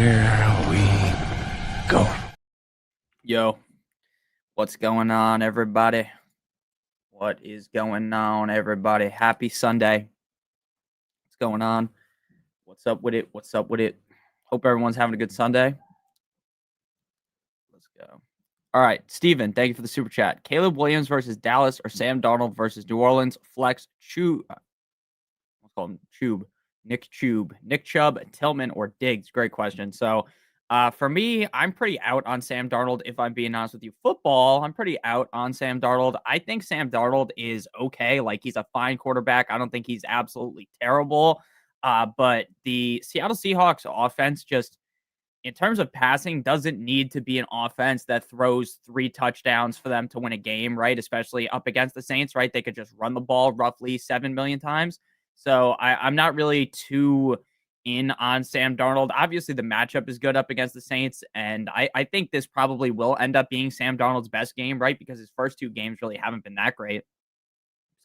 Here we go. Yo, what's going on, everybody? What is going on, everybody? Happy Sunday. What's going on? What's up with it? What's up with it? Hope everyone's having a good Sunday. Let's go. All right, Steven, thank you for the super chat. Caleb Williams versus Dallas or Sam Darnold versus New Orleans? Flex, Chube. Let's call him Chube. Nick Chube. Nick Chubb, Tillman, or Diggs? Great question. So, for me, I'm pretty out on Sam Darnold, if I'm being honest with you. Football, I'm pretty out on Sam Darnold. I think Sam Darnold is okay. Like, he's a fine quarterback. I don't think he's absolutely terrible. But the Seattle Seahawks offense just, in terms of passing, doesn't need to be an offense that throws 3 touchdowns for them to win a game, right? Especially up against the Saints, right? They could just run the ball roughly 7 million times. So I'm not really too in on Sam Darnold. Obviously, the matchup is good up against the Saints, and I think this probably will end up being Sam Darnold's best game, right? Because his first 2 games really haven't been that great.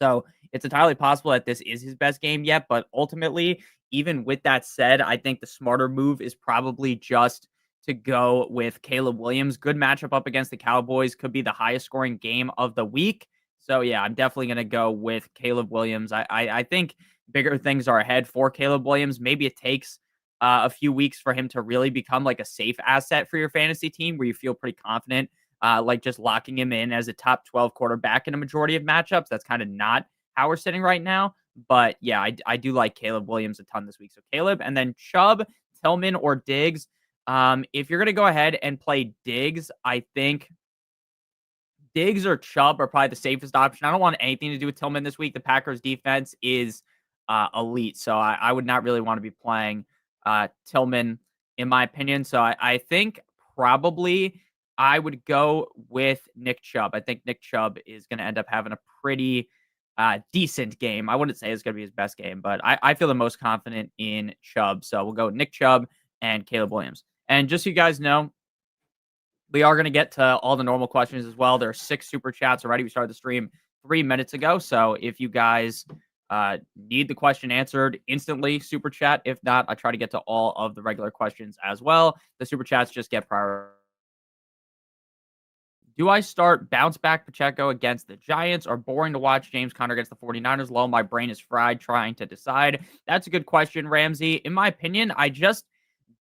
So it's entirely possible that this is his best game yet. But ultimately, even with that said, I think the smarter move is probably just to go with Caleb Williams. Good matchup up against the Cowboys. Could be the highest scoring game of the week. So yeah, I'm definitely going to go with Caleb Williams. I think bigger things are ahead for Caleb Williams. Maybe it takes a few weeks for him to really become like a safe asset for your fantasy team where you feel pretty confident, like just locking him in as a top 12 quarterback in a majority of matchups. That's kind of not how we're sitting right now. But yeah, I do like Caleb Williams a ton this week. So Caleb, and then Chubb, Tillman, or Diggs. If you're going to go ahead and play Diggs, I think Diggs or Chubb are probably the safest option. I don't want anything to do with Tillman this week. The Packers defense is elite. So I would not really want to be playing Tillman, in my opinion. So I think probably I would go with Nick Chubb. I think Nick Chubb is going to end up having a pretty decent game. I wouldn't say it's going to be his best game, but I feel the most confident in Chubb. So we'll go Nick Chubb and Caleb Williams. And just so you guys know, we are going to get to all the normal questions as well. There are 6 super chats already. We started the stream 3 minutes ago. So if you guys need the question answered instantly, super chat. If not, I try to get to all of the regular questions as well. The super chats just get priority. Do I start bounce back Pacheco against the Giants or boring to watch James Conner against the 49ers? Low, my brain is fried trying to decide. That's a good question, Ramsey. In my opinion, I just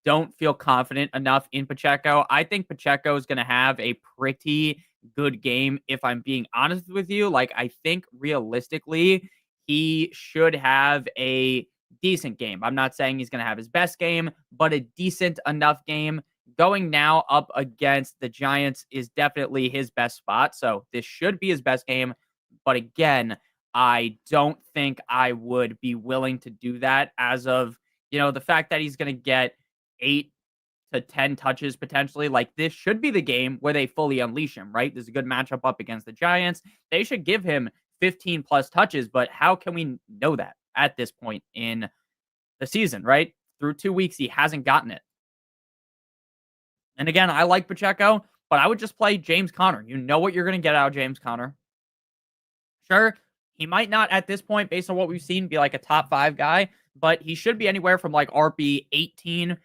don't feel confident enough in Pacheco. I think Pacheco is going to have a pretty good game, if I'm being honest with you. Like, I think realistically, he should have a decent game. I'm not saying he's going to have his best game, but a decent enough game. Going now up against the Giants is definitely his best spot. So this should be his best game. But again, I don't think I would be willing to do that as of, the fact that he's going to get 8 to 10 touches potentially. Like, this should be the game where they fully unleash him, right? There's a good matchup up against the Giants. They should give him 15 plus touches, but how can we know that at this point in the season, right? Through 2 weeks, he hasn't gotten it. And again, I like Pacheco, but I would just play James Conner. You know what you're going to get out of James Conner. Sure, he might not at this point, based on what we've seen, be like a top 5 guy, but he should be anywhere from like RB 18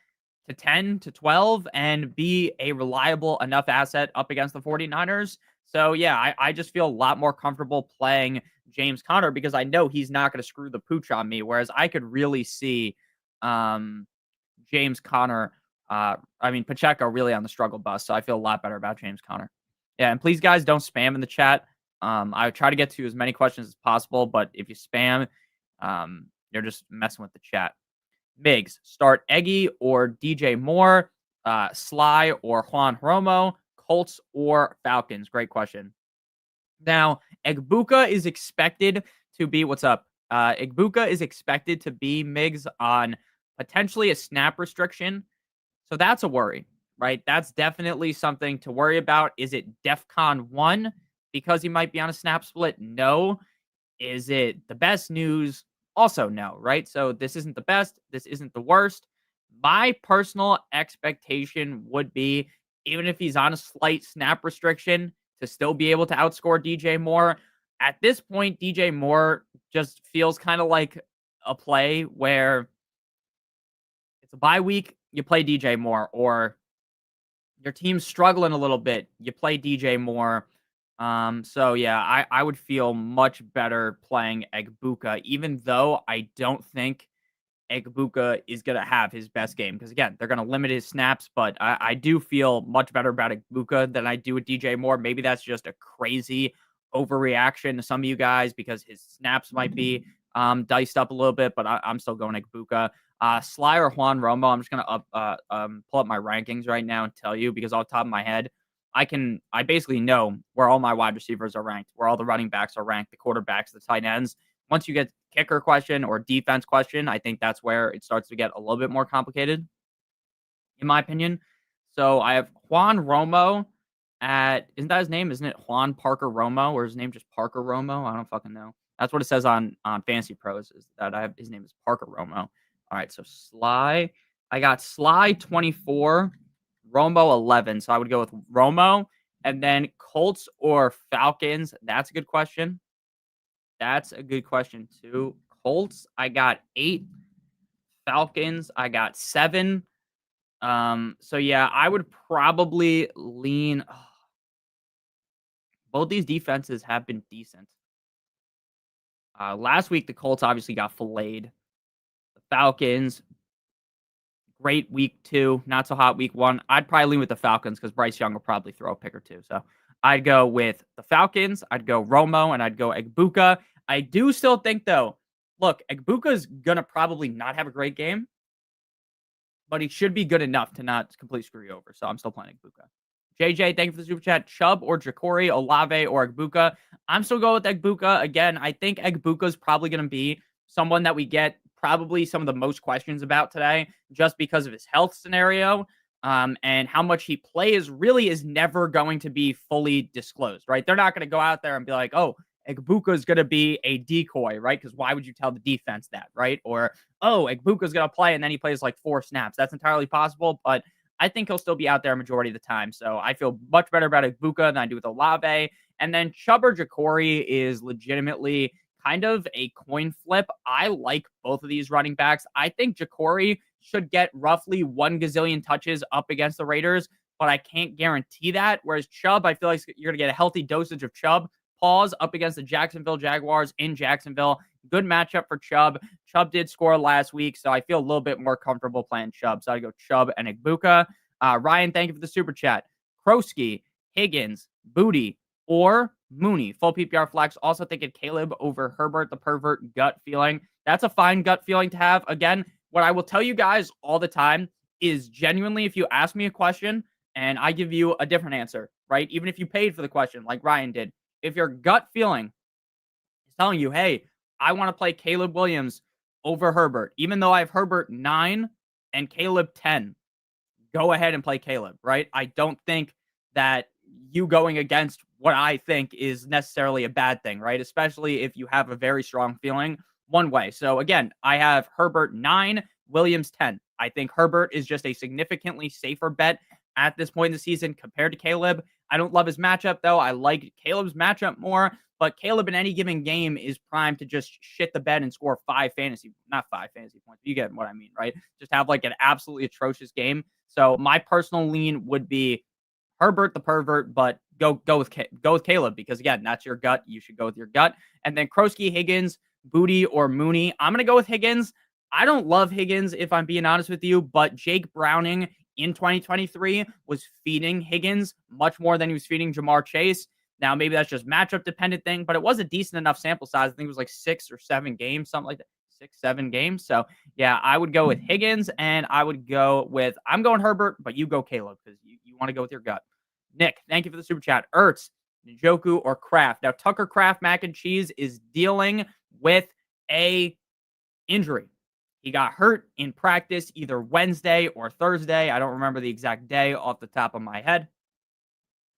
to 10 to 12 and be a reliable enough asset up against the 49ers. So yeah, I just feel a lot more comfortable playing James Conner because I know he's not going to screw the pooch on me. Whereas I could really see James Conner, Pacheco really on the struggle bus. So I feel a lot better about James Conner. Yeah, and please guys don't spam in the chat. I try to get to as many questions as possible, but if you spam, you're just messing with the chat. Migs, start Eggy or DJ Moore, Sly or Juan Romo, Colts or Falcons? Great question. Now, Egbuka is expected to be, what's up? Egbuka is expected to be, Migs, on potentially a snap restriction. So that's a worry, right? That's definitely something to worry about. Is it DEFCON 1 because he might be on a snap split? No. Is it the best news? Also no, right? So this isn't the best. This isn't the worst. My personal expectation would be, even if he's on a slight snap restriction, to still be able to outscore DJ Moore. At this point, DJ Moore just feels kind of like a play where it's a bye week. you play DJ Moore, or your team's struggling a little bit, you play DJ Moore. So yeah, I would feel much better playing Egbuka, even though I don't think Egbuka is going to have his best game. Because again, they're going to limit his snaps, but I do feel much better about Egbuka than I do with DJ Moore. Maybe that's just a crazy overreaction to some of you guys because his snaps might be diced up a little bit, but I'm still going Egbuka. Sly or Juan Romo, I'm just going to pull up my rankings right now and tell you because off the top of my head, I basically know where all my wide receivers are ranked, where all the running backs are ranked, the quarterbacks, the tight ends. Once you get kicker question or defense question, I think that's where it starts to get a little bit more complicated, in my opinion. So I have Juan Romo isn't that his name? Isn't it Juan Parker Romo, or is his name just Parker Romo? I don't fucking know. That's what it says on Fantasy Pros, is that I have his name is Parker Romo. All right, so Sly. I got Sly 24, Romo 11. So I would go with Romo, and then Colts or Falcons. That's a good question. That's a good question too. Colts, I got 8. Falcons, I got 7. So yeah, I would probably lean. Both these defenses have been decent. Last week the Colts obviously got filleted. The Falcons, great week 2, not so hot week 1. I'd probably lean with the Falcons because Bryce Young will probably throw a pick or two. So I'd go with the Falcons. I'd go Romo, and I'd go Egbuka. I do still think though, look, Egbuka's gonna probably not have a great game, but he should be good enough to not completely screw you over. So I'm still playing Egbuka. JJ, thank you for the super chat. Chubb or Ja'Cory, Olave or Egbuka. I'm still going with Egbuka. Again, I think Egbuka is probably going to be someone that we get probably some of the most questions about today just because of his health scenario. And how much he plays really is never going to be fully disclosed, right? They're not going to go out there and be like, oh, Egbuka is going to be a decoy, right? Because why would you tell the defense that, right? Or, oh, Egbuka's going to play and then he plays like 4 snaps. That's entirely possible, but I think he'll still be out there a majority of the time. So I feel much better about Egbuka than I do with Olave. And then Chubb or Ja'Cory is legitimately kind of a coin flip. I like both of these running backs. I think Ja'Cory should get roughly 1 gazillion touches up against the Raiders, but I can't guarantee that. Whereas Chubb, I feel like you're going to get a healthy dosage of Chubb. Pause up against the Jacksonville Jaguars in Jacksonville. Good matchup for Chubb. Chubb did score last week, so I feel a little bit more comfortable playing Chubb. So I go Chubb and Egbuka. Ryan, thank you for the super chat. Krosky, Higgins, Booty, or Mooney. Full PPR flex. Also thinking Caleb over Herbert, the pervert gut feeling. That's a fine gut feeling to have. Again, what I will tell you guys all the time is genuinely, if you ask me a question and I give you a different answer, right? Even if you paid for the question like Ryan did, if your gut feeling is telling you, hey, I want to play Caleb Williams over Herbert, even though I have Herbert 9 and Caleb 10, go ahead and play Caleb, right? I don't think that you going against what I think is necessarily a bad thing, right? Especially if you have a very strong feeling one way. So again, I have Herbert 9, Williams 10. I think Herbert is just a significantly safer bet at this point in the season compared to Caleb. I don't love his matchup, though. I like Caleb's matchup more, but Caleb in any given game is primed to just shit the bed and score not 5 fantasy points. You get what I mean, right? Just have like an absolutely atrocious game. So my personal lean would be Herbert the pervert, but go with Caleb because again, that's your gut. You should go with your gut. And then Krosky, Higgins, Booty, or Mooney. I'm gonna go with Higgins. I don't love Higgins if I'm being honest with you, but Jake Browning in 2023 was feeding Higgins much more than he was feeding Jamar Chase. Now, maybe that's just matchup dependent thing, but it was a decent enough sample size. I think it was like 6 or 7 games, something like that. 6, 7 games. So yeah, I would go with Higgins and I'm going Herbert, but you go Caleb because you want to go with your gut. Nick, thank you for the super chat. Ertz, Njoku, or Kraft. Now, Tucker Kraft mac and cheese is dealing with a injury. He got hurt in practice either Wednesday or Thursday. I don't remember the exact day off the top of my head,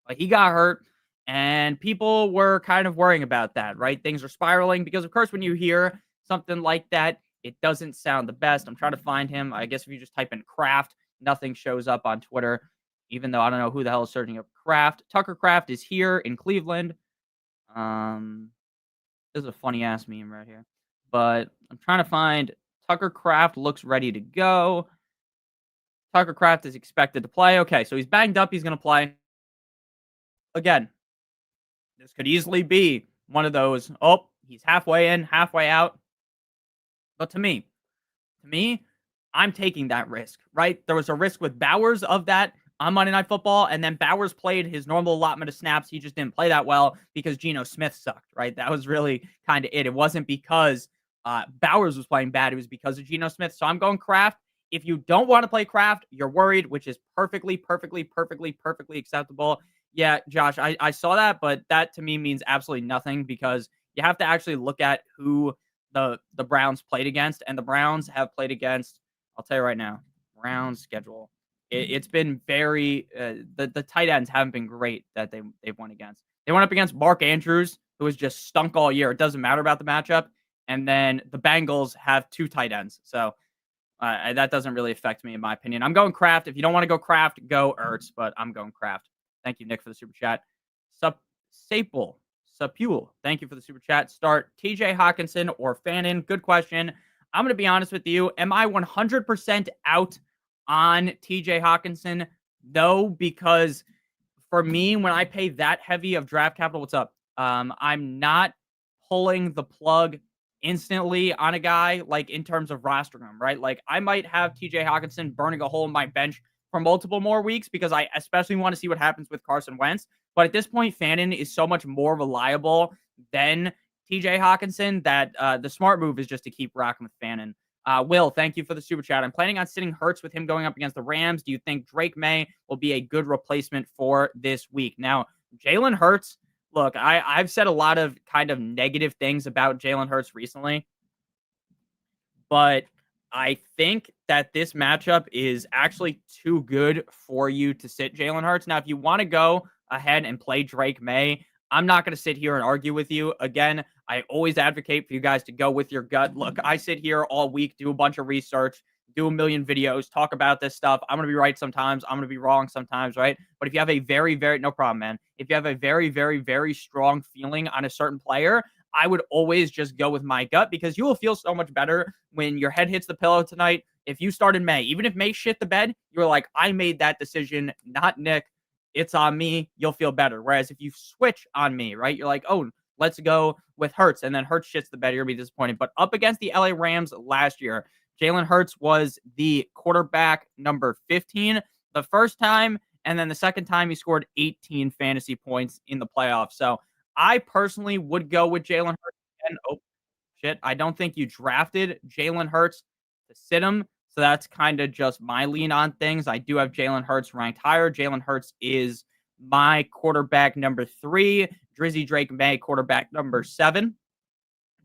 but he got hurt. And people were kind of worrying about that, right? Things are spiraling because, of course, when you hear something like that, it doesn't sound the best. I'm trying to find him. I guess if you just type in Kraft, nothing shows up on Twitter, even though I don't know who the hell is searching up Kraft. Tucker Kraft is here in Cleveland. This is a funny ass meme right here. But I'm trying to find Tucker Kraft looks ready to go. Tucker Kraft is expected to play. Okay, so he's banged up. He's going to play. Again, this could easily be one of those, oh, he's halfway in, halfway out. But to me, I'm taking that risk, right? There was a risk with Bowers of that on Monday Night Football, and then Bowers played his normal allotment of snaps. He just didn't play that well because Geno Smith sucked, right? That was really kind of it. It wasn't because Bowers was playing bad. It was because of Geno Smith. So I'm going Kraft. If you don't want to play Kraft, you're worried, which is perfectly acceptable. Yeah, Josh, I saw that, but that to me means absolutely nothing because you have to actually look at who the Browns played against, and the Browns have played against, I'll tell you right now, Browns schedule. It's been very the tight ends haven't been great that they've won against. They went up against Mark Andrews, who has just stunk all year. It doesn't matter about the matchup. And then the Bengals have 2 tight ends. So that doesn't really affect me, in my opinion. I'm going Kraft. If you don't want to go Kraft, go Ertz, but I'm going Kraft. Thank you, Nick, for the super chat. Sapul, thank you for the super chat. Start TJ Hawkinson or Fannin? Good question. I'm going to be honest with you. Am I 100% out on TJ Hawkinson? No, because for me, when I pay that heavy of draft capital, what's up? I'm not pulling the plug instantly on a guy, like in terms of rostering him, right? Like I might have TJ Hawkinson burning a hole in my bench for multiple more weeks because I especially want to see what happens with Carson Wentz. But at this point, Fannin is so much more reliable than TJ Hawkinson that the smart move is just to keep rocking with Fannin. Will, thank you for the super chat. I'm planning on sitting Hurts with him going up against the Rams. Do you think Drake May will be a good replacement for this week? Now, Jalen Hurts, look, I've said a lot of kind of negative things about Jalen Hurts recently, but I think that this matchup is actually too good for you to sit Jalen Hurts. Now, if you want to go ahead and play Drake May, I'm not going to sit here and argue with you. Again, I always advocate for you guys to go with your gut. Look, I sit here all week, do a bunch of research, do a million videos, talk about this stuff. I'm going to be right sometimes. I'm going to be wrong sometimes, right? But if you have a no problem, man. If you have a very strong feeling on a certain player, I would always just go with my gut because you will feel so much better when your head hits the pillow tonight. If you start in May, even if May shit the bed, you're like, I made that decision, not Nick. It's on me. You'll feel better. Whereas if you switch on me, right, you're like, oh, let's go with Hurts, and then Hurts shits the bed, you're going to be disappointed. But up against the LA Rams last year, Jalen Hurts was the quarterback number 15 the first time, and then the second time he scored 18 fantasy points in the playoffs. So I personally would go with Jalen Hurts. And oh, shit, I don't think you drafted Jalen Hurts to sit him. So that's kind of just my lean on things. I do have Jalen Hurts ranked higher. Jalen Hurts is my quarterback number 3. Drizzy Drake May, quarterback number 7.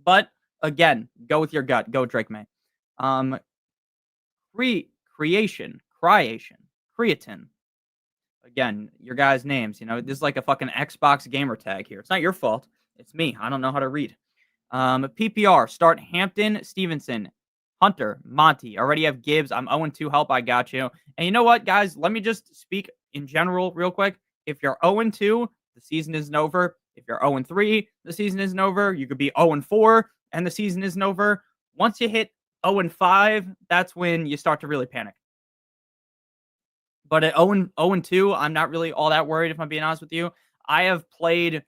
But again, go with your gut. Go Drake May. Creation. Creatine. Again, your guys' names. You know, this is like a fucking Xbox gamer tag here. It's not your fault. It's me. I don't know how to read. PPR. Start Hampton, Stevenson, Hunter, Monty. Already have Gibbs. I'm 0-2. Help, I got you. And you know what, guys? Let me just speak in general real quick. If you're 0-2, the season isn't over. If you're 0-3, the season isn't over. You could be 0-4, and the season isn't over. Once you hit 0-5, that's when you start to really panic. But at 0-2, I'm not really all that worried, if I'm being honest with you. I have played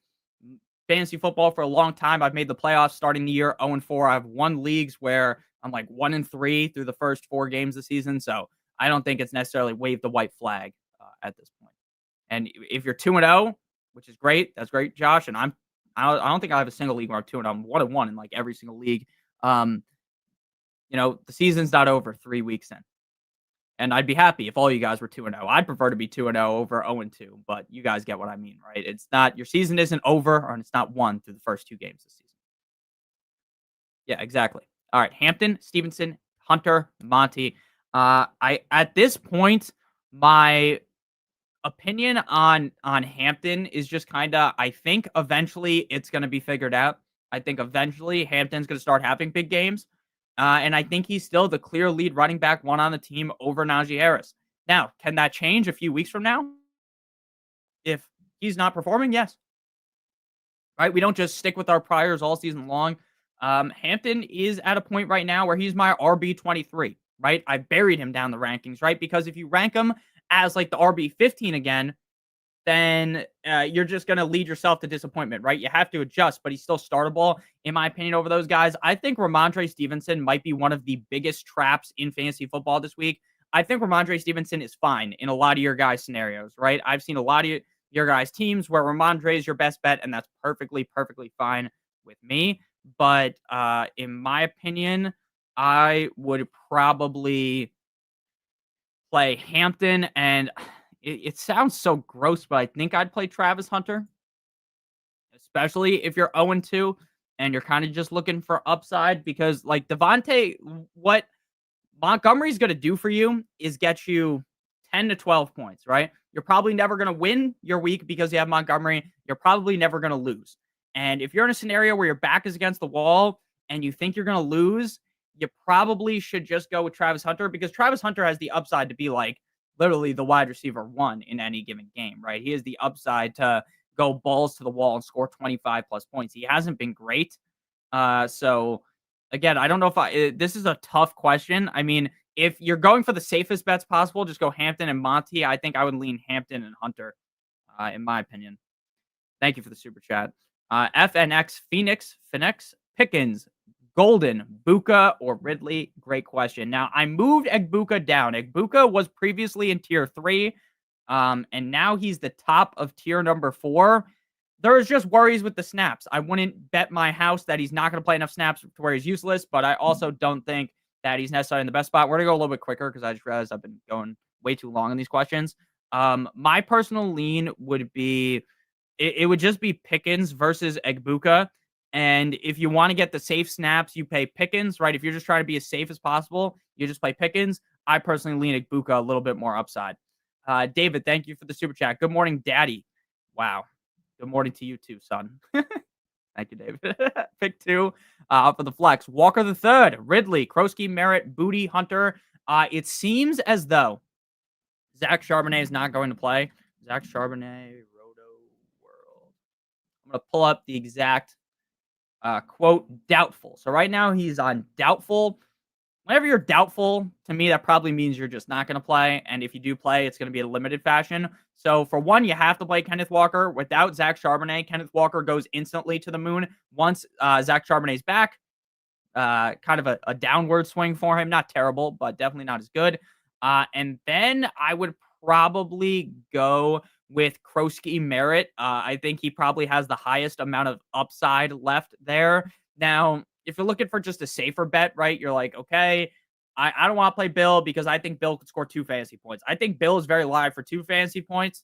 fantasy football for a long time. I've made the playoffs starting the year 0-4. I've won leagues where I'm like 1-3 through the first 4 games of the season. So I don't think it's necessarily wave the white flag at this point. And if you're 2-0, which is great, that's great, Josh. And I don't think I have a single league where I'm 2-0. I'm 1-1 in like every single league. You know, the season's not over 3 weeks in. And I'd be happy if all you guys were 2-0. I'd prefer to be 2-0 over 0-2, but you guys get what I mean, right? It's not, your season isn't over, and it's not won through the first 2 games this season. Yeah, exactly. All right, Hampton, Stevenson, Hunter, Monty. At this point, my opinion on Hampton is just kind of, I think eventually it's going to be figured out. I think eventually Hampton's going to start having big games. And I think he's still the clear lead running back 1 on the team over Najee Harris. Now, can that change a few weeks from now? If he's not performing, yes. Right? We don't just stick with our priors all season long. Hampton is at a point right now where he's my RB23. right? I buried him down the rankings, right? Because if you rank him as like the RB15 again, then you're just going to lead yourself to disappointment, right? You have to adjust, but he's still startable, in my opinion, over those guys. I think Ramondre Stevenson might be one of the biggest traps in fantasy football this week. I think Ramondre Stevenson is fine in a lot of your guys' scenarios, right? I've seen a lot of your guys' teams where Ramondre is your best bet, and that's perfectly fine with me. But in my opinion, I would probably play Hampton, and it sounds so gross, but I think I'd play Travis Hunter, especially if you're 0-2 and you're kind of just looking for upside because, like, Devontae, what Montgomery's going to do for you is get you 10 to 12 points, right? You're probably never going to win your week because you have Montgomery. You're probably never going to lose. And if you're in a scenario where your back is against the wall and you think you're going to lose, you probably should just go with Travis Hunter because Travis Hunter has the upside to be like literally the wide receiver 1 in any given game, right? He has the upside to go balls to the wall and score 25 plus points. He hasn't been great. So again, I don't know if this is a tough question. I mean, if you're going for the safest bets possible, just go Hampton and Monty. I think I would lean Hampton and Hunter, in my opinion. Thank you for the super chat. FNX, Phoenix, Pickens, Golden, Buka, or Ridley? Great question. Now, I moved Egbuka down. Egbuka was previously in tier 3, and now he's the top of tier number 4. There's just worries with the snaps. I wouldn't bet my house that he's not going to play enough snaps to where he's useless, but I also don't think that he's necessarily in the best spot. We're going to go a little bit quicker because I just realized I've been going way too long on these questions. My personal lean would be, it would just be Pickens versus Egbuka. And if you want to get the safe snaps, you pay Pickens, right? If you're just trying to be as safe as possible, you just play Pickens. I personally lean Egbuka a little bit more upside. David, thank you for the super chat. Good morning, Daddy. Wow. Good morning to you too, son. Thank you, David. Pick 2 for the flex. Walker the third, Ridley, Krosky, Merritt, Booty, Hunter. It seems as though Zach Charbonnet is not going to play. Zach Charbonnet, Roto World. I'm going to pull up the exact quote, doubtful. So right now he's on doubtful. Whenever you're doubtful, to me, that probably means you're just not going to play. And if you do play, it's going to be a limited fashion. So for one, you have to play Kenneth Walker. Without Zach Charbonnet, Kenneth Walker goes instantly to the moon. Once Zach Charbonnet's back, kind of a downward swing for him. Not terrible, but definitely not as good. And then I would probably go with Krosky Merritt. I think he probably has the highest amount of upside left there. Now, if you're looking for just a safer bet, right, you're like, okay, I don't want to play Bill because I think Bill could score 2 fantasy points. I think Bill is very live for 2 fantasy points.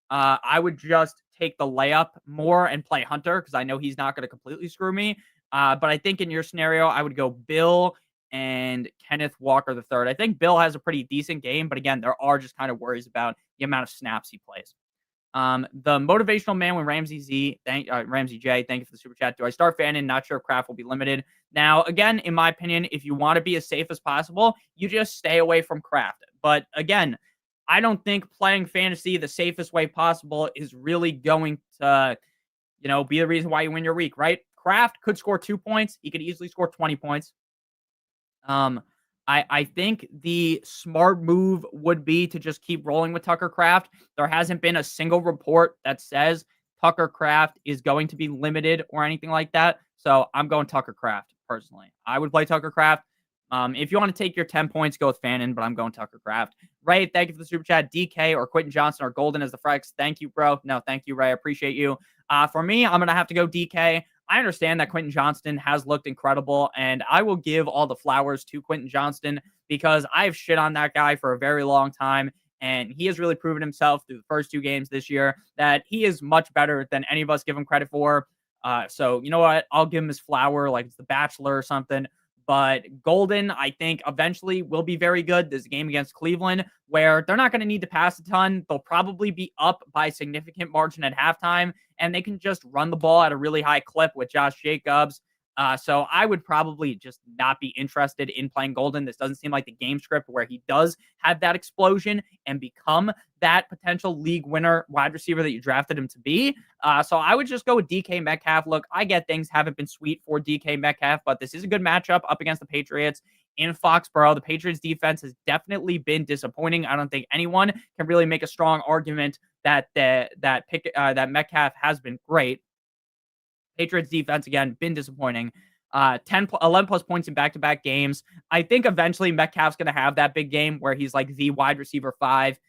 I would just take the layup more and play Hunter because I know he's not going to completely screw me. But I think in your scenario, I would go Bill and Kenneth Walker the third. I think Bill has a pretty decent game, but again, there are just kind of worries about the amount of snaps he plays. The motivational man with Ramsey J. Thank you for the super chat. Do I start Fannin? Not sure if Kraft will be limited. Now, again, in my opinion, if you want to be as safe as possible, you just stay away from Kraft. But again, I don't think playing fantasy the safest way possible is really going to, be the reason why you win your week, right? Kraft could score 2 points. He could easily score 20 points. I think the smart move would be to just keep rolling with Tucker Kraft. There hasn't been a single report that says Tucker Kraft is going to be limited or anything like that. So I'm going Tucker Kraft personally. I would play Tucker Kraft. If you want to take your 10 points, go with Fannin, but I'm going Tucker Kraft. Ray, thank you for the super chat. DK or Quentin Johnson or Golden as the flex. Thank you, bro. No, thank you, Ray. I appreciate you. For me, I'm going to have to go DK. I understand that Quentin Johnston has looked incredible, and I will give all the flowers to Quentin Johnston because I've shit on that guy for a very long time, and he has really proven himself through the first 2 games this year that he is much better than any of us give him credit for. So you know what? I'll give him his flower like it's The Bachelor or something. But Golden, I think, eventually will be very good. There's a game against Cleveland where they're not going to need to pass a ton. They'll probably be up by a significant margin at halftime, and they can just run the ball at a really high clip with Josh Jacobs. So I would probably just not be interested in playing Golden. This doesn't seem like the game script where he does have that explosion and become that potential league winner wide receiver that you drafted him to be. So I would just go with DK Metcalf. Look, I get things haven't been sweet for DK Metcalf, but this is a good matchup up against the Patriots in Foxborough. The Patriots defense has definitely been disappointing. I don't think anyone can really make a strong argument that that Metcalf has been great. Patriots defense, again, been disappointing. 11 plus points in back-to-back games. I think eventually Metcalf's going to have that big game where he's like the wide receiver 5.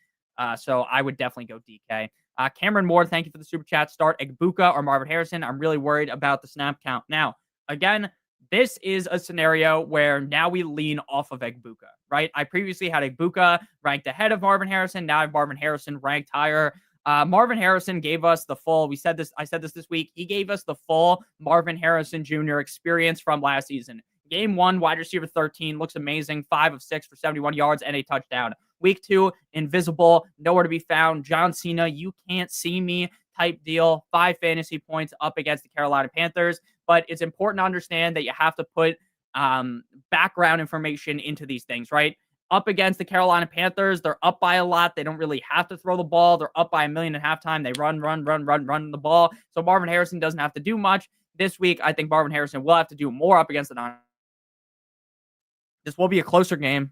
So I would definitely go DK. Cameron Moore, thank you for the super chat. Start Egbuka or Marvin Harrison. I'm really worried about the snap count. Now, again, this is a scenario where now we lean off of Egbuka, right? I previously had Egbuka ranked ahead of Marvin Harrison. Now I have Marvin Harrison ranked higher. Marvin Harrison gave us the full, I said this week, he gave us the full Marvin Harrison Jr. experience from last season. Game 1, wide receiver 13, looks amazing, 5 of 6 for 71 yards and a touchdown. Week 2, invisible, nowhere to be found. John Cena, you can't see me type deal, 5 fantasy points up against the Carolina Panthers. But it's important to understand that you have to put background information into these things, right? Up against the Carolina Panthers, they're up by a lot. They don't really have to throw the ball. They're up by 1.5 million at halftime. They run the ball. So Marvin Harrison doesn't have to do much. This week, I think Marvin Harrison will have to do more up against the Niners. This will be a closer game.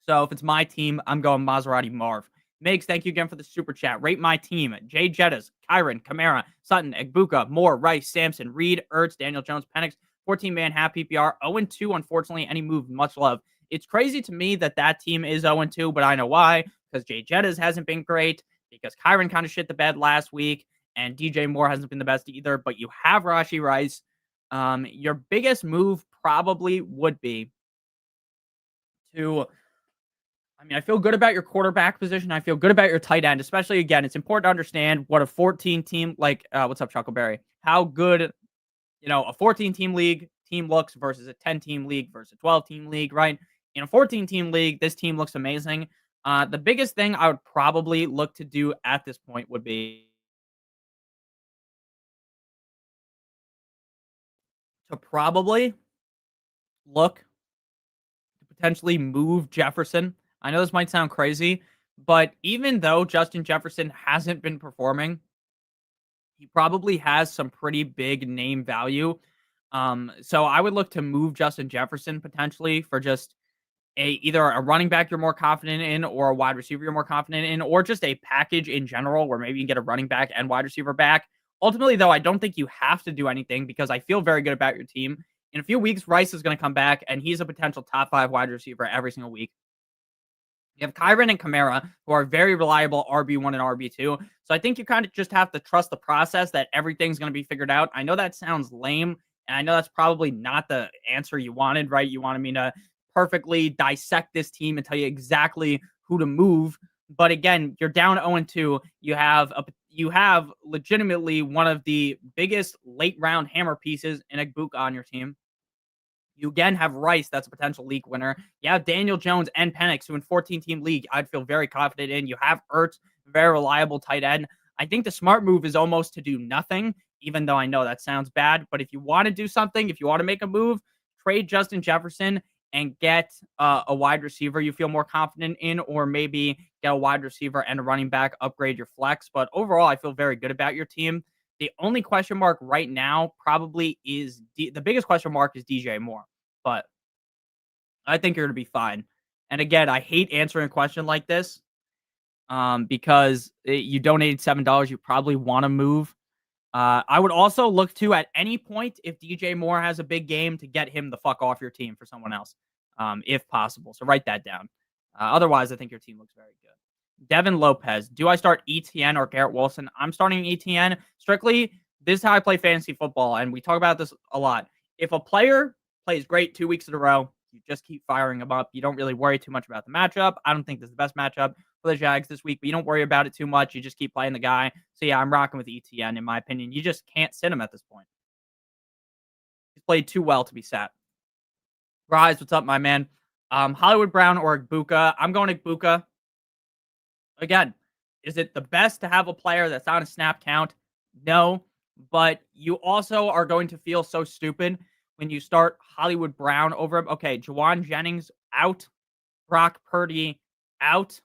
So if it's my team, I'm going Maserati Marv. Migs, thank you again for the super chat. Rate my team. Jay Jettas, Kyron, Kamara, Sutton, Egbuka, Moore, Rice, Sampson, Reed, Ertz, Daniel Jones, Penix, 14-man half PPR, 0-2, unfortunately. Any move, much love. It's crazy to me that team is 0-2, but I know why. Because Jay Jettas hasn't been great, because Kyron kind of shit the bed last week, and DJ Moore hasn't been the best either, but you have Rashee Rice. Your biggest move probably would be to... I feel good about your quarterback position. I feel good about your tight end, especially, again, it's important to understand what a 14 team, like, what's up, Chuckleberry? How good, a 14 team league team looks versus a 10 team league versus a 12 team league, right? In a 14 team league, this team looks amazing. The biggest thing I would probably look to do at this point would be to probably look to potentially move Jefferson. I know this might sound crazy, but even though Justin Jefferson hasn't been performing, he probably has some pretty big name value. So I would look to move Justin Jefferson potentially for just either a running back you're more confident in or a wide receiver you're more confident in, or just a package in general where maybe you can get a running back and wide receiver back. Ultimately, though, I don't think you have to do anything because I feel very good about your team. In a few weeks, Rice is going to come back, and he's a potential top 5 wide receiver every single week. You have Kyron and Kamara, who are very reliable RB1 and RB2. So I think you kind of just have to trust the process that everything's going to be figured out. I know that sounds lame, and I know that's probably not the answer you wanted, right? You wanted me to perfectly dissect this team and tell you exactly who to move. But again, you're down 0-2. You have legitimately one of the biggest late round hammer pieces in Egbuka on your team. You again have Rice, that's a potential league winner. You have Daniel Jones and Penix, who in 14-team league, I'd feel very confident in. You have Ertz, very reliable tight end. I think the smart move is almost to do nothing, even though I know that sounds bad. But if you want to do something, if you want to make a move, trade Justin Jefferson and get a wide receiver you feel more confident in, or maybe get a wide receiver and a running back, upgrade your flex. But overall, I feel very good about your team. The only question mark right now probably is the biggest question mark is DJ Moore, but I think you're going to be fine. And again, I hate answering a question like this because you donated $7. You probably want to move. I would also look to, at any point, if DJ Moore has a big game, to get him the fuck off your team for someone else, if possible. So write that down. Otherwise, I think your team looks very good. Devin Lopez, do I start ETN or Garrett Wilson? I'm starting ETN. Strictly, this is how I play fantasy football, and we talk about this a lot. If a player plays great 2 weeks in a row, you just keep firing him up. You don't really worry too much about the matchup. I don't think this is the best matchup for the Jags this week, but you don't worry about it too much. You just keep playing the guy. So yeah, I'm rocking with ETN, in my opinion. You just can't sit him at this point. He's played too well to be sat. Rise, what's up, my man? Hollywood Brown or Egbuka? I'm going Egbuka. Again, is it the best to have a player that's on a snap count? No, but you also are going to feel so stupid when you start Hollywood Brown over him. Okay, Juwan Jennings out, Brock Purdy out.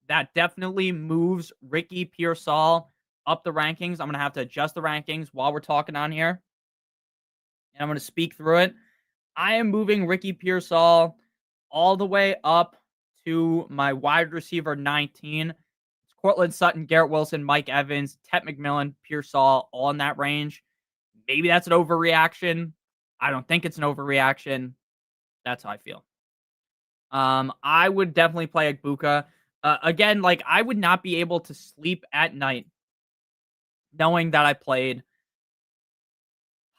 That definitely moves Ricky Pearsall up the rankings. I'm going to have to adjust the rankings while we're talking on here, and I'm going to speak through it. I am moving Ricky Pearsall all the way up to my wide receiver 19. It's Cortland Sutton, Garrett Wilson, Mike Evans, Ted McMillan, Pearsall, all in that range. Maybe that's an overreaction. I don't think it's an overreaction. That's how I feel. I would definitely play Agbuka. Again, like I would not be able to sleep at night knowing that I played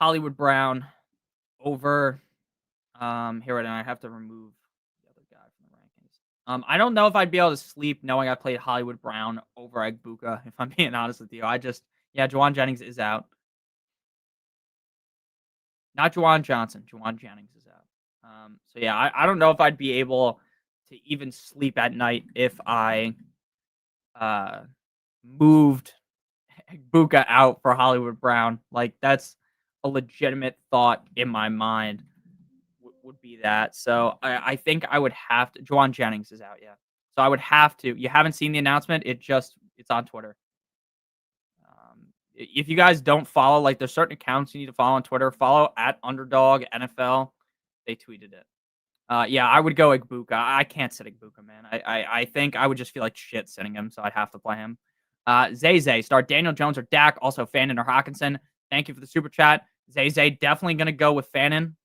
Hollywood Brown over here right now. I have to remove the other guy from the rankings. I don't know if I'd be able to sleep knowing I played Hollywood Brown over Agbuka, if I'm being honest with you. Juwan Jennings is out. Not Juwan Johnson. Juwan Jennings is out. So yeah, I don't know if I'd be able to even sleep at night if I moved Buka out for Hollywood Brown. Like that's a legitimate thought in my mind would be that. So I think I would have to. Juwan Jennings is out, yeah. So I would have to. You haven't seen the announcement? It's on Twitter. If you guys don't follow, like there's certain accounts you need to follow on Twitter. Follow at Underdog NFL. They tweeted it. Yeah, I would go Igbuka. I can't sit Igbuka, man. I think I would just feel like shit sitting him, so I'd have to play him. Zay, start Daniel Jones or Dak, also Fannin or Hawkinson. Thank you for the super chat. Zay, definitely going to go with Fannin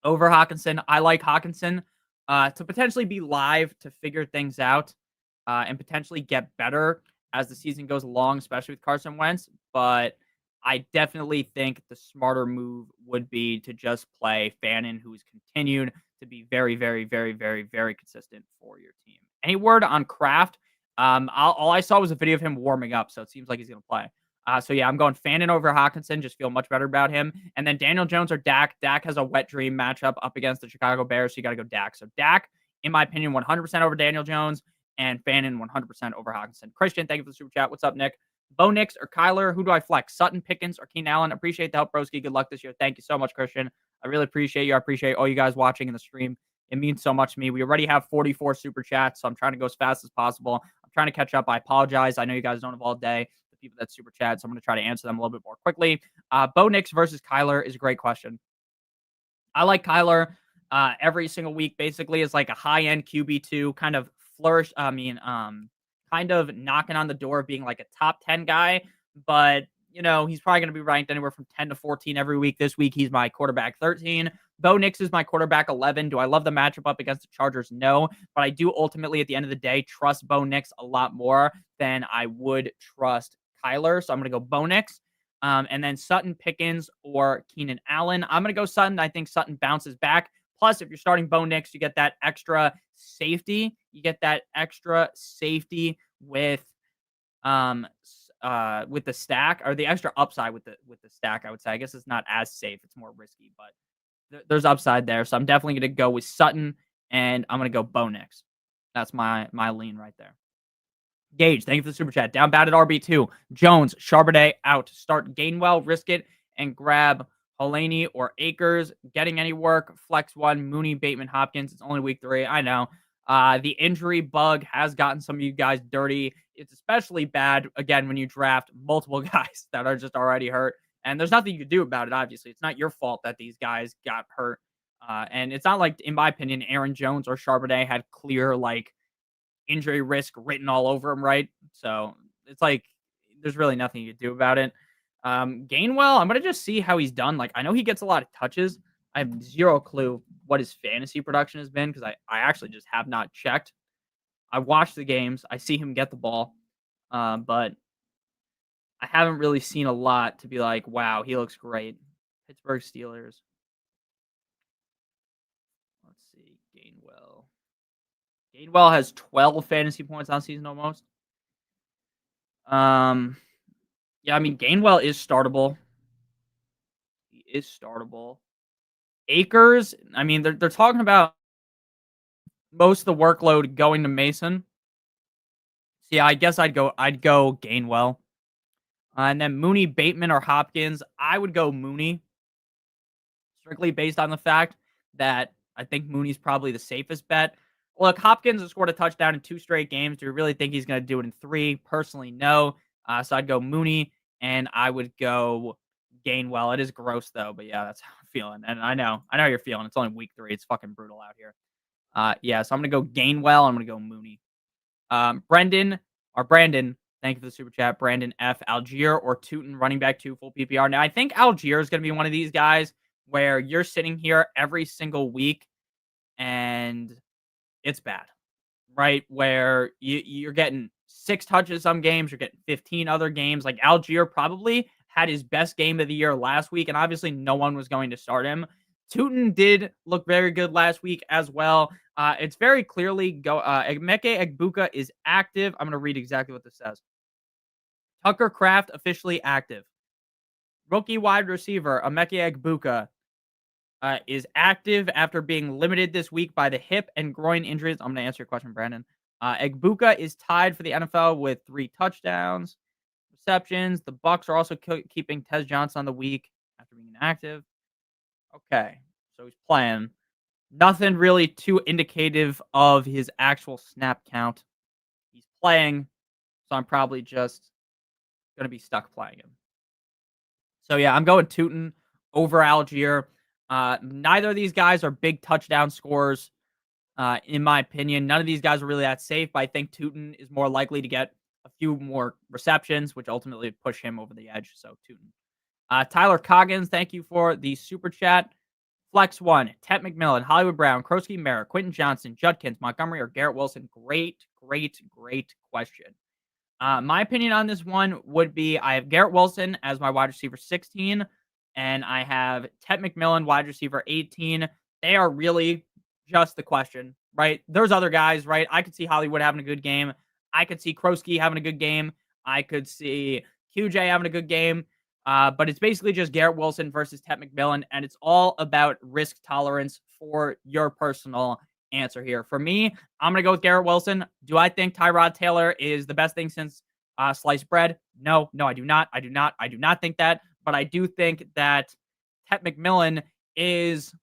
over Hawkinson. I like Hawkinson to potentially be live to figure things out and potentially get better as the season goes along, especially with Carson Wentz. But I definitely think the smarter move would be to just play Fannin, who's continued to be very, very, very, very, very consistent for your team. Any word on Kraft? All I saw was a video of him warming up, so it seems like he's going to play. So yeah, I'm going Fannin over Hawkinson. Just feel much better about him. And then Daniel Jones or Dak. Dak has a wet dream matchup up against the Chicago Bears, so you got to go Dak. So Dak, in my opinion, 100% over Daniel Jones, and Fannin 100% over Hawkinson. Christian, thank you for the super chat. What's up, Nick? Bo Nix or Kyler? Who do I flex? Sutton, Pickens, or Keenan Allen? Appreciate the help, broski. Good luck this year. Thank you so much, Christian. I really appreciate you. I appreciate all you guys watching in the stream. It means so much to me. We already have 44 super chats, so I'm trying to go as fast as possible. I'm trying to catch up. I apologize. I know you guys don't have all day, the people that super chat, so I'm going to try to answer them a little bit more quickly. Bo Nix versus Kyler is a great question. I like Kyler every single week, basically, is like a high-end QB2, kind of flourish. Kind of knocking on the door of being like a top 10 guy, but you know, he's probably going to be ranked anywhere from 10 to 14 every week. This week, he's my quarterback 13. Bo Nix is my quarterback 11. Do I love the matchup up against the Chargers? No, but I do ultimately, at the end of the day, trust Bo Nix a lot more than I would trust Kyler. So I'm going to go Bo Nix. And then Sutton, Pickens, or Keenan Allen. I'm going to go Sutton. I think Sutton bounces back. Plus, if you're starting Bo Nix, you get that extra safety. You get that extra safety with the stack, or the extra upside with the stack. I would say. I guess it's not as safe. It's more risky, but there's upside there. So I'm definitely going to go with Sutton, and I'm going to go Bo Nix. That's my lean right there. Gage, thank you for the super chat. Down bad at RB2. Jones, Charbonnet out. Start Gainwell, risk it, and grab Holani or Akers. Getting any work. Flex 1, Mooney, Bateman, Hopkins. It's only week 3. I know. The injury bug has gotten some of you guys dirty. It's especially bad, again, when you draft multiple guys that are just already hurt. And there's nothing you can do about it, obviously. It's not your fault that these guys got hurt. And it's not like, in my opinion, Aaron Jones or Charbonnet had clear, like, injury risk written all over him, right? So it's like there's really nothing you can do about it. Gainwell, I'm going to just see how he's done. Like, I know he gets a lot of touches. I have zero clue what his fantasy production has been because I actually just have not checked. I watch the games. I see him get the ball. But I haven't really seen a lot to be like, wow, he looks great. Pittsburgh Steelers. Let's see. Gainwell. Gainwell has 12 fantasy points on season almost. Yeah, I mean, Gainwell is startable. He is startable. Akers, I mean, they're talking about most of the workload going to Mason. So yeah, I guess I'd go Gainwell. And then Mooney, Bateman, or Hopkins. I would go Mooney, strictly based on the fact that I think Mooney's probably the safest bet. Look, Hopkins has scored a touchdown in 2 straight games. Do you really think he's going to do it in 3? Personally, no. So I'd go Mooney, and I would go Gainwell. It is gross, though, but yeah, that's how I'm feeling. And I know you're feeling. It's only week 3. It's fucking brutal out here. Yeah, so I'm going to go Gainwell. I'm going to go Mooney. Brandon, thank you for the super chat. Brandon F. Algier or Tootin, running back 2, full PPR. Now, I think Algier is going to be one of these guys where you're sitting here every single week and it's bad, right? Where you're getting 6 touches some games, you're getting 15 other games. Like Algier probably had his best game of the year last week, and obviously no one was going to start him. Tootin did look very good last week as well. It's very clearly Emeke Egbuka is active. I'm going to read exactly what this says. Tucker Kraft officially active. Rookie wide receiver Emeke Egbuka is active after being limited this week by the hip and groin injuries. I'm going to answer your question, Brandon. Egbuka is tied for the NFL with 3 touchdowns, receptions. The Bucks are also keeping Tez Johnson on the week after being inactive. Okay, so he's playing. Nothing really too indicative of his actual snap count. He's playing, so I'm probably just going to be stuck playing him. So yeah, I'm going Tootin over Algier. Neither of these guys are big touchdown scorers, in my opinion. None of these guys are really that safe, but I think Tootin is more likely to get a few more receptions, which ultimately push him over the edge. So Tootin. Tyler Coggins, thank you for the super chat. Flex 1, Tet McMillan, Hollywood Brown, Krosky Merritt, Quentin Johnson, Judkins, Montgomery, or Garrett Wilson. Great question. My opinion on this one would be I have Garrett Wilson as my wide receiver 16, and I have Tet McMillan, wide receiver 18. They are really just the question, right? There's other guys, right? I could see Hollywood having a good game. I could see Krosky having a good game. I could see QJ having a good game. But it's basically just Garrett Wilson versus Tet McMillan, and it's all about risk tolerance for your personal answer here. For me, I'm going to go with Garrett Wilson. Do I think Tyrod Taylor is the best thing since sliced bread? No, I do not. I do not think that. But I do think that Tet McMillan is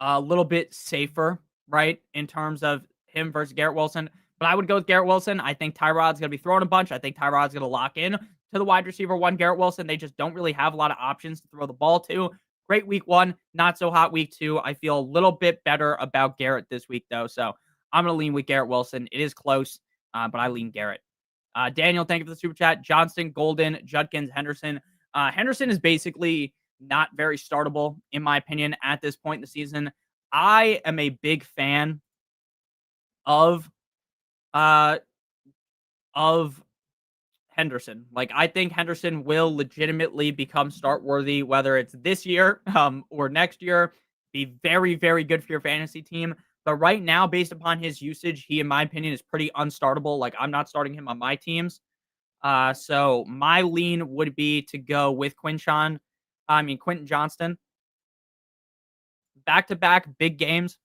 a little bit safer, right, in terms of him versus Garrett Wilson. But I would go with Garrett Wilson. I think Tyrod's going to be throwing a bunch. I think Tyrod's going to lock in to the wide receiver 1, Garrett Wilson. They just don't really have a lot of options to throw the ball to. Great week 1, not so hot week 2. I feel a little bit better about Garrett this week, though. So I'm going to lean with Garrett Wilson. It is close, but I lean Garrett. Daniel, thank you for the super chat. Johnston, Golden, Judkins, Henderson. Henderson is basically not very startable, in my opinion, at this point in the season. I am a big fan of Henderson. Like, I think Henderson will legitimately become start worthy, whether it's this year or next year. Be very, very good for your fantasy team. But right now, based upon his usage, he, in my opinion, is pretty unstartable. Like, I'm not starting him on my teams. So my lean would be to go with Quentin Johnston. Back-to-back big games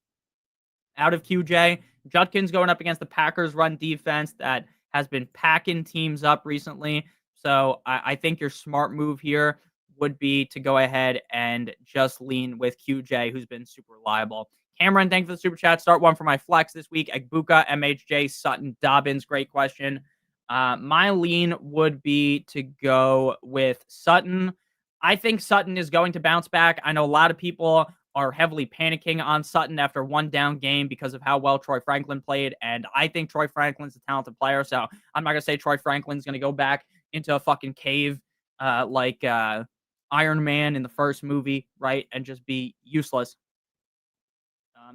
out of QJ. Judkins going up against the Packers run defense that has been packing teams up recently. So I think your smart move here would be to go ahead and just lean with QJ, who's been super reliable. Cameron, thanks for the super chat. Start 1 for my flex this week. Egbuka, MHJ, Sutton, Dobbins. Great question. My lean would be to go with Sutton. I think Sutton is going to bounce back. I know a lot of people are heavily panicking on Sutton after 1 down game because of how well Troy Franklin played. And I think Troy Franklin's a talented player. So I'm not going to say Troy Franklin's going to go back into a fucking cave like Iron Man in the first movie, right? And just be useless.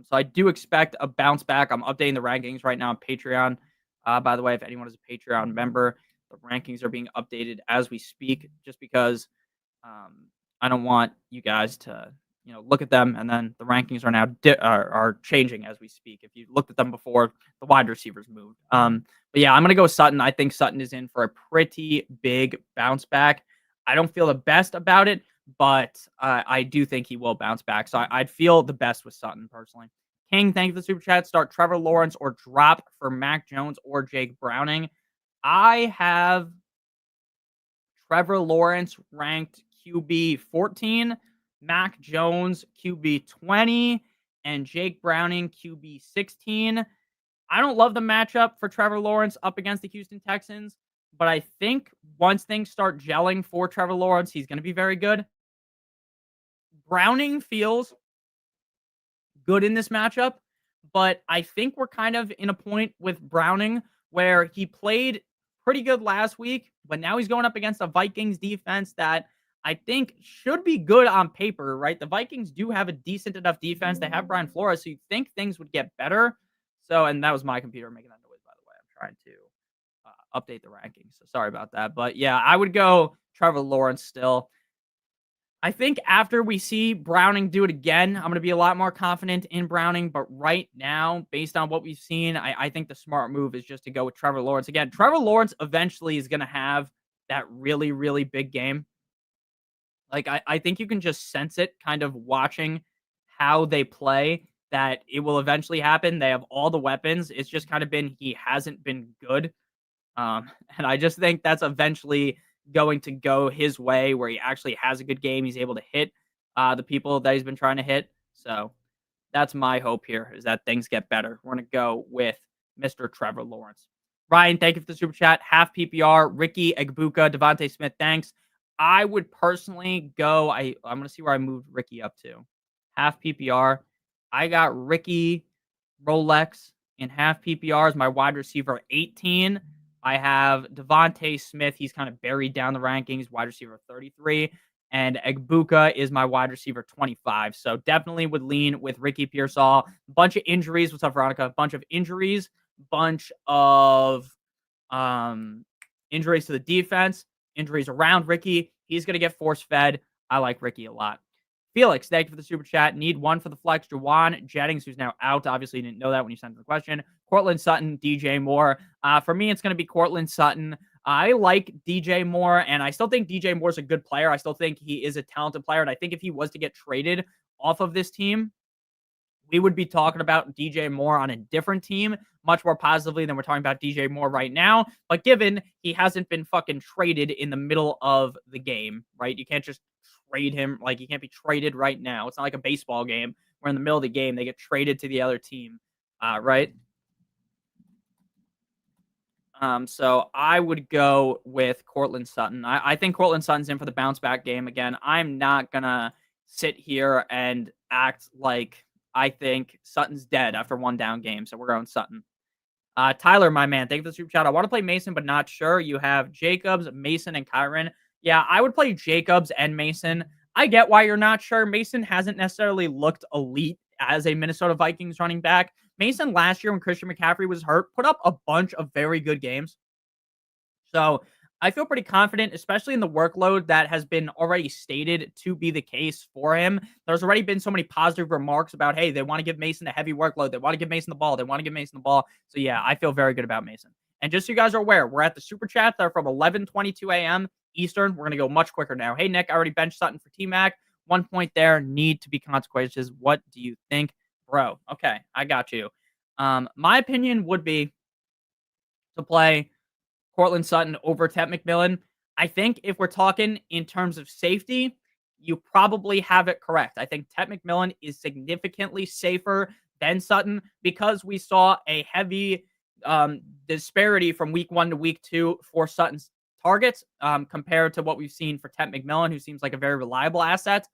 So I do expect a bounce back. I'm updating the rankings right now on Patreon. By the way, if anyone is a Patreon member, the rankings are being updated as we speak, just because I don't want you guys to look at them and then the rankings are now are changing as we speak. If you looked at them before, the wide receivers moved. But yeah, I'm gonna go Sutton. I think Sutton is in for a pretty big bounce back. I don't feel the best about it, but I do think he will bounce back. So I'd feel the best with Sutton personally. King, thank you for the super chat. Start Trevor Lawrence or drop for Mac Jones or Jake Browning. I have Trevor Lawrence ranked QB 14, Mac Jones QB 20, and Jake Browning QB 16. I don't love the matchup for Trevor Lawrence up against the Houston Texans, but I think once things start gelling for Trevor Lawrence, he's going to be very good. Browning feels good in this matchup, but I think we're kind of in a point with Browning where he played pretty good last week, but now he's going up against a Vikings defense that I think should be good on paper, right? The Vikings do have a decent enough defense. They have Brian Flores, so you'd think things would get better. So, and that was my computer making that noise, by the way. I'm trying to update the rankings. So sorry about that. But yeah, I would go Trevor Lawrence still. I think after we see Browning do it again, I'm going to be a lot more confident in Browning. But right now, based on what we've seen, I think the smart move is just to go with Trevor Lawrence. Again, Trevor Lawrence eventually is going to have that really, really big game. Like, I think you can just sense it kind of watching how they play that it will eventually happen. They have all the weapons. It's just kind of been he hasn't been good. And I just think that's eventually going to go his way where he actually has a good game. He's able to hit the people that he's been trying to hit. So that's my hope here is that things get better. We're going to go with Mr. Trevor Lawrence. Ryan, thank you for the super chat. Half PPR, Ricky Egbuka, Devontae Smith, thanks. I would personally go, I'm going to see where I moved Ricky up to. Half PPR. I got Ricky Rolex in half PPR as my wide receiver 18. I have Devontae Smith. He's kind of buried down the rankings, wide receiver 33. And Egbuka is my wide receiver 25. So definitely would lean with Ricky Pearsall. Bunch of injuries. What's up, Veronica? Bunch of injuries. Bunch of injuries to the defense. Injuries around Ricky. He's going to get force-fed. I like Ricky a lot. Felix, thank you for the super chat. Need one for the flex. Jawan Jennings, who's now out. Obviously, you didn't know that when you sent the question. Cortland Sutton, DJ Moore. For me, it's going to be Cortland Sutton. I like DJ Moore, and I still think DJ Moore is a good player. I still think he is a talented player, and I think if he was to get traded off of this team, we would be talking about DJ Moore on a different team much more positively than we're talking about DJ Moore right now. But given he hasn't been fucking traded in the middle of the game, right? You can't just trade him. Like, he can't be traded right now. It's not like a baseball game where in the middle of the game they get traded to the other team, right? So I would go with Cortland Sutton. I think Cortland Sutton's in for the bounce back game again. I'm not gonna sit here and act like I think Sutton's dead after one down game. So we're going Sutton. Tyler, my man, thank you for the super chat. I want to play Mason, but not sure. You have Jacobs, Mason, and Kyron. Yeah, I would play Jacobs and Mason. I get why you're not sure. Mason hasn't necessarily looked elite as a Minnesota Vikings running back. Mason last year when Christian McCaffrey was hurt put up a bunch of very good games. So I feel pretty confident, especially in the workload that has been already stated to be the case for him. There's already been so many positive remarks about, hey, they want to give Mason a heavy workload. They want to give Mason the ball. They want to give Mason the ball. So yeah, I feel very good about Mason. And just so you guys are aware, we're at the super chats that are from 11:22 a.m. Eastern. We're going to go much quicker now. Hey, Nick, I already benched Sutton for T-Mac. 1 point there. Need to be consequences. What do you think, bro? Okay, I got you. My opinion would be to play Cortland Sutton over Tet McMillan. I think if we're talking in terms of safety, you probably have it correct. I think Tet McMillan is significantly safer than Sutton because we saw a heavy disparity from week 1 to week 2 for Sutton's targets compared to what we've seen for Tet McMillan, who seems like a very reliable asset.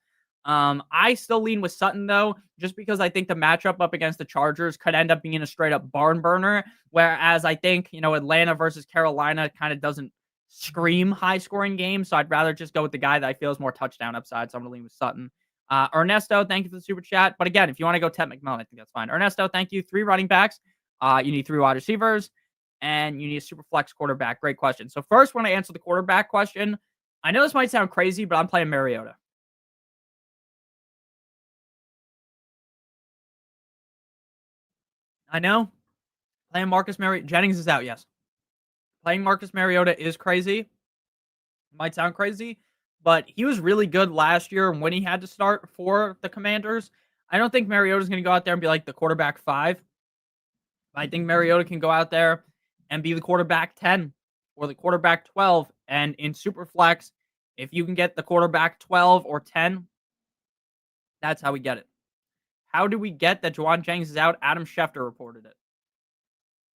I still lean with Sutton, though, just because I think the matchup up against the Chargers could end up being a straight-up barn burner, whereas I think, Atlanta versus Carolina kind of doesn't scream high-scoring game, so I'd rather just go with the guy that I feel is more touchdown upside, so I'm going to lean with Sutton. Ernesto, thank you for the super chat, but again, if you want to go Tet McMillan, I think that's fine. Ernesto, thank you. 3 running backs. You need 3 wide receivers, and you need a super flex quarterback. Great question. So first, when I answer the quarterback question, I know this might sound crazy, but I'm playing Mariota. I know. Playing Marcus Mariota. Jennings is out, yes. Playing Marcus Mariota is crazy. Might sound crazy, but he was really good last year when he had to start for the Commanders. I don't think Mariota's going to go out there and be like the quarterback 5. I think Mariota can go out there and be the quarterback 10 or the quarterback 12 And in Superflex, if you can get the quarterback 12 or 10, that's how we get it. How do we get that Juwan Jennings is out? Adam Schefter reported it.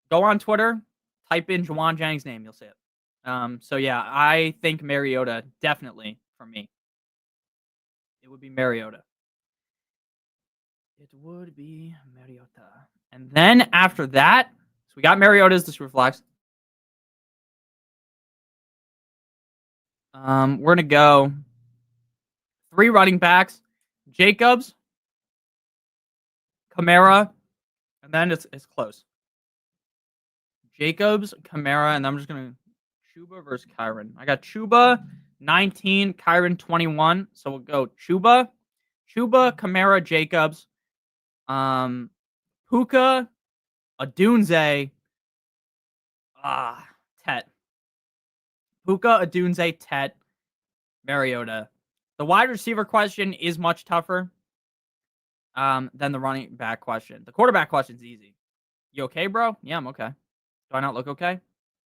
Go on Twitter, type in Juwan Jennings' name, you'll see it. So yeah, I think Mariota definitely for me. It would be Mariota. It would be Mariota. And then after that, so we got Mariota as the Superflex. We're gonna go 3 running backs: Jacobs, Kamara, and then it's close. Jacobs, Kamara, and I'm just gonna Chuba versus Kyron. I got Chuba 19, Kyron 21. So we'll go Chuba, Kamara, Jacobs, Puka, Adunze, Tet. Puka, Adunze, Tet, Mariota. The wide receiver question is much tougher than the running back question. The quarterback question is easy. You okay, bro? Yeah, I'm okay. Do I not look okay?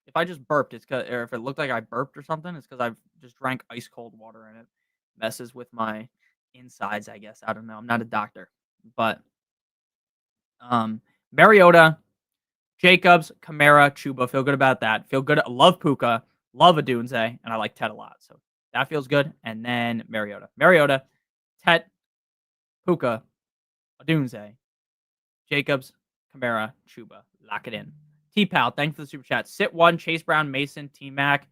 If I just burped, it's because, or if it looked like I burped or something, it's because I've just drank ice cold water and it messes with my insides, I guess. I don't know. I'm not a doctor. But Mariota, Jacobs, Kamara, Chuba. Feel good about that. Feel good. Love Puka. Love Adunze. And I like Tet a lot. So that feels good. And then Mariota, Tet, Puka, Adunze, Jacobs, Kamara, Chuba. Lock it in. T-Pal, thanks for the super chat. Sit 1, Chase Brown, Mason, T-Mac.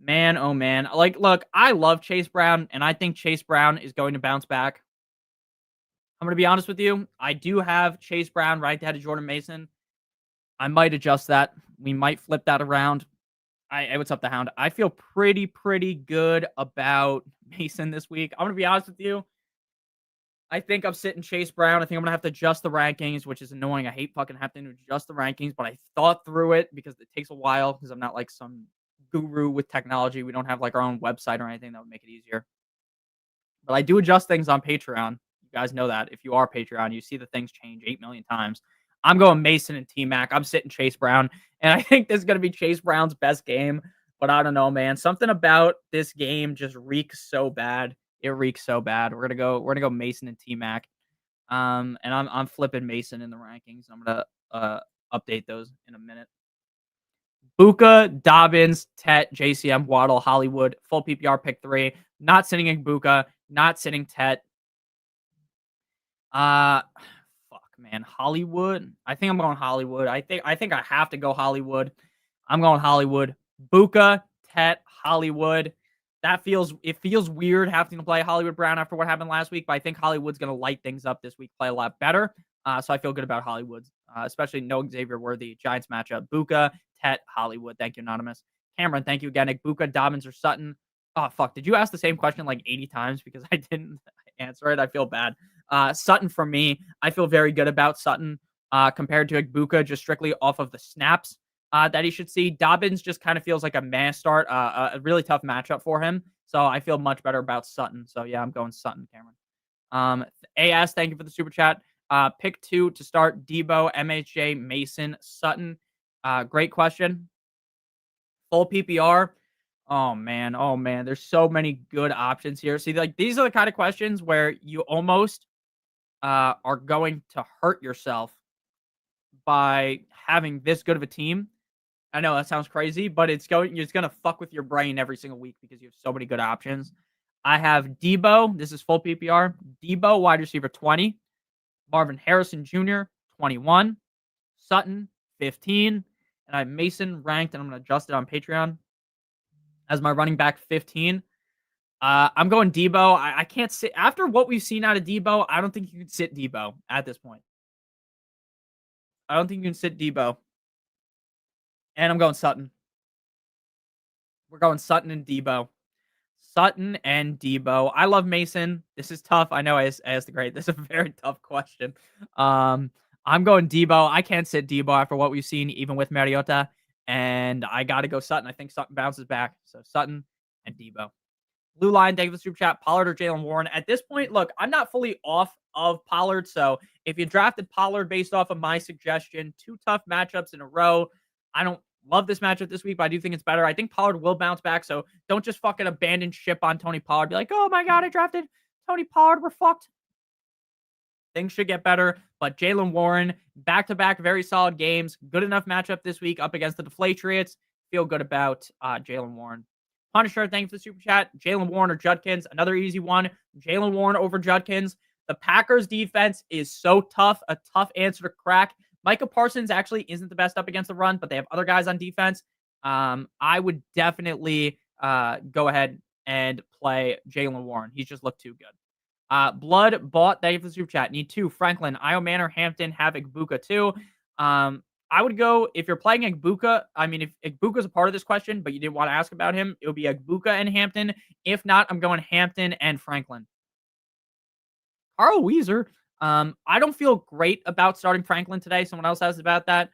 Man, oh man. Like, look, I love Chase Brown, and I think Chase Brown is going to bounce back. I'm going to be honest with you. I do have Chase Brown right ahead of Jordan Mason. I might adjust that. We might flip that around. What's up, the Hound? I feel pretty good about Mason this week. I'm going to be honest with you. I think I'm sitting Chase Brown. I think I'm going to have to adjust the rankings, which is annoying. I hate fucking having to adjust the rankings, but I thought through it because it takes a while because I'm not like some guru with technology. We don't have like our own website or anything that would make it easier. But I do adjust things on Patreon. You guys know that. If you are Patreon, you see the things change 8 million times. I'm going Mason and T-Mac. I'm sitting Chase Brown. And I think this is going to be Chase Brown's best game. But I don't know, man. Something about this game just reeks so bad. It reeks so bad. We're gonna go Mason and T-Mac. And I'm flipping Mason in the rankings. I'm gonna update those in a minute. Buka, Dobbins, Tet, JCM, Waddle, Hollywood, full PPR pick 3. Not sitting in Buka, not sitting Tet. Fuck, man. Hollywood. I think I'm going Hollywood. I think I have to go Hollywood. I'm going Hollywood. Buka, Tet, Hollywood. It feels weird having to play Hollywood Brown after what happened last week, but I think Hollywood's going to light things up this week, play a lot better. So I feel good about Hollywood, especially no Xavier Worthy Giants matchup. Buka, Tet, Hollywood. Thank you, Anonymous. Cameron, thank you again. Nick, Buka, Dobbins, or Sutton? Oh, fuck. Did you ask the same question like 80 times because I didn't answer it? I feel bad. Sutton for me. I feel very good about Sutton compared to Buka, just strictly off of the snaps that he should see. Dobbins just kind of feels like a mass start, a really tough matchup for him. So I feel much better about Sutton. So yeah, I'm going Sutton, Cameron. AS, thank you for the super chat. Pick 2 to start: Debo, MHJ, Mason, Sutton. Great question. Full PPR. Oh man. There's so many good options here. See, like these are the kind of questions where you almost are going to hurt yourself by having this good of a team. I know that sounds crazy, but it's going to fuck with your brain every single week because you have so many good options. I have Debo. This is full PPR. Debo, wide receiver 20. Marvin Harrison Jr., 21. Sutton, 15. And I have Mason ranked, and I'm going to adjust it on Patreon as my running back 15. I'm going Debo. I can't sit. After what we've seen out of Debo, I don't think you can sit Debo at this point. I don't think you can sit Debo. And I'm going Sutton. We're going Sutton and Debo. Sutton and Debo. I love Mason. This is tough. I know I asked the great. This is a very tough question. I'm going Debo. I can't sit Debo after what we've seen, even with Mariota. And I got to go Sutton. I think Sutton bounces back. So Sutton and Debo. Blue Line, thank you for the super chat. Pollard or Jaylen Warren? At this point, look, I'm not fully off of Pollard. So if you drafted Pollard based off of my suggestion, 2 tough matchups in a row, I don't love this matchup this week, but I do think it's better. I think Pollard will bounce back, so don't just fucking abandon ship on Tony Pollard. Be like, oh my God, I drafted Tony Pollard. We're fucked. Things should get better, but Jaylen Warren, back-to-back very solid games. Good enough matchup this week up against the Deflatriots. Feel good about Jaylen Warren. Punisher, thank you for the super chat. Jaylen Warren or Judkins, another easy one. Jaylen Warren over Judkins. The Packers defense is so tough, a tough answer to crack. Micah Parsons actually isn't the best up against the run, but they have other guys on defense. I would definitely go ahead and play Jaylen Warren. He's just looked too good. Blood bought. Thank you for the super chat. Need 2. Franklin, Io Manor, Hampton, have Igbuka too. I would go, if you're playing Igbuka, I mean, if Igbuka's a part of this question, but you didn't want to ask about him, it would be Igbuka and Hampton. If not, I'm going Hampton and Franklin. Carl Weezer, I don't feel great about starting Franklin today. Someone else asked about that.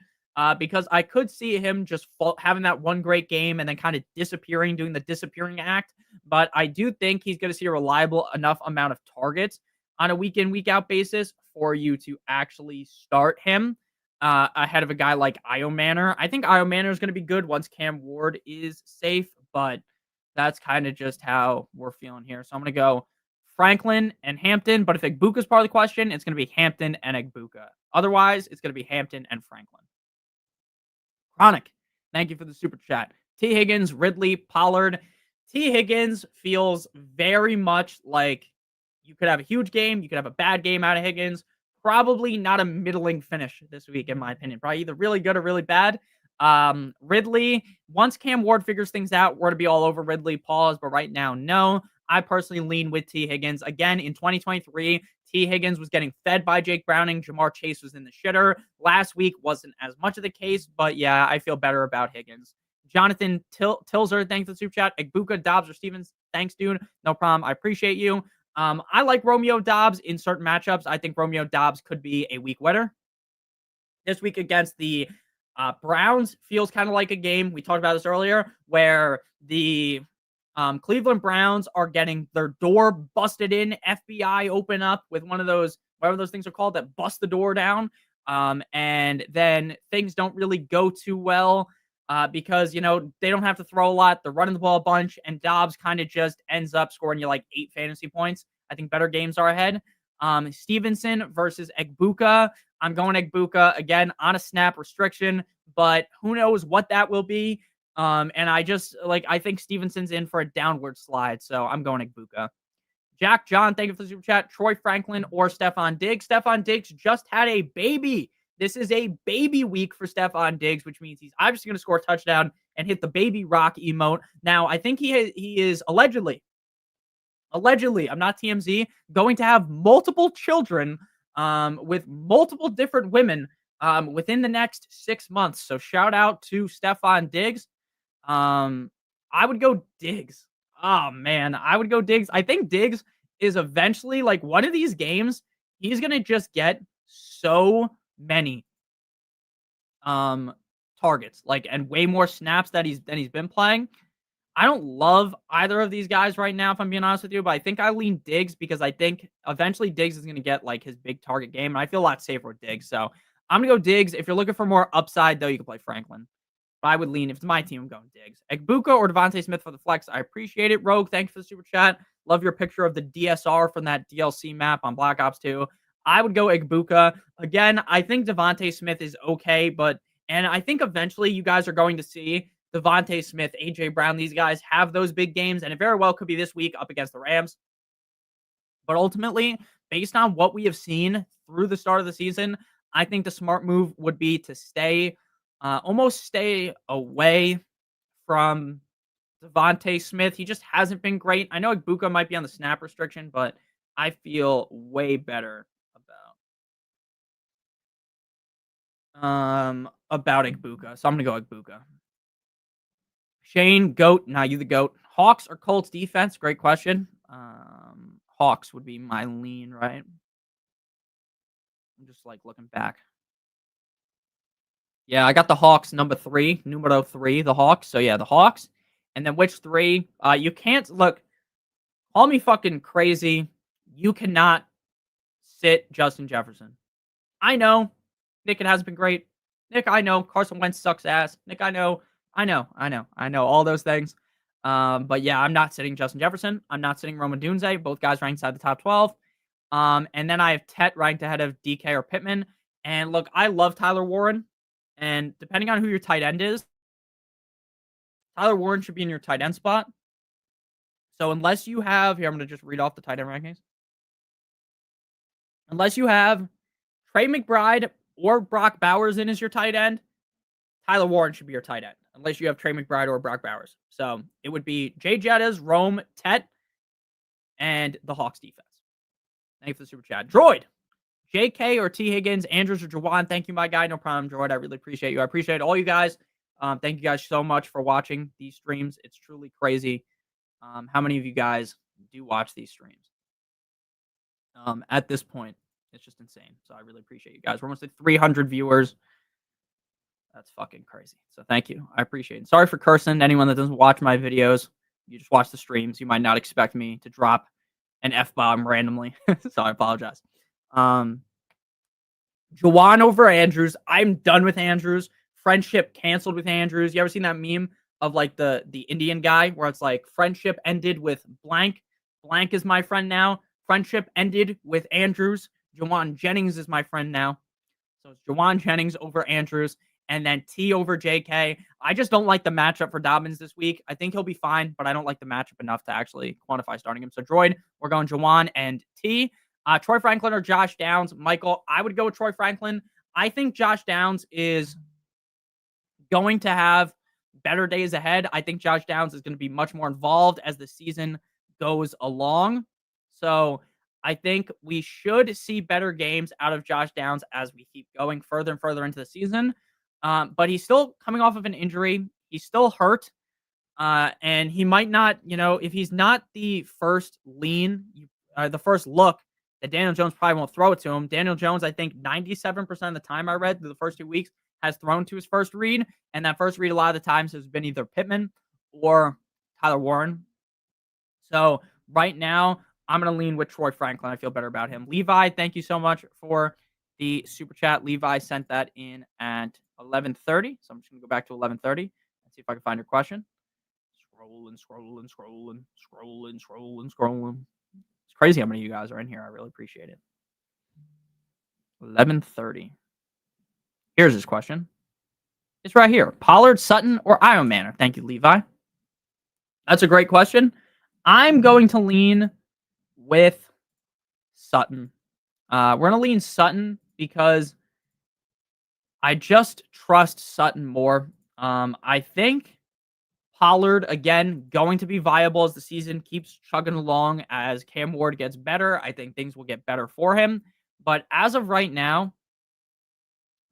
Because I could see him just having that one great game and then kind of disappearing, doing the disappearing act. But I do think he's going to see a reliable enough amount of targets on a week in, week out basis for you to actually start him ahead of a guy like Io Manor. I think Io Manor is going to be good once Cam Ward is safe, but that's kind of just how we're feeling here. So I'm going to go Franklin and Hampton, but if Igbuka is part of the question, it's going to be Hampton and Igbuka. Otherwise, it's going to be Hampton and Franklin. Chronic, thank you for the super chat. T. Higgins, Ridley, Pollard. T. Higgins feels very much like you could have a huge game, you could have a bad game out of Higgins. Probably not a middling finish this week, in my opinion. Probably either really good or really bad. Ridley, once Cam Ward figures things out, we're to be all over Ridley. Pause, but right now, no. I personally lean with T. Higgins. Again, in 2023, T. Higgins was getting fed by Jake Browning. Jamar Chase was in the shitter. Last week wasn't as much of the case, but yeah, I feel better about Higgins. Jonathan Tilzer, thanks for the super chat. Igbuka, Dobbs, or Stevens, thanks, dude. No problem. I appreciate you. I like Romeo Dobbs in certain matchups. I think Romeo Dobbs could be a week winner. This week against the Browns feels kind of like a game. We talked about this earlier, where the Cleveland Browns are getting their door busted in. FBI open up with one of those, whatever those things are called, that bust the door down. And then things don't really go too well because, you know, they don't have to throw a lot. They're running the ball a bunch, and Dobbs kind of just ends up scoring you like 8 fantasy points. I think better games are ahead. Stevenson versus Igbuka. I'm going Igbuka again on a snap restriction, but who knows what that will be. And I think Stevenson's in for a downward slide, so I'm going Igbuka. Jack John, thank you for the super chat. Troy Franklin or Stephon Diggs. Stephon Diggs just had a baby. This is a baby week for Stephon Diggs, which means he's obviously going to score a touchdown and hit the baby rock emote. Now, I think he is allegedly, I'm not TMZ, going to have multiple children with multiple different women within the next 6 months. So shout out to Stephon Diggs. I would go Diggs. Oh man, I would go Diggs. I think Diggs is eventually, like, one of these games, he's gonna just get so many targets, like, and way more snaps than he's been playing. I don't love either of these guys right now, if I'm being honest with you, but I think I lean Diggs because I think eventually Diggs is going to get like his big target game, and I feel a lot safer with Diggs. So I'm going to go Diggs. If you're looking for more upside, though, you can play Franklin. But I would lean, if it's my team, I'm going Diggs. Igbuka or Devontae Smith for the flex. I appreciate it. Rogue, thanks for the super chat. Love your picture of the DSR from that DLC map on Black Ops 2. I would go Igbuka. Again, I think Devontae Smith is okay, and I think eventually you guys are going to see Devontae Smith, A.J. Brown, these guys have those big games, and it very well could be this week up against the Rams. But ultimately, based on what we have seen through the start of the season, I think the smart move would be to almost stay away from Devontae Smith. He just hasn't been great. I know Igbuka might be on the snap restriction, but I feel way better about Igbuka. So I'm going to go Igbuka. Shane, GOAT. Nah, you the GOAT. Hawks or Colts defense? Great question. Hawks would be my lean, right? I'm just like looking back. Yeah, I got the Hawks numero 3, the Hawks. So yeah, the Hawks. And then which 3? You can't look. Call me fucking crazy. You cannot sit Justin Jefferson. I know Nick, it hasn't been great. Nick, I know. Carson Wentz sucks ass. Nick, I know all those things. But yeah, I'm not sitting Justin Jefferson. I'm not sitting Roman Dunze. Both guys ranked inside the top 12. And then I have Tet ranked ahead of DK or Pittman. And look, I love Tyler Warren. And depending on who your tight end is, Tyler Warren should be in your tight end spot. So unless you have, here, I'm going to just read off the tight end rankings. Unless you have Trey McBride or Brock Bowers in as your tight end, Tyler Warren should be your tight end. Unless you have Trey McBride or Brock Bowers. So it would be Jay Jettas, Rome, Tet, and the Hawks defense. Thank you for the super chat. Droid, JK or T. Higgins, Andrews or Jawan. Thank you, my guy. No problem, Droid. I really appreciate you. I appreciate all you guys. Thank you guys so much for watching these streams. It's truly crazy how many of you guys do watch these streams. At this point, it's just insane. So I really appreciate you guys. We're almost at 300 viewers. That's fucking crazy. So thank you. I appreciate it. Sorry for cursing to anyone that doesn't watch my videos. You just watch the streams. You might not expect me to drop an F-bomb randomly. So I apologize. Jawan over Andrews. I'm done with Andrews. Friendship canceled with Andrews. You ever seen that meme of like the Indian guy where it's like friendship ended with blank. Blank is my friend now. Friendship ended with Andrews. Jawan Jennings is my friend now. So it's Jawan Jennings over Andrews. And then T over JK. I just don't like the matchup for Dobbins this week. I think he'll be fine, but I don't like the matchup enough to actually quantify starting him. So Droid, we're going Jawan and T. Troy Franklin or Josh Downs. Michael, I would go with Troy Franklin. I think Josh Downs is going to have better days ahead. I think Josh Downs is going to be much more involved as the season goes along. So I think we should see better games out of Josh Downs as we keep going further and further into the season. But he's still coming off of an injury. He's still hurt. And he might not, if he's not the first the first look that Daniel Jones probably won't throw it to him. Daniel Jones, I think 97% of the time I read through the first 2 weeks has thrown to his first read. And that first read a lot of the times has been either Pittman or Tyler Warren. So right now, I'm going to lean with Troy Franklin. I feel better about him. Levi, thank you so much for the super chat. Levi sent that in at 11:30. So I'm just going to go back to 11:30 and see if I can find your question. Scrolling. It's crazy how many of you guys are in here. I really appreciate it. 11:30. Here's his question. It's right here. Pollard, Sutton, or Iron Manor? Thank you, Levi. That's a great question. I'm going to lean with Sutton. We're going to lean Sutton because I just trust Sutton more. I think Pollard, again, going to be viable as the season keeps chugging along. As Cam Ward gets better, I think things will get better for him. But as of right now,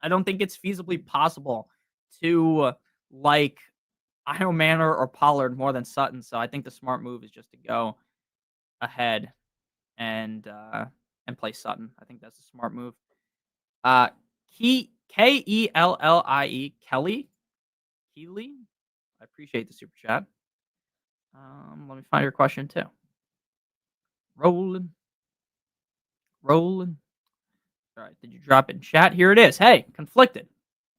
I don't think it's feasibly possible to like Iron Manor or Pollard more than Sutton. So I think the smart move is just to go ahead and play Sutton. I think that's a smart move. Kellie, Keeley. I appreciate the super chat. Let me find your question too. Rolling. All right, did you drop it in chat? Here it is. Hey, conflicted.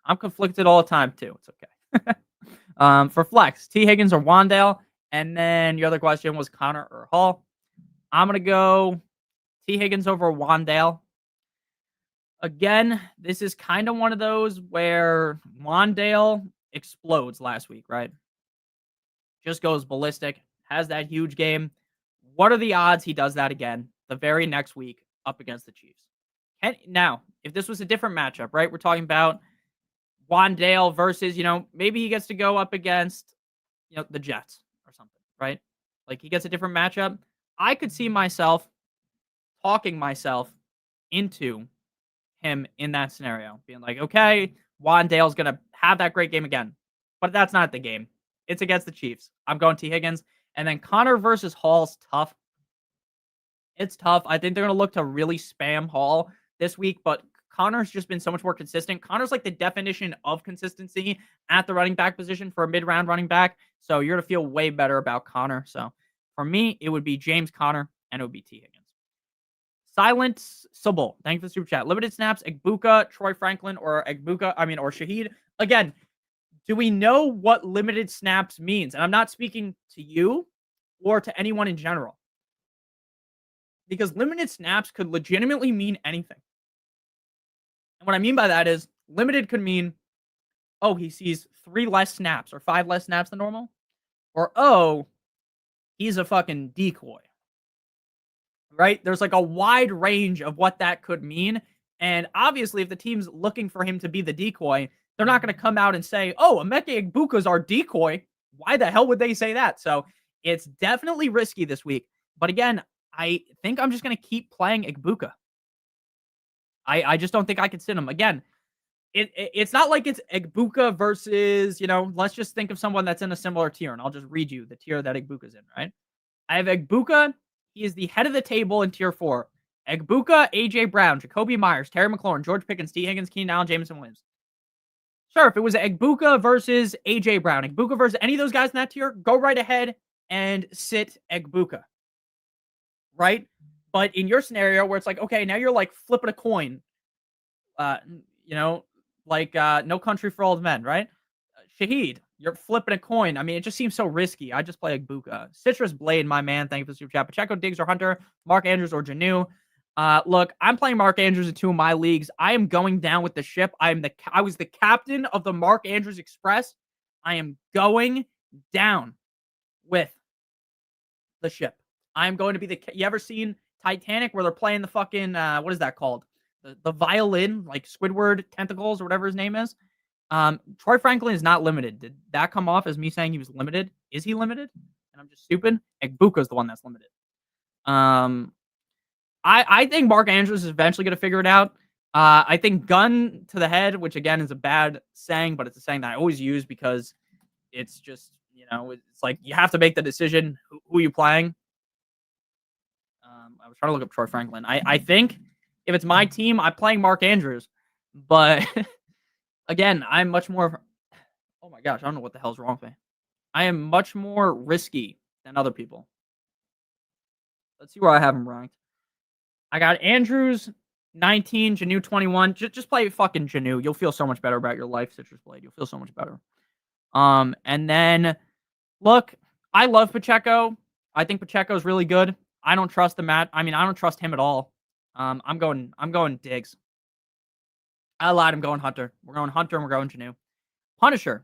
I'm conflicted all the time too. It's okay. For flex, T. Higgins or Wandale, and then your other question was Connor or Hall. I'm gonna go T. Higgins over Wandale. Again, this is kind of one of those where Wandale explodes last week, right? Just goes ballistic, has that huge game. What are the odds he does that again the very next week up against the Chiefs? Now, if this was a different matchup, right? We're talking about Wandale versus, maybe he gets to go up against, the Jets or something, right? Like he gets a different matchup. I could see myself talking myself into him in that scenario, being like, okay, Wandale's going to have that great game again. But that's not the game. It's against the Chiefs. I'm going T. Higgins. And then Connor versus Hall's tough. It's tough. I think they're going to look to really spam Hall this week, but Connor's just been so much more consistent. Connor's like the definition of consistency at the running back position for a mid-round running back. So you're going to feel way better about Connor. So for me, it would be James Conner, and it would be T. Higgins. Silent Subble, thank you for the super chat. Limited snaps, Egbuka, Troy Franklin, or Shaheed. Again, do we know what limited snaps means? And I'm not speaking to you or to anyone in general. Because limited snaps could legitimately mean anything. And what I mean by that is limited could mean, oh, he sees 3 less snaps or 5 less snaps than normal. Or, oh, he's a fucking decoy. Right? There's like a wide range of what that could mean. And obviously, if the team's looking for him to be the decoy, they're not going to come out and say, oh, Emeka Egbuka's our decoy. Why the hell would they say that? So it's definitely risky this week. But again, I think I'm just going to keep playing Egbuka. I just don't think I can sit him. Again, it's not like it's Egbuka versus, let's just think of someone that's in a similar tier. And I'll just read you the tier that Egbuka's in, right? I have Egbuka. He is the head of the table in tier 4. Egbuka, A.J. Brown, Jacoby Myers, Terry McLaurin, George Pickens, T. Higgins, Keenan Allen, Jameson Williams. Sure, if it was Egbuka versus A.J. Brown, Egbuka versus any of those guys in that tier, go right ahead and sit Egbuka. Right? But in your scenario where it's like, okay, now you're like flipping a coin, no Country for Old Men, right? Shaheed, you're flipping a coin. I mean, it just seems so risky. I just play Egbuka. Citrus Blade, my man. Thank you for the super chat. Pacheco, Diggs, or Hunter, Mark Andrews, or Janu. Look, I'm playing Mark Andrews in 2 of my leagues. I am going down with the ship. I was the captain of the Mark Andrews Express. I am going down with the ship. I am going to be you ever seen Titanic where they're playing the fucking, what is that called? The violin, like Squidward tentacles or whatever his name is. Troy Franklin is not limited. Did that come off as me saying he was limited? Is he limited? And I'm just stupid. Egbuka's the one that's limited. I think Mark Andrews is eventually going to figure it out. I think gun to the head, which again is a bad saying, but it's a saying that I always use because it's just, it's like you have to make the decision who you playing. I was trying to look up Troy Franklin. I think if it's my team, I'm playing Mark Andrews, but again, I'm much more. Oh my gosh, I don't know what the hell's wrong with me. I am much more risky than other people. Let's see where I have him ranked. I got Andrews 19, Janu 21. Just play fucking Janu. You'll feel so much better about your life, Citrus Blade. You'll feel so much better. And then look, I love Pacheco. I think Pacheco's really good. I don't trust the Matt. I mean, I don't trust him at all. I'm going Diggs. I lied. I'm going Hunter. We're going Hunter and we're going Janu. Punisher.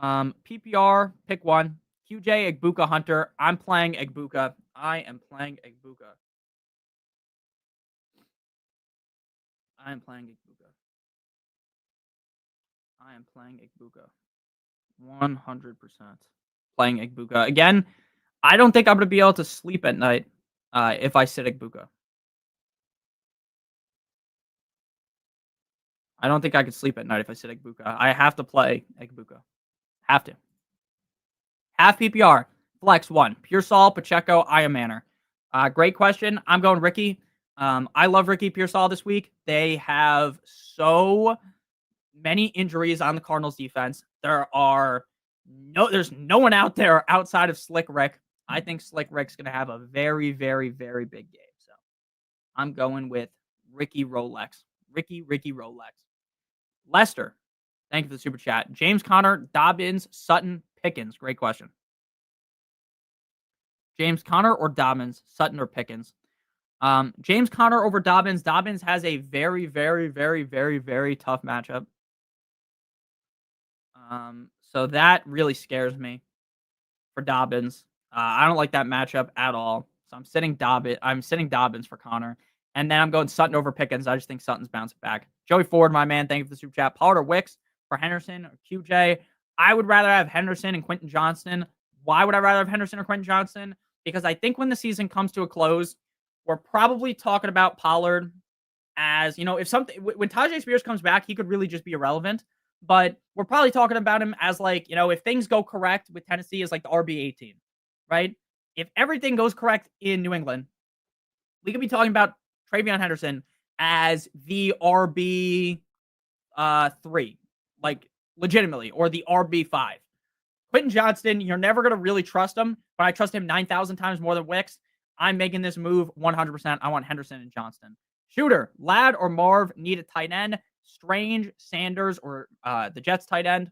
PPR, pick one. QJ, Egbuka, Hunter. I'm playing Egbuka. I am playing Egbuka. 100% playing Egbuka. Again, I don't think I'm going to be able to sleep at night if I sit Egbuka. I don't think I could sleep at night if I sit Egbuka. I have to play Egbuka. Have to. Half PPR. Flex 1. Pure Saul, Pacheco, Aya Manor. Great question. I'm going Ricky. I love Ricky Pearsall this week. They have so many injuries on the Cardinals defense. There's no one out there outside of Slick Rick. I think Slick Rick's going to have a very, very, very big game. So I'm going with Ricky Rolex. Ricky Rolex. Lester, thank you for the super chat. James Conner, Dobbins, Sutton, Pickens. Great question. James Conner or Dobbins, Sutton or Pickens? James Conner over Dobbins. Dobbins has a very, very, very, very, very tough matchup. So that really scares me for Dobbins. I don't like that matchup at all. So I'm sitting Dobbins for Conner. And then I'm going Sutton over Pickens. I just think Sutton's bouncing back. Joey Ford, my man, thank you for the super chat. Pollard or Wicks for Henderson or QJ. I would rather have Henderson and Quentin Johnston. Why would I rather have Henderson or Quentin Johnston? Because I think when the season comes to a close, we're probably talking about Pollard as, when Tajay Spears comes back, he could really just be irrelevant. But we're probably talking about him as if things go correct with Tennessee as the RB18, right? If everything goes correct in New England, we could be talking about Travion Henderson as the RB 3, legitimately, or the RB 5. Quentin Johnston, you're never going to really trust him, but I trust him 9,000 times more than Wicks. I'm making this move 100%. I want Henderson and Johnston. Shooter, Ladd or Marv need a tight end. Strange, Sanders, or the Jets tight end,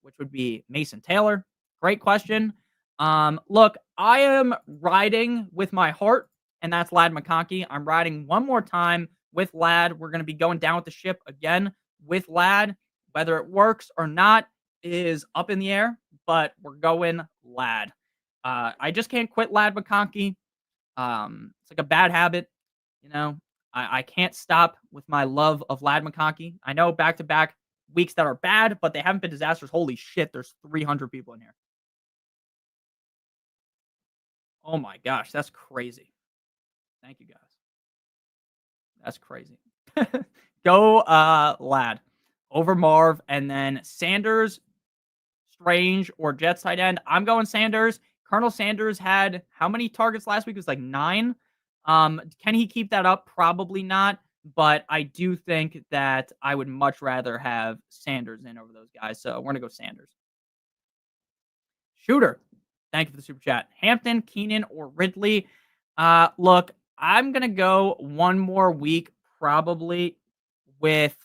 which would be Mason Taylor. Great question. Look, I am riding with my heart, and that's Ladd McConkey. I'm riding one more time with Ladd. We're going to be going down with the ship again with Ladd. Whether it works or not is up in the air, but we're going Ladd. I just can't quit Ladd McConkey. It's like a bad habit, you know. I can't stop with my love of Ladd McConkey. I know back-to-back weeks that are bad, but they haven't been disasters. Holy shit, there's 300 people in here. Oh my gosh, that's crazy. Thank you guys. That's crazy. Go Ladd over Marv, and then Sanders, Strange, or Jets tight end. I'm going Sanders. Colonel Sanders had how many targets last week? It was like 9. Can he keep that up? Probably not. But I do think that I would much rather have Sanders in over those guys. So we're going to go Sanders. Shooter. Thank you for the super chat. Hampton, Keenan, or Ridley. Look, I'm going to go one more week probably with...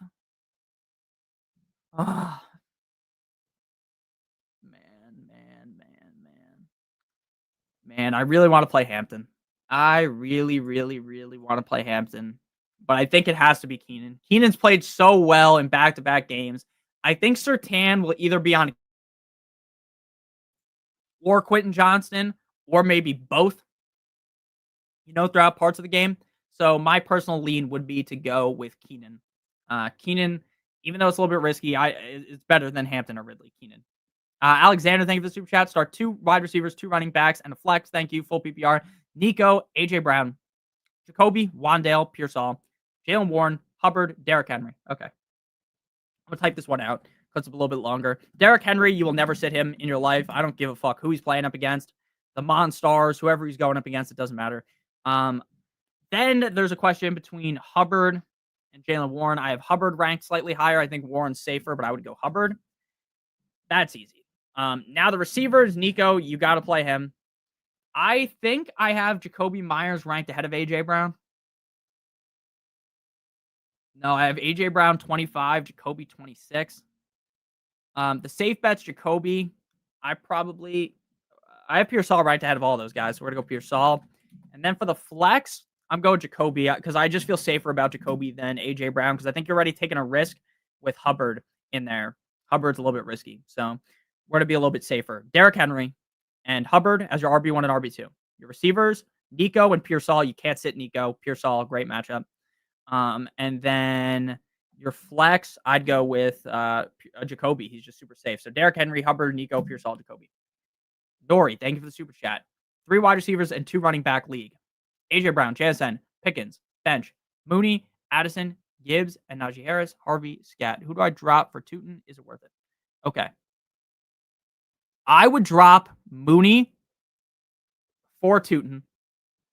Man, I really want to play Hampton. I really, really, really want to play Hampton. But I think it has to be Keenan. Keenan's played so well in back-to-back games. I think Surtain will either be on or Quentin Johnston, or maybe both, throughout parts of the game. So my personal lean would be to go with Keenan. Keenan, even though it's a little bit risky, it's better than Hampton or Ridley. Keenan. Alexander, thank you for the super chat. Start 2 wide receivers, 2 running backs, and a flex. Thank you. Full PPR. Nico, AJ Brown, Jacoby, Wandale, Pearsall, Jalen Warren, Hubbard, Derrick Henry. Okay. I'm going to type this one out because it's a little bit longer. Derrick Henry, you will never sit him in your life. I don't give a fuck who he's playing up against. The Monstars, whoever he's going up against, it doesn't matter. Then there's a question between Hubbard and Jalen Warren. I have Hubbard ranked slightly higher. I think Warren's safer, but I would go Hubbard. That's easy. Now the receivers, Nico, you got to play him. I think I have Jacoby Myers ranked ahead of AJ Brown. No, I have AJ Brown 25, Jacoby 26. The safe bet's Jacoby. I have Pearsall ranked ahead of all those guys. So we're going to go Pearsall. And then for the flex, I'm going Jacoby because I just feel safer about Jacoby than AJ Brown because I think you're already taking a risk with Hubbard in there. Hubbard's a little bit risky. So we're going to be a little bit safer. Derrick Henry and Hubbard as your RB1 and RB2. Your receivers, Nico and Pearsall. You can't sit Nico. Pearsall, great matchup. And then your flex, I'd go with Jacoby. He's just super safe. So Derrick Henry, Hubbard, Nico, Pearsall, Jacoby. Dory, thank you for the super chat. 3 wide receivers and 2 running back league. AJ Brown, JSN, Pickens, Bench, Mooney, Addison, Gibbs, and Najee Harris, Harvey, Scat. Who do I drop for Tootin? Is it worth it? Okay. I would drop Mooney for Tootin.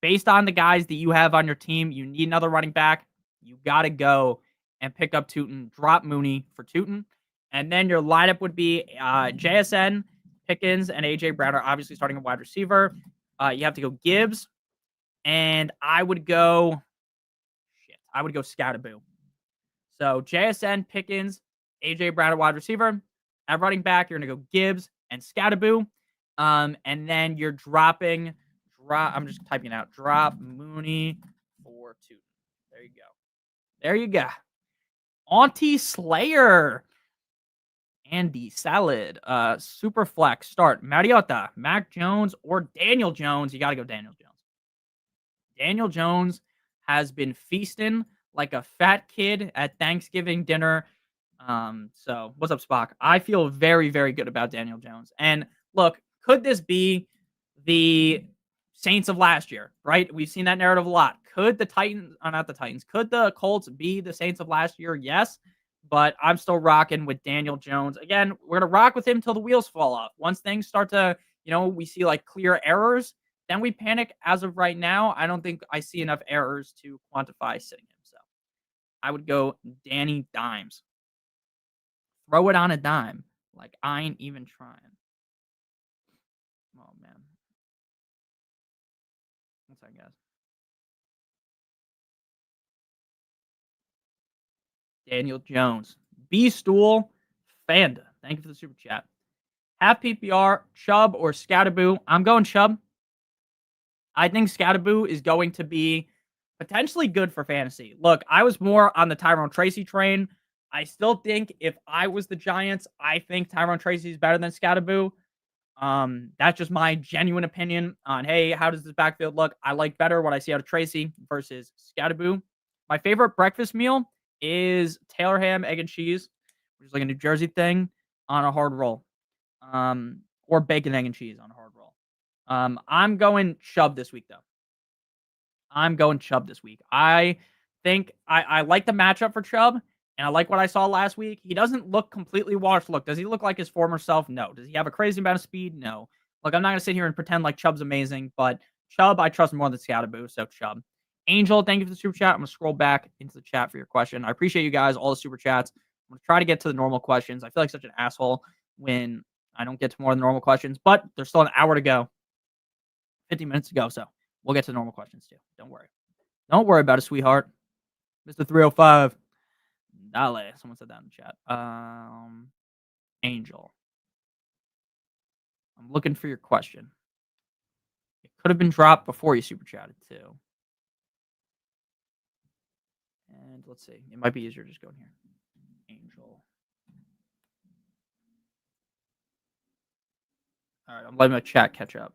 Based on the guys that you have on your team, you need another running back. You got to go and pick up Tootin. Drop Mooney for Tootin. And then your lineup would be JSN, Pickens, and AJ Brown are obviously starting a wide receiver. You have to go Gibbs. And I would go Scoutaboo. So JSN, Pickens, AJ Brown at wide receiver. At running back, you're going to go Gibbs and Scoutaboo. And then you're dropping... I'm just typing it out. Drop Mooney for Tootin. There you go. There you go. Auntie Slayer. Andy Salad. Super flex. Start Mariota, Mac Jones, or Daniel Jones. You got to go Daniel Jones. Daniel Jones has been feasting like a fat kid at Thanksgiving dinner. So what's up, Spock? I feel very, very good about Daniel Jones. And look, could this be the Saints of last year, right? We've seen that narrative a lot. Could the Titans, not the Titans, could the Colts be the Saints of last year? Yes, but I'm still rocking with Daniel Jones. Again, we're going to rock with him till the wheels fall off. Once things start to, we see like clear errors, then we panic. As of right now, I don't think I see enough errors to quantify sitting him. So I would go Danny Dimes. Throw it on a dime. Like I ain't even trying. Oh, man. One second, guys. Daniel Jones. B Stool. Fanda. Thank you for the super chat. Half PPR, Chubb or Scatterboo. I'm going Chubb. I think Scatterboo is going to be potentially good for fantasy. Look, I was more on the Tyrone Tracy train. I still think if I was the Giants, I think Tyrone Tracy is better than Scatterboo. That's just my genuine opinion on, hey, how does this backfield look? I like better what I see out of Tracy versus Scatterboo. My favorite breakfast meal is Taylor ham, egg and cheese, which is like a New Jersey thing on a hard roll. Or bacon, egg and cheese on a hard roll. I'm going Chubb this week, though. I'm going Chubb this week. I think I like the matchup for Chubb, and I like what I saw last week. He doesn't look completely washed. Look, does he look like his former self? No. Does he have a crazy amount of speed? No. Look, I'm not going to sit here and pretend like Chubb's amazing, but Chubb, I trust more than Scatterboo, so Chubb. Angel, thank you for the super chat. I'm going to scroll back into the chat for your question. I appreciate you guys, all the super chats. I'm going to try to get to the normal questions. I feel like such an asshole when I don't get to more than normal questions, but there's still an hour to go. 50 minutes to go, so we'll get to the normal questions too. Don't worry. Don't worry about it, sweetheart. Mr. 305. Dale. Someone said that in the chat. Angel. I'm looking for your question. It could have been dropped before you super chatted too. And let's see. It might be easier just going here. Angel. All right, I'm letting my chat catch up.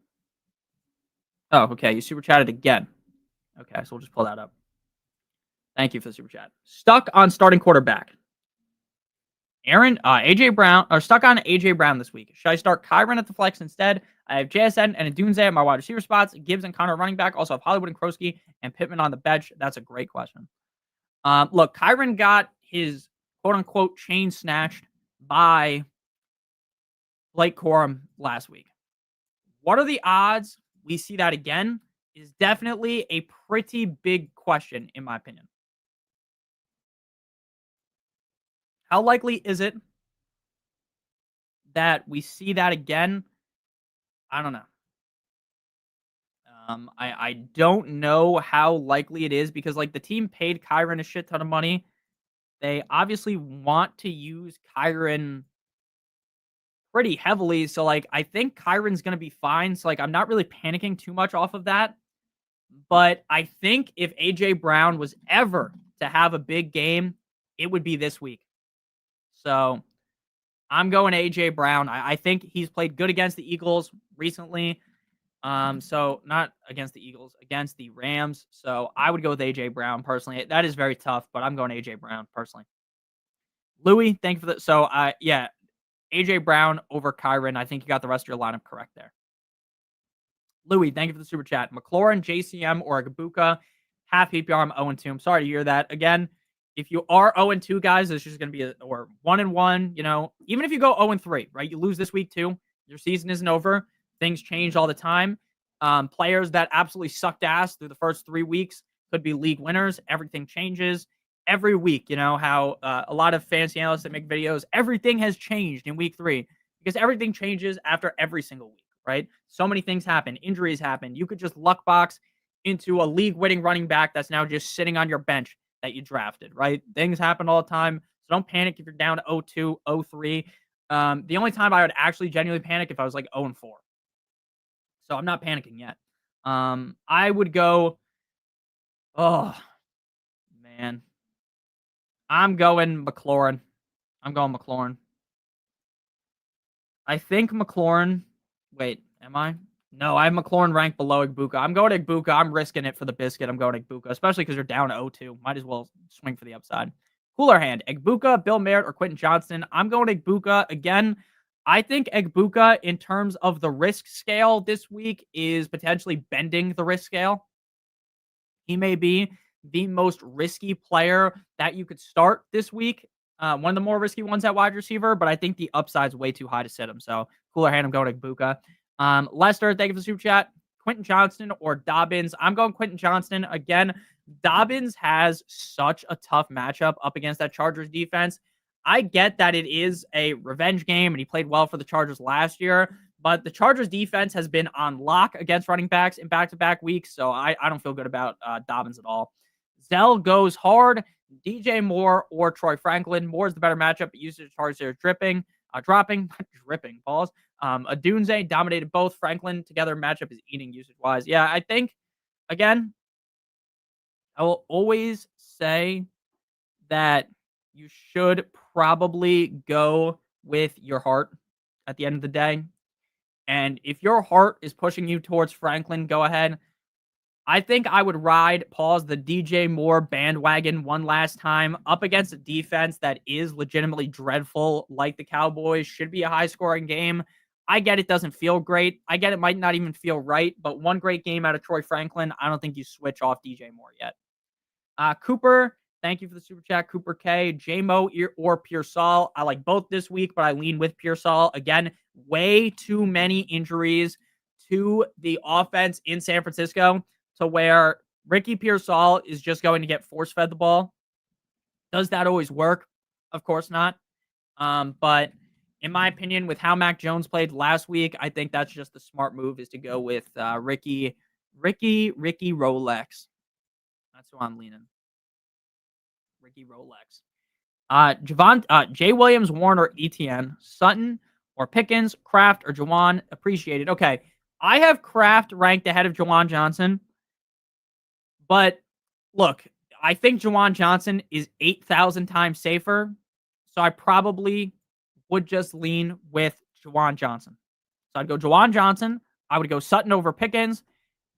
Oh, okay. You super chatted again. Okay, so we'll just pull that up. Thank you for the super chat. Stuck on starting quarterback. AJ Brown, or stuck on AJ Brown this week. Should I start Kyron at the flex instead? I have JSN and Adunze at my wide receiver spots. Gibbs and Connor running back. Also have Hollywood and Kroski and Pittman on the bench. That's a great question. Look, Kyron got his quote unquote chain snatched by Blake Corum last week. What are the odds we see that again? Is definitely a pretty big question, in my opinion. How likely is it that we see that again? I don't know. I don't know how likely it is because, like, the team paid Kyron a shit ton of money. They obviously want to use Kyron pretty heavily. So, like, I think Kyron's going to be fine. So, like, I'm not really panicking too much off of that. But I think if AJ Brown was ever to have a big game, it would be this week. So I'm going AJ Brown. I think he's played good against the Eagles recently. So not against the Eagles, against the Rams. So I would go with AJ Brown personally. That is very tough, but I'm going AJ Brown personally. Louis, thank you for that. So yeah, AJ Brown over Kyron. I think you got the rest of your lineup correct there. Louis, thank you for the super chat. McLaurin, JCM, or Agabuka. Half PPR, I'm 0-2. I'm sorry to hear that. Again, if you are 0-2, guys, it's just going to be or 1-1. You know, even if you go 0-3, right? You lose this week too. Your season isn't over. Things change all the time. Players that absolutely sucked ass through the first 3 weeks could be league winners. Everything changes every week. You know how a lot of fantasy analysts that make videos, everything has changed in week 3 because everything changes after every single week. Right? So many things happen. Injuries happen. You could just luck box into a league-winning running back that's now just sitting on your bench that you drafted, right? Things happen all the time. So don't panic if you're down 0-2, 0-3. The only time I would actually genuinely panic if I was like 0-4. So I'm not panicking yet. I would go, oh, man. I'm going McLaurin. I think McLaurin. Wait, am I? No, I have McLaurin ranked below Igbuka. I'm going Igbuka. I'm risking it for the biscuit. I'm going Igbuka, especially because you're down 0-2. Might as well swing for the upside. Cooler hand. Igbuka, Bill Merritt, or Quentin Johnston. I'm going Igbuka. Again, I think Igbuka, in terms of the risk scale this week, is potentially bending the risk scale. He may be the most risky player that you could start this week. One of the more risky ones at wide receiver, but I think the upside's way too high to sit him. So cooler hand, I'm going to Igbuka. Lester, thank you for the super chat. Quentin Johnston or Dobbins? I'm going Quentin Johnston. Again, Dobbins has such a tough matchup up against that Chargers defense. I get that it is a revenge game and he played well for the Chargers last year, But the Chargers defense has been on lock against running backs in back-to-back weeks, so I don't feel good about Dobbins at all. Zell goes hard. DJ Moore or Troy Franklin. Moore is the better matchup, but usage targets are dropping, dripping balls. Adunze dominated both. Franklin together matchup is eating usage-wise. Yeah, I think, again, I will always say that you should probably go with your heart at the end of the day. And if your heart is pushing you towards Franklin, go ahead. I think I would pause the DJ Moore bandwagon one last time up against a defense that is legitimately dreadful, like the Cowboys. Should be a high-scoring game. I get it doesn't feel great. I get it might not even feel right, but one great game out of Troy Franklin, I don't think you switch off DJ Moore yet. Cooper, thank you for the super chat. Cooper K, J-Mo or Pearsall. I like both this week, but I lean with Pearsall. Again, way too many injuries to the offense in San Francisco to where Ricky Pearsall is just going to get force-fed the ball. Does that always work? Of course not. But in my opinion, with how Mac Jones played last week, I think that's just the smart move is to go with Ricky Rolex. That's who I'm leaning. Ricky Rolex. Jay Williams, Warren, or ETN, Sutton, or Pickens, Kraft, or Jawan. Appreciated. Okay. I have Kraft ranked ahead of Jawan Johnson. But look, I think Jawan Johnson is 8,000 times safer. So I probably would just lean with Jawan Johnson. So I'd go Jawan Johnson. I would go Sutton over Pickens.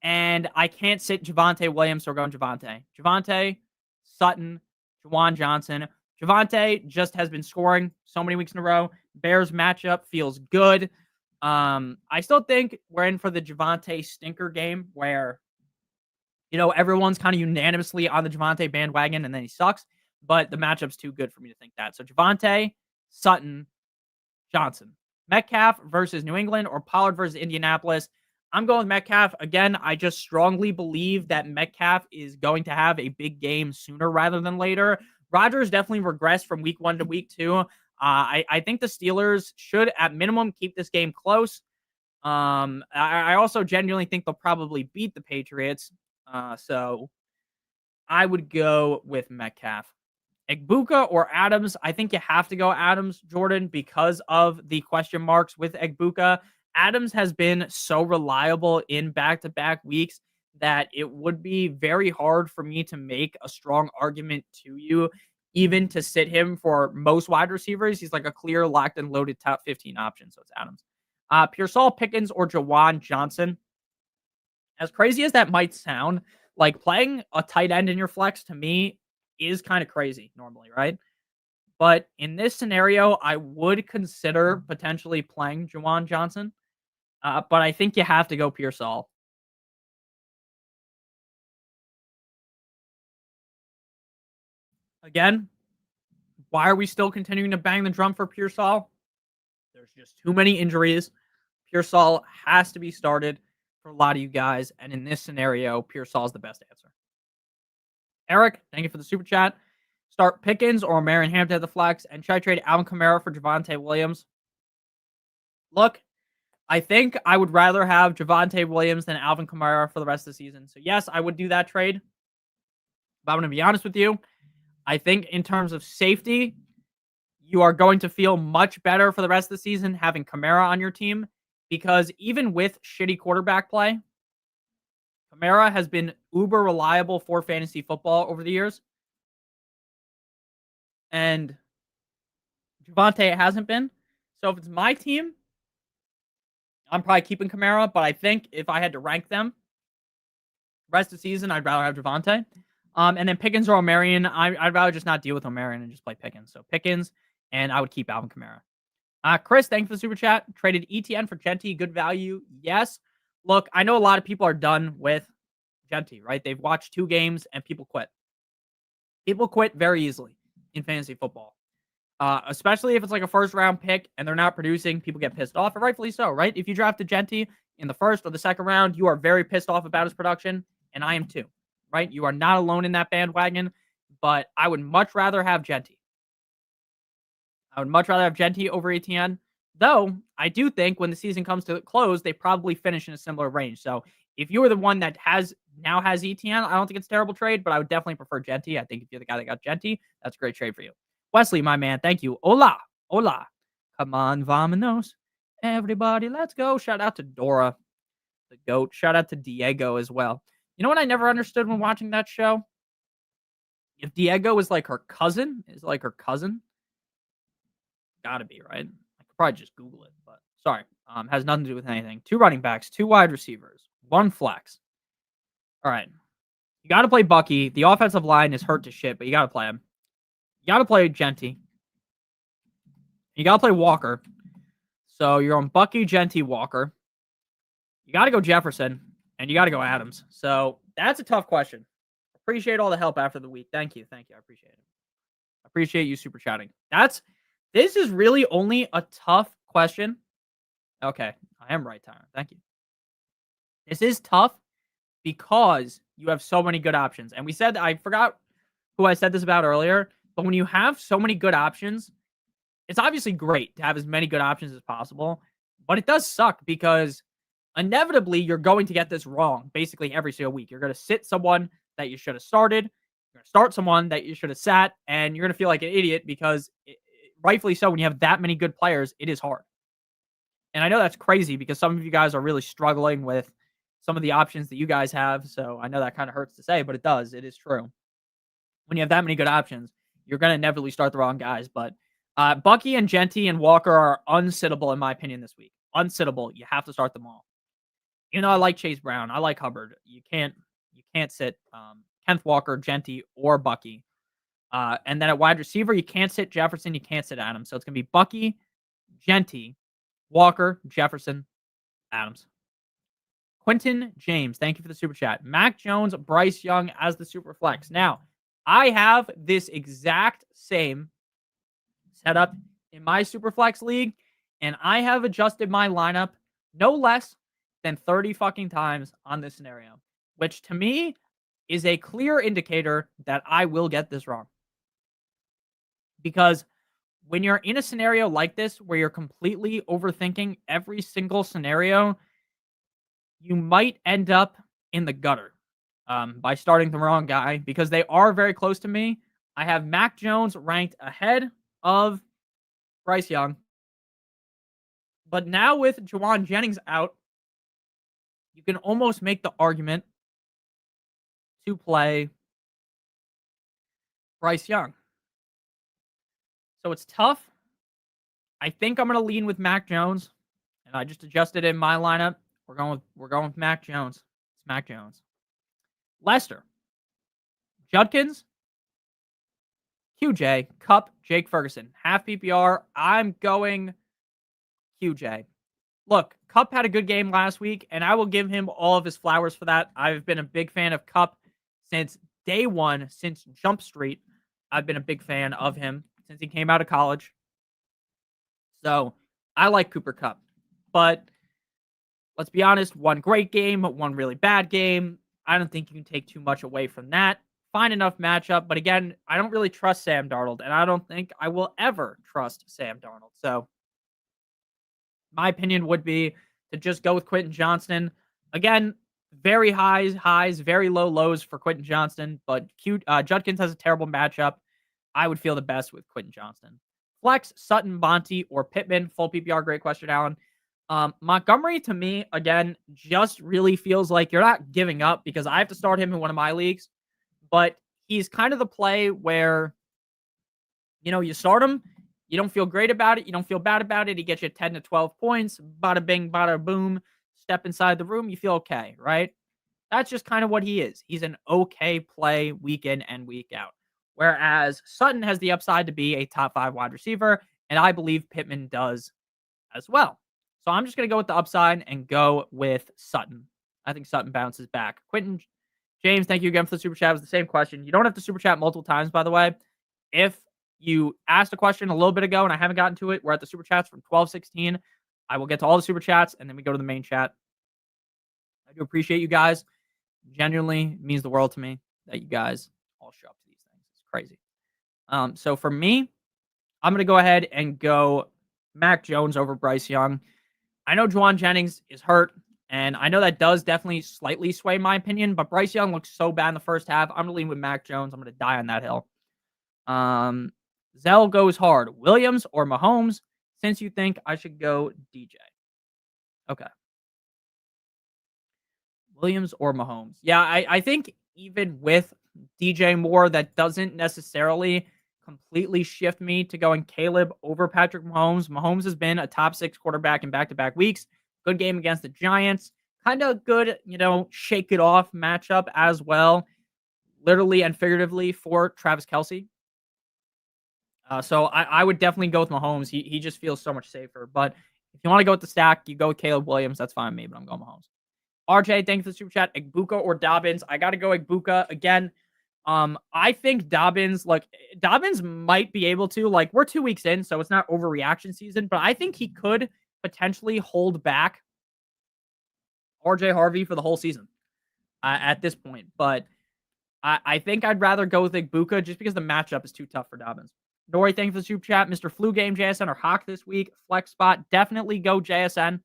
And I can't sit Javonte Williams, so we're going Javonte, Sutton, Jawan Johnson. Javonte just has been scoring so many weeks in a row. Bears matchup feels good. I still think we're in for the Javonte stinker game where, everyone's kind of unanimously on the Javonte bandwagon and then he sucks, but the matchup's too good for me to think that. So Javonte, Sutton, Johnson. Metcalf versus New England or Pollard versus Indianapolis. I'm going with Metcalf. Again, I just strongly believe that Metcalf is going to have a big game sooner rather than later. Rodgers definitely regressed from week 1 to week 2. I think the Steelers should, at minimum, keep this game close. I also genuinely think they'll probably beat the Patriots. So I would go with Metcalf. Egbuka or Adams? I think you have to go Adams, Jordan, because of the question marks with Egbuka. Adams has been so reliable in back-to-back weeks that it would be very hard for me to make a strong argument to you, even to sit him for most wide receivers. He's like a clear, locked and loaded top 15 option, so it's Adams. Pearsall, Pickens, or Jawan Johnson. As crazy as that might sound, like playing a tight end in your flex to me is kind of crazy normally, right? But in this scenario, I would consider potentially playing Jawan Johnson. But I think you have to go Pearsall. Again, why are we still continuing to bang the drum for Pearsall? There's just too many injuries. Pearsall has to be started for a lot of you guys. And in this scenario, Pearsall is the best answer. Eric, thank you for the super chat. Start Pickens or Marion Hampton at the flex. And should I trade Alvin Kamara for Javonte Williams? Look, I think I would rather have Javonte Williams than Alvin Kamara for the rest of the season. So yes, I would do that trade. But I'm going to be honest with you. I think in terms of safety, you are going to feel much better for the rest of the season having Kamara on your team, because even with shitty quarterback play, Kamara has been uber reliable for fantasy football over the years. And Javonte hasn't been. So if it's my team, I'm probably keeping Kamara, but I think if I had to rank them rest of the season, I'd rather have Javonte. And then Pickens or O'Marion, I'd rather just not deal with O'Marion and just play Pickens. So Pickens, and I would keep Alvin Kamara. Chris, thanks for the super chat. Traded ETN for Genty, good value. Yes. Look, I know a lot of people are done with Genty, right? They've watched 2 games and people quit. People quit very easily in fantasy football. Especially if it's like a first-round pick and they're not producing, people get pissed off, and rightfully so, right? If you drafted Genty in the first or the second round, you are very pissed off about his production, and I am too, right? You are not alone in that bandwagon, but I would much rather have Genty. I would much rather have Genty over ETN. Though, I do think when the season comes to a close, they probably finish in a similar range. So if you were the one that now has ETN, I don't think it's a terrible trade, but I would definitely prefer Genty. I think if you're the guy that got Genty, that's a great trade for you. Wesley, my man, thank you. Hola, hola. Come on, vamonos. Everybody, let's go. Shout out to Dora, the GOAT. Shout out to Diego as well. You know what I never understood when watching that show? If Diego is like her cousin, gotta be, right? I could probably just Google it, but sorry. Has nothing to do with anything. 2 running backs, 2 wide receivers, 1 flex. All right. You got to play Bucky. The offensive line is hurt to shit, but you got to play him. You got to play Genty. You got to play Walker. So you're on Bucky, Genty, Walker. You got to go Jefferson, and you got to go Adams. So that's a tough question. Appreciate all the help after the week. Thank you. I appreciate it. Appreciate you super chatting. This is really only a tough question. Okay, I am right, Tyron. Thank you. This is tough because you have so many good options. And I forgot who I said this about earlier, but when you have so many good options, it's obviously great to have as many good options as possible, but it does suck because inevitably you're going to get this wrong basically every single week. You're going to sit someone that you should have started, you're going to start someone that you should have sat, and you're going to feel like an idiot because rightfully so, when you have that many good players, it is hard. And I know that's crazy because some of you guys are really struggling with some of the options that you guys have. So I know that kind of hurts to say, but it does. It is true. When you have that many good options, you're going to inevitably start the wrong guys. But Bucky and Genty and Walker are unsittable in my opinion this week. Unsittable. You have to start them all. You know, I like Chase Brown. I like Hubbard. You can't sit Kenneth Walker, Genty, or Bucky. And then at wide receiver, you can't sit Jefferson. You can't sit Adams. So it's going to be Bucky, Genty, Walker, Jefferson, Adams. Quentin James, thank you for the super chat. Mac Jones, Bryce Young as the super flex. Now, I have this exact same setup in my super flex league, and I have adjusted my lineup no less than 30 fucking times on this scenario, which to me is a clear indicator that I will get this wrong. Because when you're in a scenario like this, where you're completely overthinking every single scenario, you might end up in the gutter by starting the wrong guy because they are very close to me. I have Mac Jones ranked ahead of Bryce Young. But now with Juwan Jennings out, you can almost make the argument to play Bryce Young. So it's tough. I think I'm going to lean with Mac Jones, and I just adjusted in my lineup. We're going with Mac Jones. It's Mac Jones. Lester, Judkins, QJ, Cup, Jake Ferguson. Half PPR. I'm going QJ. Look, Cup had a good game last week, and I will give him all of his flowers for that. I've been a big fan of Cup since day one, since Jump Street. I've been a big fan of him since he came out of college. So I like Cooper Cup. But let's be honest, one great game, one really bad game. I don't think you can take too much away from that. Fine enough matchup. But again, I don't really trust Sam Darnold, and I don't think I will ever trust Sam Darnold. So my opinion would be to just go with Quentin Johnston. Again, very highs, very low lows for Quentin Johnston, but Judkins has a terrible matchup. I would feel the best with Quentin Johnston. Flex, Sutton, Monty, or Pittman. Full PPR, great question, Alan. Montgomery, to me, again, just really feels like you're not giving up because I have to start him in one of my leagues, but he's kind of the play where, you start him, you don't feel great about it, you don't feel bad about it, he gets you 10 to 12 points, bada bing, bada boom, step inside the room, you feel okay, right? That's just kind of what he is. He's an okay play week in and week out. Whereas Sutton has the upside to be a top 5 wide receiver, and I believe Pittman does as well. So I'm just going to go with the upside and go with Sutton. I think Sutton bounces back. Quentin James, thank you again for the super chat. It was the same question. You don't have to super chat multiple times, by the way. If you asked a question a little bit ago and I haven't gotten to it, we're at the super chats from 12:16. I will get to all the super chats, and then we go to the main chat. I do appreciate you guys. Genuinely means the world to me that you guys all show up to these things. It's crazy. So for me, I'm going to go ahead and go Mac Jones over Bryce Young. I know Juwan Jennings is hurt, and I know that does definitely slightly sway my opinion, but Bryce Young looks so bad in the first half. I'm going to lean with Mac Jones. I'm going to die on that hill. Zell goes hard. Williams or Mahomes, since you think I should go DJ. Okay. Williams or Mahomes. Yeah, I think even with DJ Moore, that doesn't necessarily completely shift me to going Caleb over Patrick Mahomes. Mahomes has been a top 6 quarterback in back-to-back weeks. Good game against the Giants. Kind of good, shake it off matchup as well, literally and figuratively for Travis Kelce. So I would definitely go with Mahomes. He just feels so much safer. But if you want to go with the stack, you go with Caleb Williams. That's fine with me, but I'm going Mahomes. RJ, thank you for the super chat. Igbuka or Dobbins? I got to go Igbuka again. I think Dobbins might be able to, we're 2 weeks in, so it's not overreaction season, but I think he could potentially hold back RJ Harvey for the whole season at this point. But I think I'd rather go with Igbuka just because the matchup is too tough for Dobbins. Nori, thank you for the super chat. Mr. Flu Game, JSN or Hawk this week. Flex spot, definitely go JSN.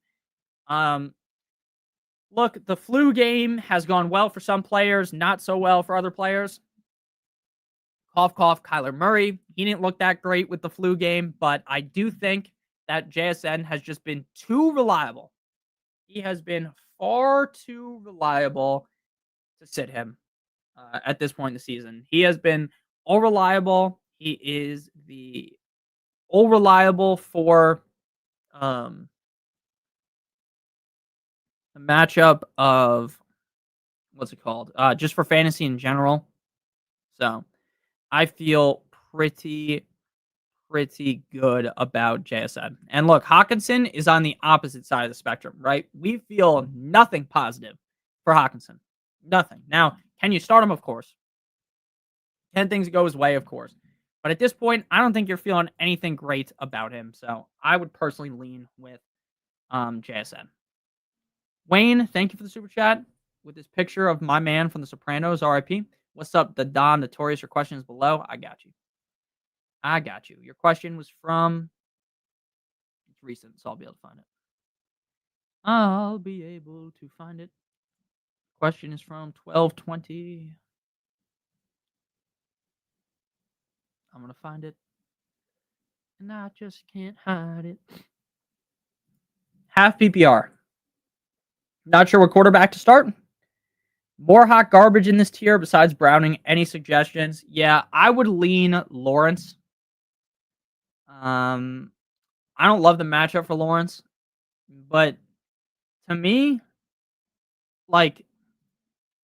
Look, the flu game has gone well for some players, not so well for other players. Cough, cough, Kyler Murray. He didn't look that great with the flu game, but I do think that JSN has just been too reliable. He has been far too reliable to sit him at this point in the season. He has been all reliable. He is the all reliable for the matchup of what's it called? Just for fantasy in general. So I feel pretty good about JSN. And look, Hawkinson is on the opposite side of the spectrum, right? We feel nothing positive for Hawkinson. Nothing. Now, can you start him? Of course. Can things go his way? Of course. But at this point, I don't think you're feeling anything great about him. So I would personally lean with JSN. Wayne, thank you for the super chat with this picture of my man from The Sopranos, RIP. What's up, the Don Notorious? Your question is below. I got you. Your question was from... It's recent, so I'll be able to find it. Question is from 12/20. I'm going to find it. And I just can't hide it. Half PPR. Not sure what quarterback to start. More hot garbage in this tier besides Browning. Any suggestions? Yeah, I would lean Lawrence. I don't love the matchup for Lawrence, but to me,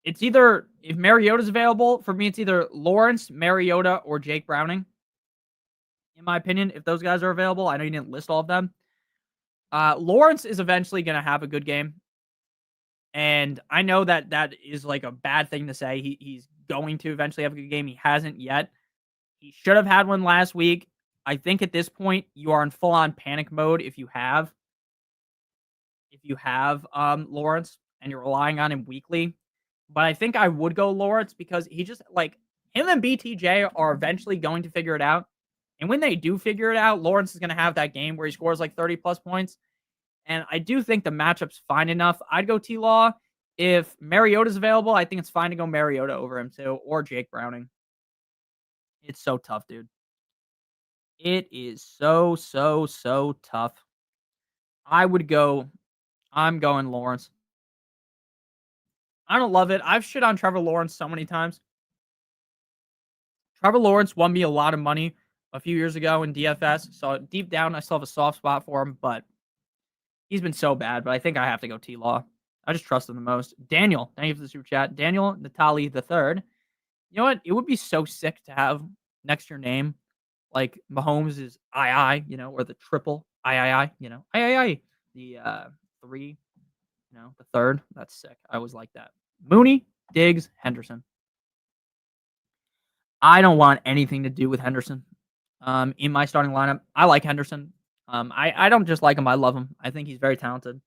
it's either, if Mariota's available, for me, it's either Lawrence, Mariota, or Jake Browning. In my opinion, if those guys are available, I know you didn't list all of them. Lawrence is eventually going to have a good game. And I know that is like a bad thing to say. He's going to eventually have a good game. He hasn't yet. He should have had one last week. I think at this point, you are in full-on panic mode if you have Lawrence and you're relying on him weekly. But I think I would go Lawrence because he just, him and BTJ are eventually going to figure it out. And when they do figure it out, Lawrence is going to have that game where he scores 30-plus points. And I do think the matchup's fine enough. I'd go T-Law. If Mariota's available, I think it's fine to go Mariota over him too, or Jake Browning. It's so tough, dude. It is so tough. I'm going Lawrence. I don't love it. I've shit on Trevor Lawrence so many times. Trevor Lawrence won me a lot of money a few years ago in DFS. So deep down, I still have a soft spot for him, but he's been so bad. But I think I have to go T-Law. I just trust him the most. Daniel, thank you for the super chat. Daniel Natali III. You know what? It would be so sick to have next to your name, Mahomes is II, or the triple III, III. The 3, the third. That's sick. I always like that. Mooney, Diggs, Henderson. I don't want anything to do with Henderson in my starting lineup. I like Henderson. I don't just like him. I love him. I think he's very talented.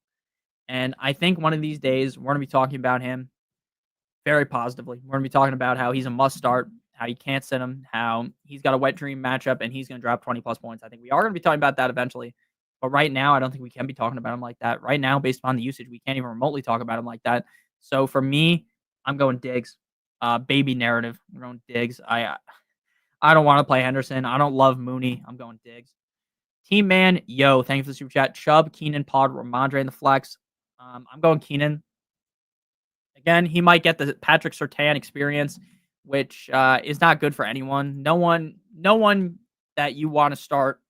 And I think one of these days, we're going to be talking about him very positively. We're going to be talking about how he's a must start, how you can't sit him, how he's got a wet dream matchup, and he's going to drop 20-plus points. I think we are going to be talking about that eventually. But right now, I don't think we can be talking about him like that. Right now, based upon the usage, we can't even remotely talk about him like that. So for me, I'm going Diggs. Baby narrative. I'm going Diggs. I don't want to play Henderson. I don't love Mooney. I'm going Diggs. Team Man, yo, thank you for the super chat. Chubb, Keenan, Pod, Ramondre in the flex. I'm going Keenan. Again, he might get the Patrick Surtain experience, which is not good for anyone. No one that you want to start,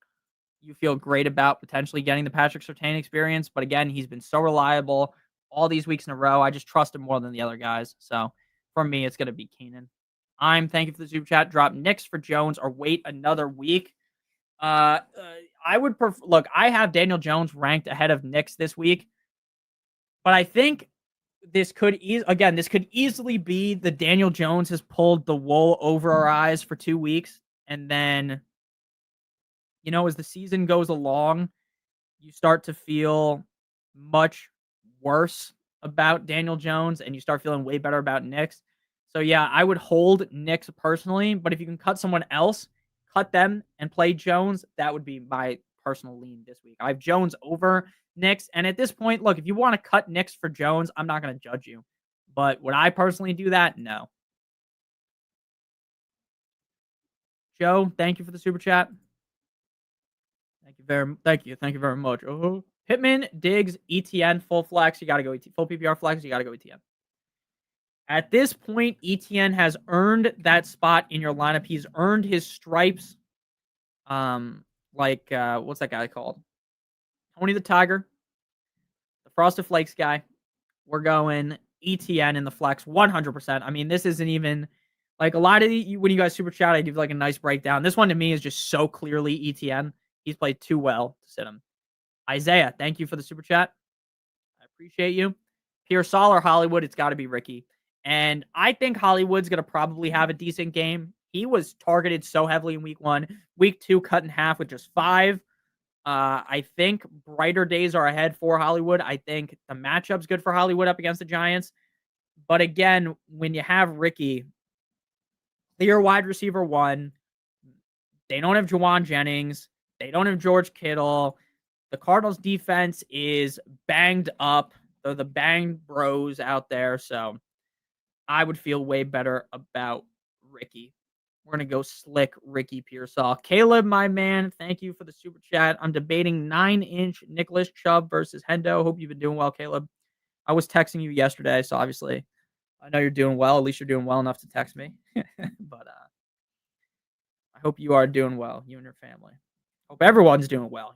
you feel great about potentially getting the Patrick Surtain experience. But again, he's been so reliable all these weeks in a row. I just trust him more than the other guys. So for me, it's going to be Keenan. Thank you for the super chat. Drop Knicks for Jones or wait another week. I would look. I have Daniel Jones ranked ahead of Knicks this week, but I think this could easily be the Daniel Jones has pulled the wool over our eyes for 2 weeks, and then as the season goes along, you start to feel much worse about Daniel Jones, and you start feeling way better about Knicks. So yeah, I would hold Knicks personally, but if you can cut someone else, cut them and play Jones. That would be my personal lean this week. I have Jones over Knicks, and at this point, look, if you want to cut Knicks for Jones, I'm not going to judge you. But would I personally do that? No. Joe, thank you for the super chat. Thank you very much. Oh, Pittman, Diggs, ETN, full flex. You got to go full PPR flex. You got to go ETN. At this point, ETN has earned that spot in your lineup. He's earned his stripes. What's that guy called? Tony the Tiger, the Frosted Flakes guy. We're going ETN in the flex 100%. I mean, this isn't even like a lot of when you guys super chat, I do like a nice breakdown. This one to me is just so clearly ETN. He's played too well to sit him. Isaiah, thank you for the super chat. I appreciate you. Pearsall or Hollywood, it's got to be Ricky. And I think Hollywood's going to probably have a decent game. He was targeted so heavily in week 1. Week 2, cut in half with just 5. I think brighter days are ahead for Hollywood. I think the matchup's good for Hollywood up against the Giants. But again, when you have Ricky, clear wide receiver 1, they don't have Juwan Jennings. They don't have George Kittle. The Cardinals defense is banged up. They're the banged bros out there. So I would feel way better about Ricky. We're going to go slick Ricky Pearsall. Caleb, my man, thank you for the super chat. I'm debating 9-inch Nicholas Chubb versus Hendo. Hope you've been doing well, Caleb. I was texting you yesterday, so obviously I know you're doing well. At least you're doing well enough to text me. But I hope you are doing well, you and your family. Hope everyone's doing well,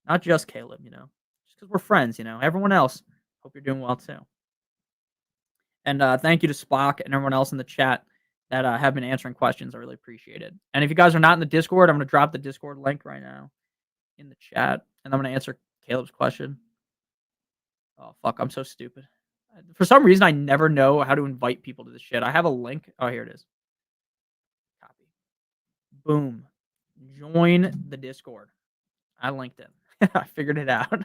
Not just Caleb, Just because we're friends, Everyone else, hope you're doing well too. And thank you to Spock and everyone else in the chat that have been answering questions. I really appreciate it. And if you guys are not in the Discord, I'm going to drop the Discord link right now in the chat. And I'm going to answer Caleb's question. Oh, fuck. I'm so stupid. For some reason, I never know how to invite people to this shit. I have a link. Oh, here it is. Copy. Boom. Join the Discord. I linked it. I figured it out.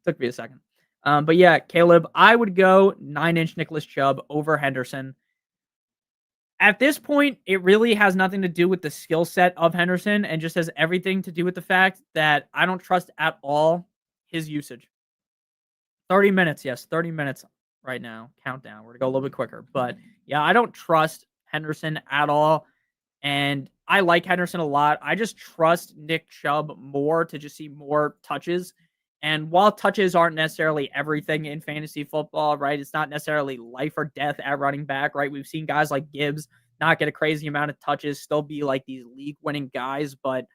Took me a second. But yeah, Caleb, I would go 9-inch Nicholas Chubb over Henderson. At this point, it really has nothing to do with the skill set of Henderson and just has everything to do with the fact that I don't trust at all his usage. 30 minutes, yes, 30 minutes right now. Countdown. We're going to go a little bit quicker. But yeah, I don't trust Henderson at all. And I like Henderson a lot. I just trust Nick Chubb more to just see more touches. And while touches aren't necessarily everything in fantasy football, right? It's not necessarily life or death at running back, right? We've seen guys like Gibbs not get a crazy amount of touches, still be like these league-winning guys. But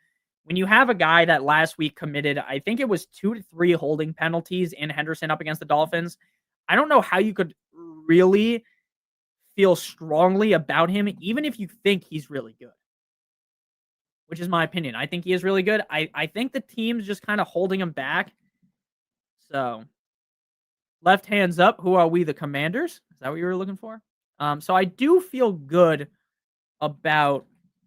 when you have a guy that last week committed, I think it was 2 to 3 holding penalties in Henderson up against the Dolphins, I don't know how you could really feel strongly about him, even if you think he's really good. Which is my opinion. I think he is really good. I think the team's just kind of holding him back. So, left hands up. Who are we, the Commanders? Is that what you were looking for? So I do feel good about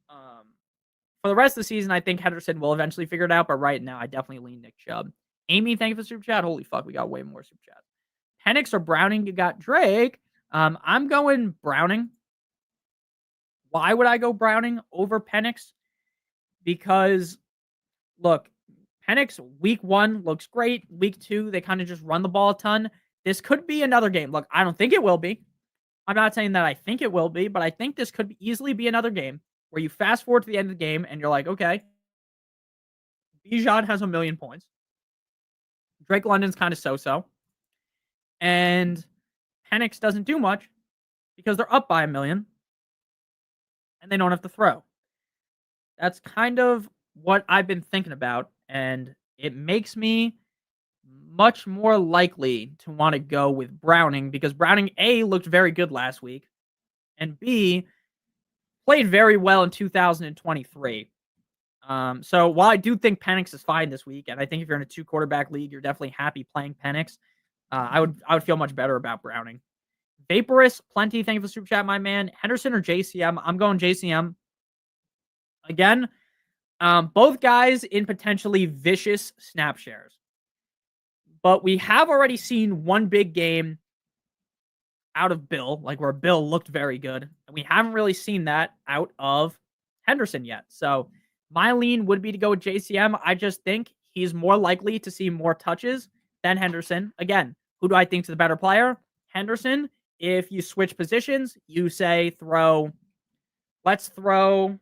for the rest of the season. I think Henderson will eventually figure it out, but right now I definitely lean Nick Chubb. Amy, thank you for the super chat. Holy fuck, we got way more super chats. Penix or Browning? You got Drake. I'm going Browning. Why would I go Browning over Penix? Because look, Penix, week 1 looks great. Week 2, they kind of just run the ball a ton. This could be another game. Look, I don't think it will be. I'm not saying that I think it will be, but I think this could easily be another game where you fast forward to the end of the game and you're like, okay, Bijan has 1,000,000 points. Drake London's kind of so-so. And Penix doesn't do much because they're up by 1,000,000 and they don't have to throw. That's kind of what I've been thinking about, and it makes me much more likely to want to go with Browning because Browning, A, looked very good last week, and B, played very well in 2023. So while I do think Penix is fine this week, and I think if you're in a 2-quarterback league, you're definitely happy playing Penix, I would feel much better about Browning. Vaporous, plenty. Thank you for the super chat, my man. Henderson or JCM? I'm going JCM. Again, both guys in potentially vicious snap shares. But we have already seen one big game out of Bill, like where Bill looked very good. And we haven't really seen that out of Henderson yet. So my lean would be to go with JCM. I just think he's more likely to see more touches than Henderson. Again, who do I think is the better player? Henderson. If you switch positions, you say let's throw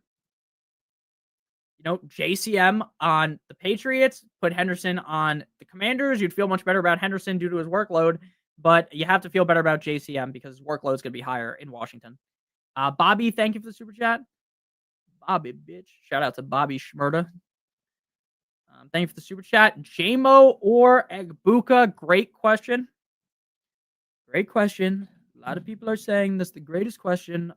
JCM on the Patriots, put Henderson on the Commanders. You'd feel much better about Henderson due to his workload, but you have to feel better about JCM because his workload is going to be higher in Washington. Bobby, thank you for the super chat. Bobby, bitch. Shout out to Bobby Schmurda. Thank you for the super chat. JMO or Egbuka? Great question. Great question. A lot of people are saying this is the greatest question.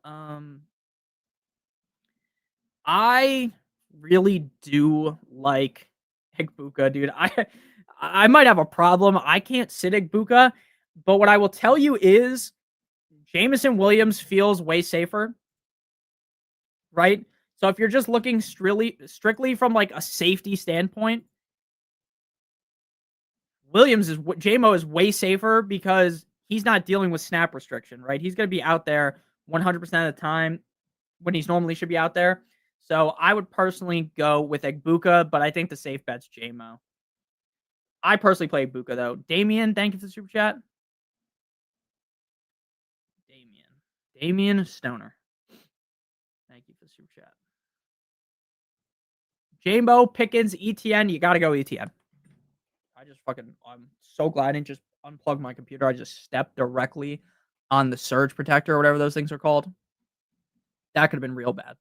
I really do like Egbuka, dude. I might have a problem. I can't sit Egbuka, but what I will tell you is Jameson Williams feels way safer, right? So if you're just looking strictly from like a safety standpoint, JMO is way safer because he's not dealing with snap restriction, right? He's going to be out there 100% of the time when he's normally should be out there. So I would personally go with Egbuka, but I think the safe bet's JMO. I personally play Egbuka, though. Damien, thank you for the super chat. Damien Stoner. Thank you for the super chat. JMO, Pickens, ETN. You got to go ETN. I'm so glad I didn't just unplug my computer. I just stepped directly on the surge protector or whatever those things are called. That could have been real bad.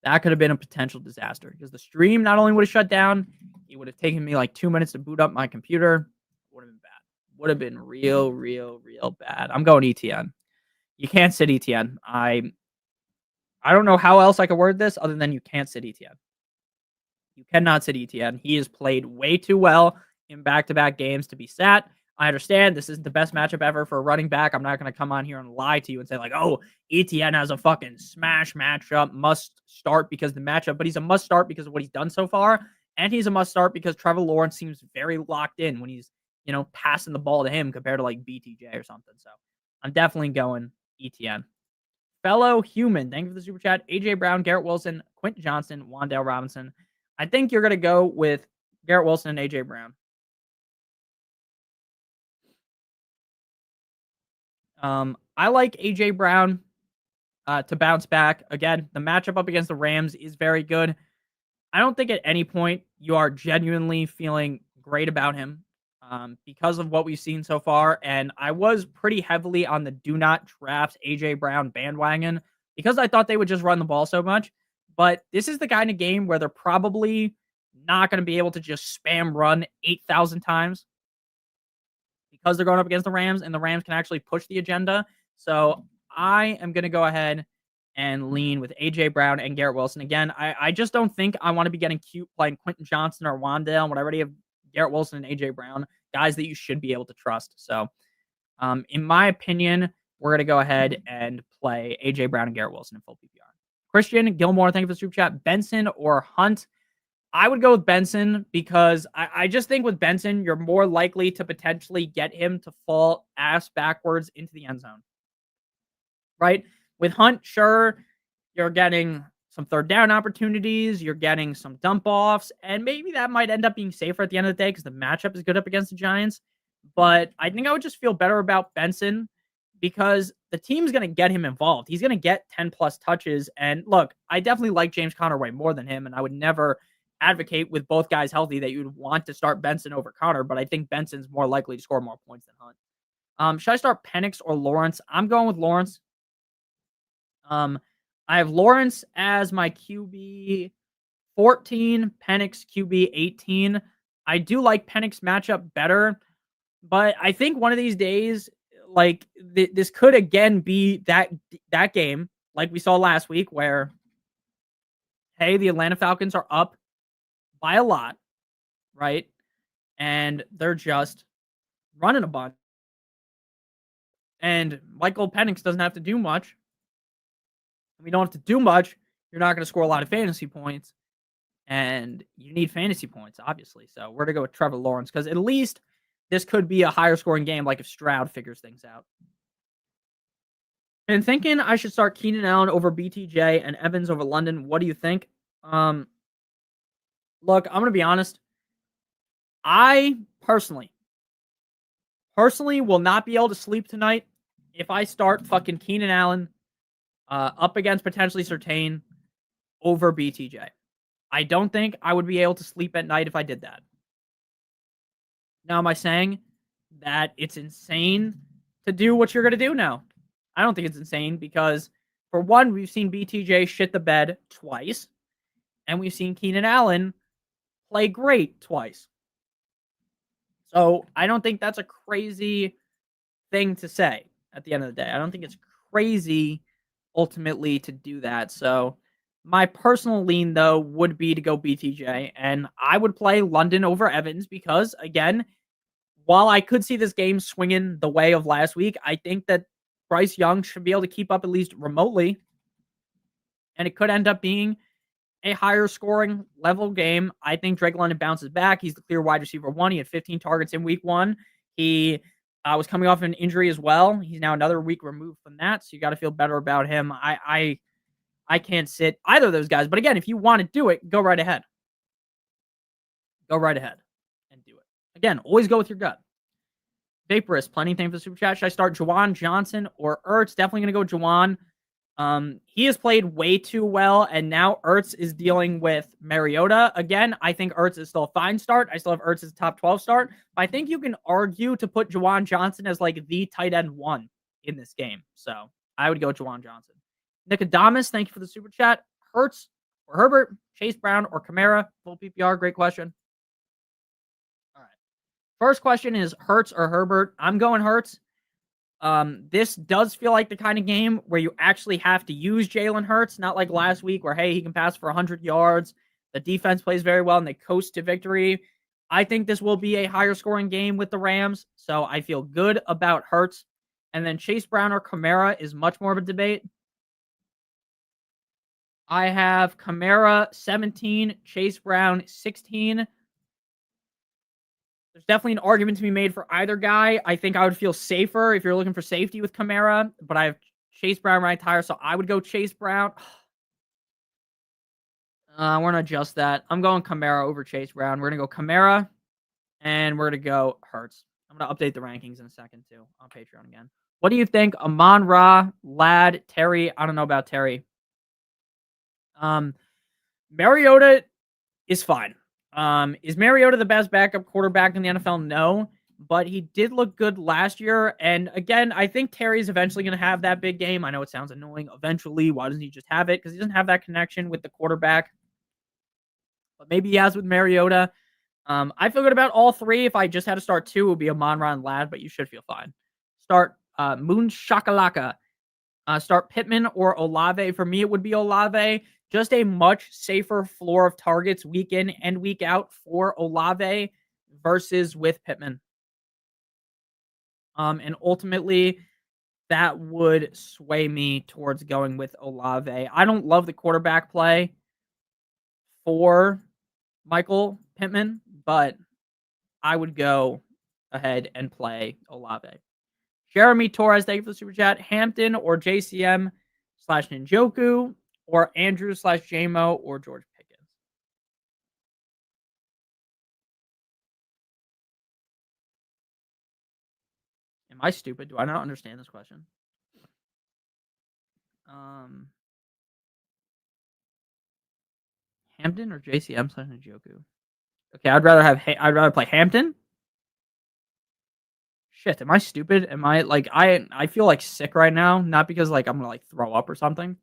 That could have been a potential disaster because the stream not only would have shut down, it would have taken me like 2 minutes to boot up my computer. Would have been bad. Would have been real bad. I'm going ETN. You can't sit ETN. I don't know how else I could word this other than you can't sit ETN. You cannot sit ETN. He has played way too well in back-to-back games to be sat. I understand this isn't the best matchup ever for a running back. I'm not going to come on here and lie to you and say like, oh, ETN has a fucking smash matchup, must start because of the matchup, but he's a must start because of what he's done so far. And he's a must start because Trevor Lawrence seems very locked in when he's, passing the ball to him compared to like BTJ or something. So I'm definitely going ETN. Fellow human, thank you for the super chat. AJ Brown, Garrett Wilson, Quentin Johnson, Wan'Dale Robinson. I think you're going to go with Garrett Wilson and AJ Brown. I like AJ Brown to bounce back. Again, the matchup up against the Rams is very good. I don't think at any point you are genuinely feeling great about him because of what we've seen so far. And I was pretty heavily on the do not draft AJ Brown bandwagon because I thought they would just run the ball so much. But this is the kind of game where they're probably not going to be able to just spam run 8,000 times because they're going up against the Rams, and the Rams can actually push the agenda. So I am going to go ahead and lean with AJ Brown and Garrett Wilson. Again, I just don't think I want to be getting cute playing Quentin Johnson or Wan'Dale when I already have Garrett Wilson and AJ Brown, guys that you should be able to trust. So in my opinion, we're going to go ahead and play AJ Brown and Garrett Wilson in full PPR. Christian Gilmore, thank you for the super chat. Benson or Hunt? I would go with Benson because I just think with Benson, you're more likely to potentially get him to fall ass backwards into the end zone. Right? With Hunt, sure, you're getting some third down opportunities. You're getting some dump offs, and maybe that might end up being safer at the end of the day because the matchup is good up against the Giants. But I think I would just feel better about Benson because the team's going to get him involved. He's going to get 10 plus touches. And look, I definitely like James Conner way more than him, and I would never advocate with both guys healthy that you'd want to start Benson over Conner, but I think Benson's more likely to score more points than Hunt. Should I start Penix or Lawrence? I'm going with Lawrence. I have Lawrence as my QB 14, Penix QB 18. I do like Penix matchup better, but I think one of these days, like this could again be that game like we saw last week where, hey, the Atlanta Falcons are up by a lot, right? And they're just running a bunch. And Michael Penix doesn't have to do much. We don't have to do much. You're not going to score a lot of fantasy points. And you need fantasy points, obviously. So we're going to go with Trevor Lawrence because at least this could be a higher scoring game, like if Stroud figures things out. And thinking I should start Keenan Allen over BTJ and Evans over London. What do you think? Look, I'm going to be honest. I personally will not be able to sleep tonight if I start fucking Keenan Allen up against potentially Surtain over BTJ. I don't think I would be able to sleep at night if I did that. Now, am I saying that it's insane to do what you're going to do now? I don't think it's insane because, for one, we've seen BTJ shit the bed twice, and we've seen Keenan Allen play great twice. So I don't think that's a crazy thing to say at the end of the day. I don't think it's crazy ultimately to do that. So my personal lean, though, would be to go BTJ, and I would play London over Evans because, again, while I could see this game swinging the way of last week, I think that Bryce Young should be able to keep up at least remotely, and it could end up being a higher scoring level game. I think Drake London bounces back. He's the clear wide receiver 1. He had 15 targets in week 1. He was coming off an injury as well. He's now another week removed from that, so you got to feel better about him. I can't sit either of those guys, but again, if you want to do it, go right ahead. Go right ahead and do it. Again, always go with your gut. Vaporous, plenty thing for the super chat. Should I start Juwan Johnson or Ertz? Definitely going to go Juwan. He has played way too well, and now Ertz is dealing with Mariota. Again, I think Ertz is still a fine start. I still have Ertz as a top 12 start. But I think you can argue to put Juwan Johnson as like the tight end 1 in this game. So I would go Juwan Johnson. Nicodemus, thank you for the super chat. Hurts or Herbert, Chase Brown or Kamara? Full PPR, great question. All right. First question is Hurts or Herbert. I'm going Hurts. This does feel like the kind of game where you actually have to use Jalen Hurts, not like last week where, hey, he can pass for 100 yards. The defense plays very well and they coast to victory. I think this will be a higher scoring game with the Rams, so I feel good about Hurts. And then Chase Brown or Kamara is much more of a debate. I have Kamara 17, Chase Brown 16. There's definitely an argument to be made for either guy. I think I would feel safer if you're looking for safety with Kamara, but I have Chase Brown right higher, so I would go Chase Brown. We're going to adjust that. I'm going Kamara over Chase Brown. We're going to go Kamara, and we're going to go Hurts. I'm going to update the rankings in a second, too, on Patreon again. What do you think? Amon-Ra, Ladd, Terry? I don't know about Terry. Mariota is fine. Is Mariota the best backup quarterback in the NFL? No, but he did look good last year. And again, I think Terry's eventually going to have that big game. I know it sounds annoying. Eventually, why doesn't he just have it? Because he doesn't have that connection with the quarterback. But maybe he has with Mariota. I feel good about all three. If I just had to start 2, it would be Amon-Ra and Ladd, but you should feel fine. Start Moon Shakalaka. Start Pittman or Olave. For me, it would be Olave. Just a much safer floor of targets week in and week out for Olave versus with Pittman. And ultimately, that would sway me towards going with Olave. I don't love the quarterback play for Michael Pittman, but I would go ahead and play Olave. Jeremy Torres, thank you for the super chat. Hampton or JCM / Njoku. or Andrews/JMO or George Pickens? Am I stupid? Do I not understand this question? Um, Hampton or JCM/Njoku? Okay, I'd rather play Hampton. Shit, am I stupid? Am I like I feel like sick right now, not because like I'm gonna like throw up or something,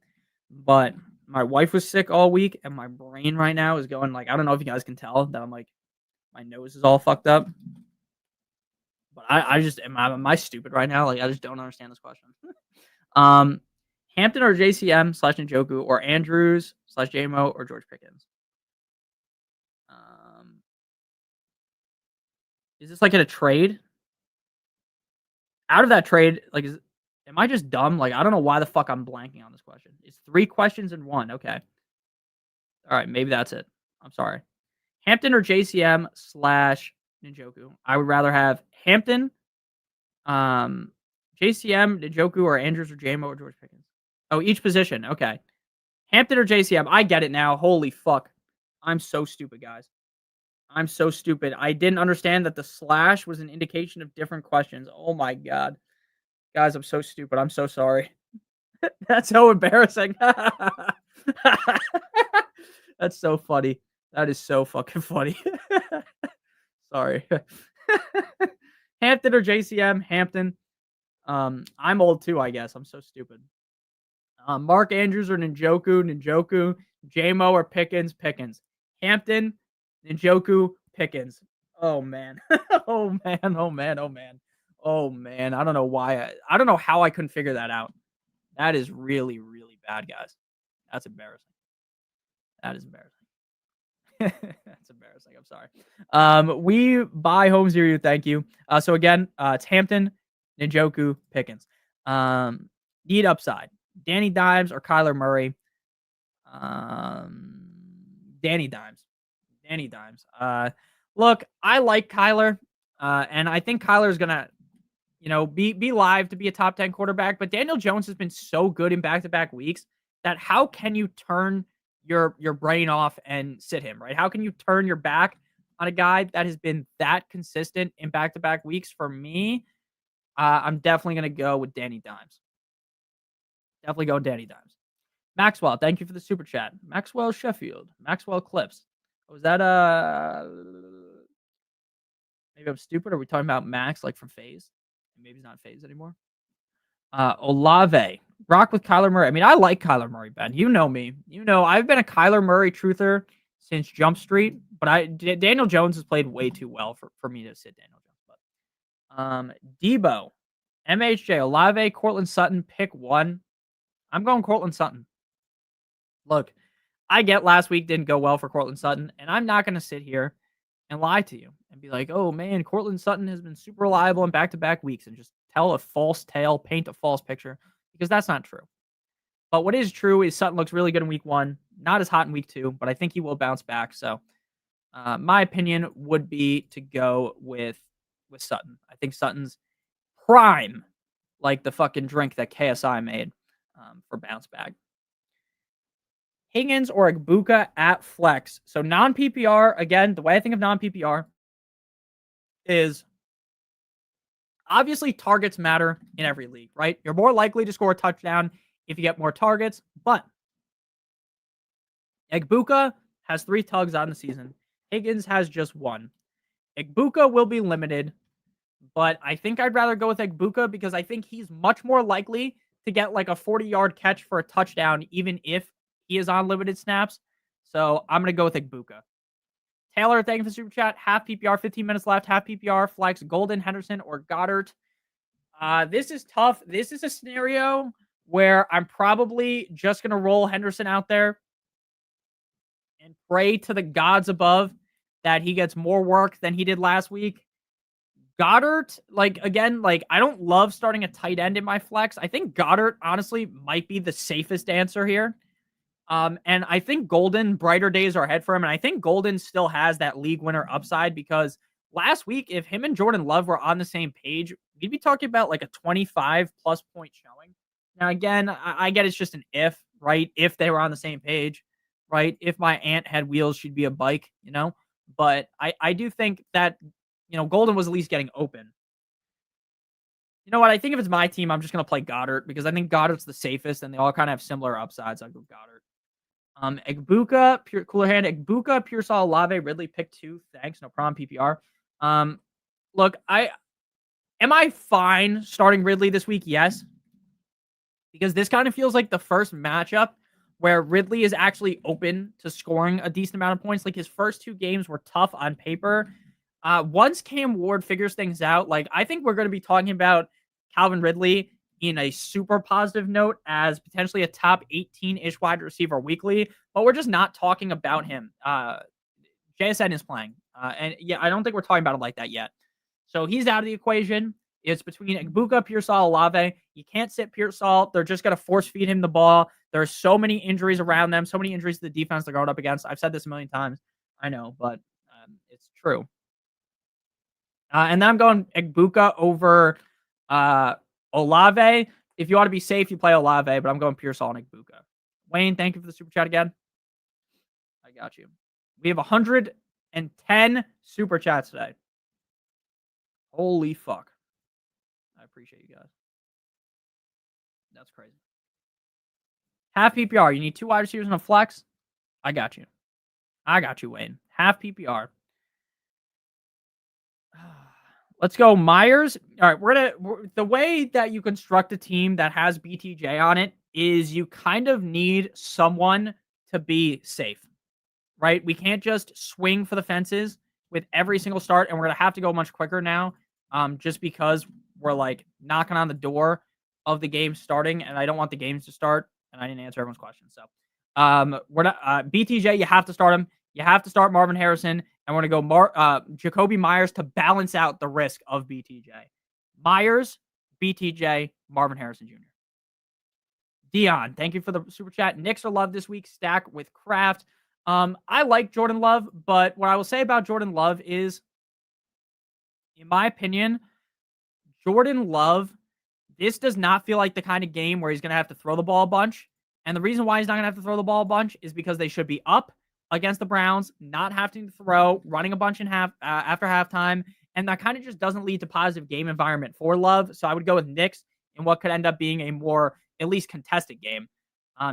but my wife was sick all week and my brain right now is going like I don't know if you guys can tell that I'm like my nose is all fucked up. But I just am I stupid right now? Like I just don't understand this question. um Hampton or JCM/Njoku or Andrews/JMO or George Pickens? Um is this like in a trade? Out of that trade, like am I just dumb? Like I don't know why the fuck I'm blanking on this question. It's 3 questions in one. Okay. All right, maybe that's it. I'm sorry. Hampton or JCM/Njoku? I would rather have Hampton, um, JCM, Njoku, or Andrews or JMO or George Pickens. Oh, each position. Okay. Hampton or JCM. I get it now. Holy fuck. I'm so stupid, guys. I'm so stupid. I didn't understand that the slash was an indication of different questions. Oh my god. Guys, I'm so stupid. I'm so sorry. That's so embarrassing. That's so funny. That is so fucking funny. Sorry. Hampton or JCM? Hampton. I'm old too, I guess. I'm so stupid. Mark Andrews or Njoku, JMO or Pickens. Hampton, Njoku, Pickens. Oh man. Oh man. Oh man. Oh man. Oh man. I don't know why. I don't know how I couldn't figure that out. That is really, really bad, guys. That's embarrassing. That is embarrassing. That's embarrassing. I'm sorry. We buy home zero. Thank you. So again, it's Hampton, Njoku, Pickens. Need upside. Danny Dimes or Kyler Murray. Um, Danny Dimes. Danny Dimes. Look, I like Kyler, and I think Kyler is gonna, be live to be a top 10 quarterback. But Daniel Jones has been so good in back-to-back weeks that how can you turn your brain off and sit him, right? How can you turn your back on a guy that has been that consistent in back-to-back weeks? For me, I'm definitely gonna go with Danny Dimes. Definitely go Danny Dimes. Maxwell, thank you for the super chat. Maxwell Sheffield. Maxwell Clips. Was that maybe I'm stupid? Are we talking about Max like from FaZe? Maybe he's not FaZe anymore. Olave. Rock with Kyler Murray. I mean, I like Kyler Murray, Ben. You know me. You know I've been a Kyler Murray truther since Jump Street, but Daniel Jones has played way too well for me to sit Daniel Jones. But Debo, MHJ, Olave, Cortland Sutton, pick one. I'm going Cortland Sutton. Look, I get last week didn't go well for Cortland Sutton, and I'm not going to sit here and lie to you and be like, oh man, Cortland Sutton has been super reliable in back-to-back weeks and just tell a false tale, paint a false picture, because that's not true. But what is true is Sutton looks really good in week 1, not as hot in week 2, but I think he will bounce back. So my opinion would be to go with Sutton. I think Sutton's prime, like the fucking drink that KSI made for bounce back. Higgins or Igbuka at flex. So non-PPR, again, the way I think of non-PPR is obviously targets matter in every league, right? You're more likely to score a touchdown if you get more targets, but Igbuka has 3 tugs on the season. Higgins has just 1. Igbuka will be limited, but I think I'd rather go with Igbuka because I think he's much more likely to get like a 40-yard catch for a touchdown, even if he is on limited snaps. So I'm going to go with Igbuka. Taylor, thank you for the super chat. Half PPR, 15 minutes left. Half PPR, flex, Golden, Henderson, or Goddard. This is tough. This is a scenario where I'm probably just going to roll Henderson out there and pray to the gods above that he gets more work than he did last week. Goddard, I don't love starting a tight end in my flex. I think Goddard, honestly, might be the safest answer here. And I think Golden, brighter days are ahead for him. And I think Golden still has that league winner upside because last week, if him and Jordan Love were on the same page, we'd be talking about like a 25 plus point showing. Now, again, I get it's just an if, right? If they were on the same page, right? If my aunt had wheels, she'd be a bike, But I do think that, Golden was at least getting open. You know what? I think if it's my team, I'm just going to play Goddard because I think Goddard's the safest and they all kind of have similar upsides. I'll go Goddard. Egbuka, pure cooler hand. Egbuka, Pearsall, Olave, Ridley, pick 2. Thanks. No problem. PPR. Look, am I fine starting Ridley this week? Yes. Because this kind of feels like the first matchup where Ridley is actually open to scoring a decent amount of points. Like his first 2 games were tough on paper. Once Cam Ward figures things out, like I think we're going to be talking about Calvin Ridley in a super positive note as potentially a top 18-ish wide receiver weekly, but we're just not talking about him. JSN is playing. And yeah, I don't think we're talking about it like that yet. So he's out of the equation. It's between Egbuka, Pearsall, Olave. You can't sit Pearsall. They're just going to force feed him the ball. There are so many injuries around them, so many injuries to the defense they're going up against. I've said this a million times. I know, but it's true. And then I'm going Egbuka over Olave. If you want to be safe, you play Olave, but I'm going Pearsall and Egbuka. Wayne, thank you for the super chat again. I got you. We have 110 super chats today. Holy fuck. I appreciate you guys. That's crazy. Half PPR. You need 2 wide receivers and a flex. I got you. Wayne. Half PPR. Let's go Myers. All right, the way that you construct a team that has BTJ on it is you kind of need someone to be safe, right? We can't just swing for the fences with every single start, and we're going to have to go much quicker now just because we're like knocking on the door of the game starting, and I don't want the games to start, and I didn't answer everyone's questions. So we're not BTJ, you have to start him. You have to start Marvin Harrison, and we're going to go Jacoby Myers to balance out the risk of BTJ. Myers, BTJ, Marvin Harrison Jr. Dion, thank you for the super chat. Knicks are love this week. Stack with Kraft. I like Jordan Love, but what I will say about Jordan Love is, in my opinion, Jordan Love, this does not feel like the kind of game where he's going to have to throw the ball a bunch. And the reason why he's not going to have to throw the ball a bunch is because they should be up against the Browns, not having to throw, running a bunch after halftime. And that kind of just doesn't lead to positive game environment for Love. So I would go with Knicks in what could end up being a more, at least, contested game.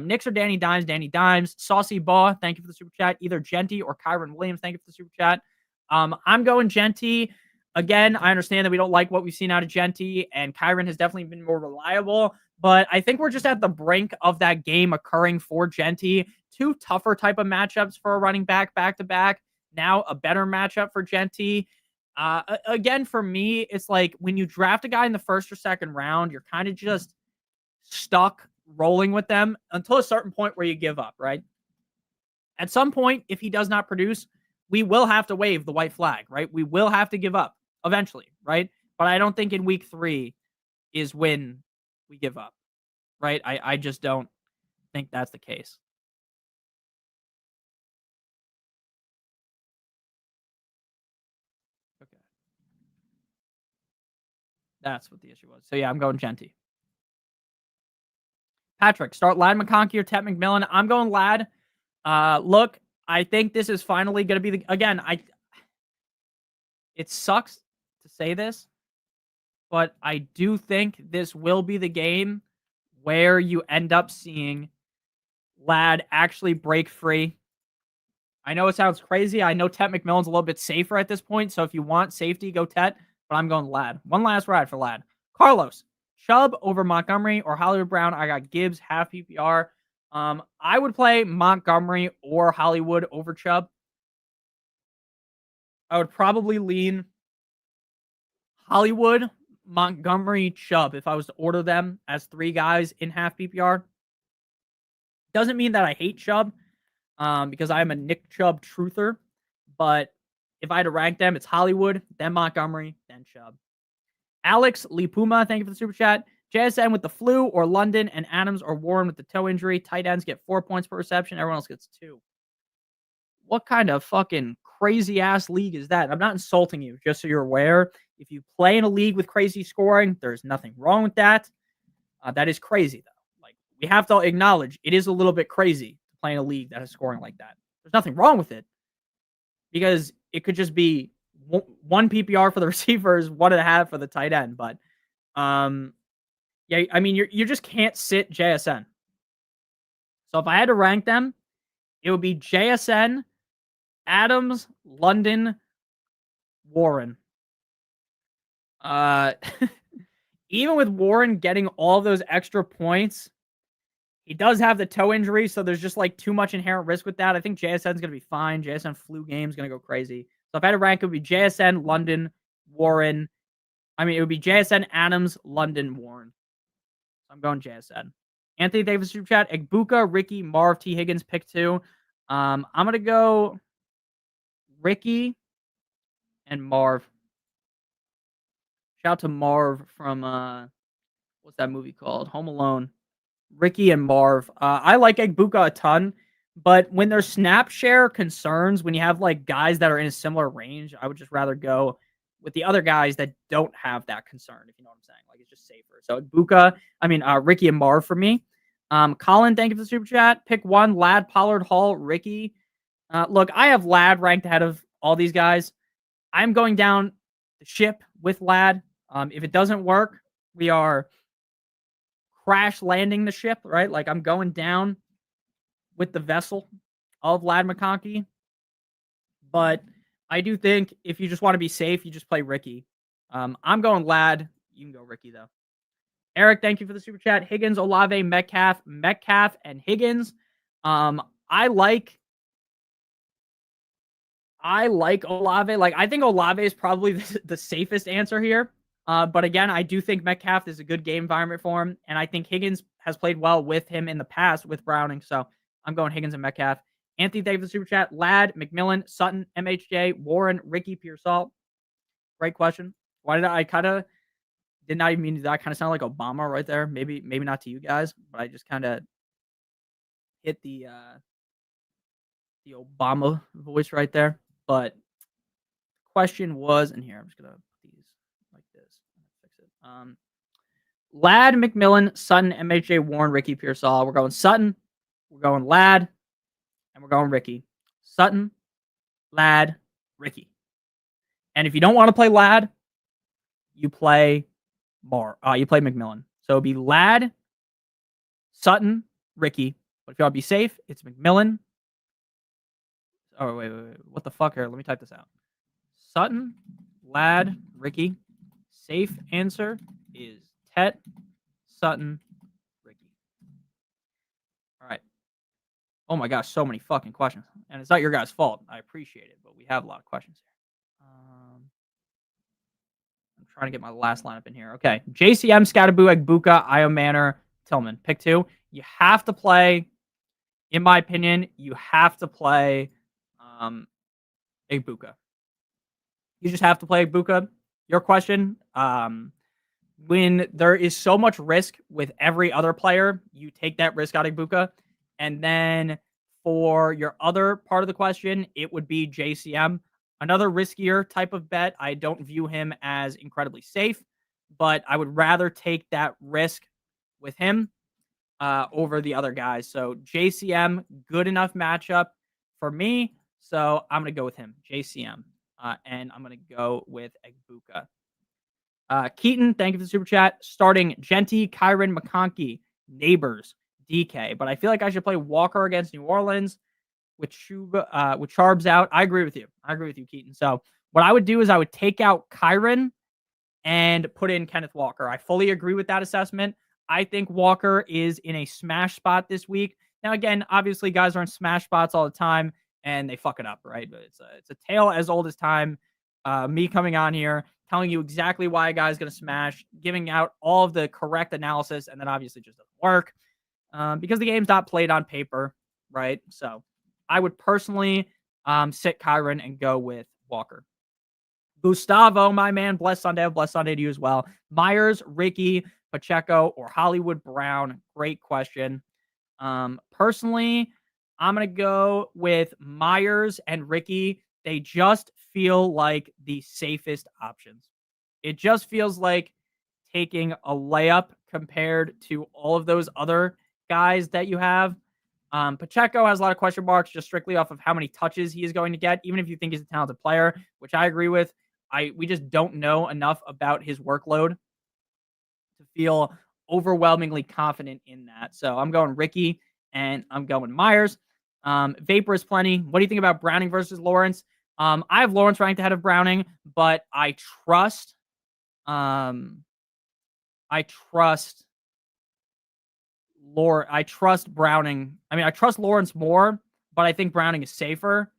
Knicks or Danny Dimes. Saucy Baugh, thank you for the super chat. Either Genty or Kyron Williams, thank you for the super chat. I'm going Genty. Again, I understand that we don't like what we've seen out of Genty, and Kyron has definitely been more reliable, but I think we're just at the brink of that game occurring for Genty. 2 tougher type of matchups for a running back to back. Now a better matchup for Genty. Again, for me, it's like when you draft a guy in the first or second round, you're kind of just stuck rolling with them until a certain point where you give up, right? At some point, if he does not produce, we will have to wave the white flag, right? We will have to give up eventually, right? But I don't think in week 3 is when we give up, right? I just don't think that's the case. Okay. That's what the issue was. So yeah, I'm going Genty. Patrick, start Lad McConkey or Tet McMillan. I'm going Lad. Look, I think this is finally going to be it sucks to say this, but I do think this will be the game where you end up seeing Lad actually break free. I know it sounds crazy. I know Tet McMillan's a little bit safer at this point, so if you want safety, go Tet, but I'm going Lad. One last ride for Lad. Carlos, Chubb over Montgomery or Hollywood Brown. I got Gibbs, half PPR. I would play Montgomery or Hollywood over Chubb. I would probably lean Hollywood, Montgomery, Chubb if I was to order them as 3 guys in half PPR. Doesn't mean that I hate Chubb because I am a Nick Chubb truther. But if I had to rank them, it's Hollywood, then Montgomery, then Chubb. Alex Lipuma, thank you for the super chat. JSN with the flu or London and Adams or Warren with the toe injury. Tight ends get 4 points per reception. Everyone else gets 2. What kind of fucking crazy ass league is that? I'm not insulting you, just so you're aware. If you play in a league with crazy scoring, there's nothing wrong with that. That is crazy, though. Like, we have to acknowledge it is a little bit crazy playing a league that is scoring like that. There's nothing wrong with it because it could just be one PPR for the receivers, 1.5 for the tight end. But yeah, I mean, you just can't sit JSN. So if I had to rank them, it would be JSN, Adams, London, Warren. Even with Warren getting all of those extra points, he does have the toe injury, so there's just like too much inherent risk with that. I think JSN's gonna be fine. JSN flu game's gonna go crazy. So if I had to rank, it would be JSN, London, Warren. I mean, it would be JSN, Adams, London, Warren. So I'm going JSN. Anthony Davis super chat. Egbuka, Ricky, Marv, T. Higgins, pick 2. I'm gonna go Ricky and Marv. Shout out to Marv from what's that movie called? Home Alone. Ricky and Marv. I like Egbuka a ton, but when there's snap share concerns, when you have like guys that are in a similar range, I would just rather go with the other guys that don't have that concern, if you know what I'm saying. Like it's just safer. So Ricky and Marv for me. Colin, thank you for the super chat. Pick 1, Lad, Pollard, Hall, Ricky. Look, I have Lad ranked ahead of all these guys. I'm going down the ship with Lad. If it doesn't work, we are crash landing the ship, right? Like I'm going down with the vessel of Lad McConkey. But I do think if you just want to be safe, you just play Ricky. I'm going Lad. You can go Ricky, though. Eric, thank you for the super chat. Higgins, Olave, Metcalf, and Higgins. I like Olave. Like, I think Olave is probably the safest answer here. But again, I do think Metcalf is a good game environment for him. And I think Higgins has played well with him in the past with Browning. So I'm going Higgins and Metcalf. Anthony, thank you for the super chat. Ladd, McMillan, Sutton, MHJ, Warren, Ricky, Pearsall. Great question. Why did I kind of did not even mean that kind of sound like Obama right there? Maybe not to you guys, but I just kind of hit the Obama voice right there. But the question was, and here I'm just gonna put these like this. Fix it. Ladd, McMillan, Sutton, MHJ, Warren, Ricky, Pearsall. We're going Sutton. We're going Ladd, and we're going Ricky. Sutton, Ladd, Ricky. And if you don't want to play Ladd, you play McMillan. So it'd be Ladd, Sutton, Ricky. But if you want to be safe, it's McMillan. Oh, wait. What the fuck here? Let me type this out. Sutton, Ladd, Ricky. Safe answer is Tet, Sutton, Ricky. All right. Oh my gosh, so many fucking questions. And it's not your guys' fault. I appreciate it, but we have a lot of questions here. I'm trying to get my last lineup in here. Okay. JCM, Scatterboo, Egbuka, Io Manor, Tillman. Pick 2. You have to play, in my opinion, Egbuka. You just have to play Egbuka. Your question, when there is so much risk with every other player, you take that risk out of Egbuka. And then for your other part of the question, it would be JCM. Another riskier type of bet. I don't view him as incredibly safe, but I would rather take that risk with him over the other guys. So JCM, good enough matchup for me. So I'm going to go with him, JCM. And I'm going to go with Egbuka. Keaton, thank you for the super chat. Starting Genty, Kyron, McConkey, Neighbors, DK. But I feel like I should play Walker against New Orleans with Charbs out. I agree with you, Keaton. So what I would do is I would take out Kyron and put in Kenneth Walker. I fully agree with that assessment. I think Walker is in a smash spot this week. Now, again, obviously guys are in smash spots all the time and they fuck it up, right? But it's a tale as old as time. Me coming on here, telling you exactly why a guy's going to smash, giving out all of the correct analysis, and then obviously just doesn't work because the game's not played on paper, right? So I would personally sit Kyron and go with Walker. Gustavo, my man, blessed Sunday to you as well. Myers, Ricky, Pacheco, or Hollywood Brown? Great question. Personally, I'm going to go with Myers and Ricky. They just feel like the safest options. It just feels like taking a layup compared to all of those other guys that you have. Pacheco has a lot of question marks just strictly off of how many touches he is going to get, even if you think he's a talented player, which I agree with. We just don't know enough about his workload to feel overwhelmingly confident in that. So I'm going Ricky and I'm going Myers. Vapor is plenty. What do you think about Browning versus Lawrence? I have Lawrence ranked ahead of Browning, but I trust Browning. I mean, I trust Lawrence more, but I think Browning is safer.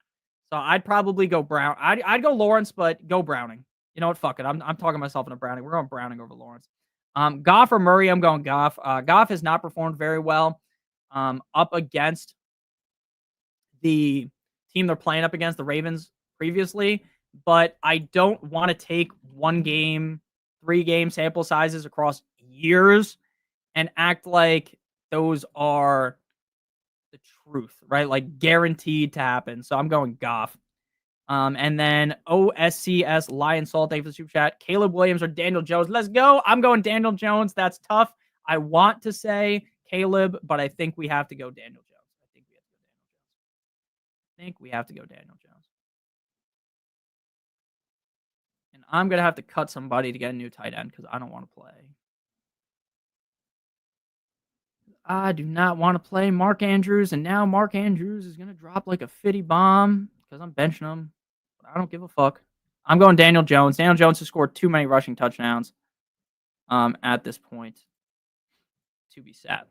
So I'd probably go Brown. I'd go Lawrence, but go Browning. You know what? Fuck it. I'm talking myself into Browning. We're going Browning over Lawrence. Goff or Murray? I'm going Goff. Goff has not performed very well up against the team they're playing up against, the Ravens, previously. But I don't want to take 1 game, 3 game sample sizes across years and act like those are the truth, right? Like guaranteed to happen. So I'm going Goff. And then OSCS Lion Salt, thank you for the super chat. Caleb Williams or Daniel Jones. Let's go. I'm going Daniel Jones. That's tough. I want to say Caleb, but I think we have to go Daniel Jones. I think we have to go Daniel Jones. And I'm going to have to cut somebody to get a new tight end because I don't want to play. I do not want to play Mark Andrews, and now Mark Andrews is going to drop like a fitty bomb because I'm benching him. But I don't give a fuck. I'm going Daniel Jones. Daniel Jones has scored too many rushing touchdowns at this point to be sad.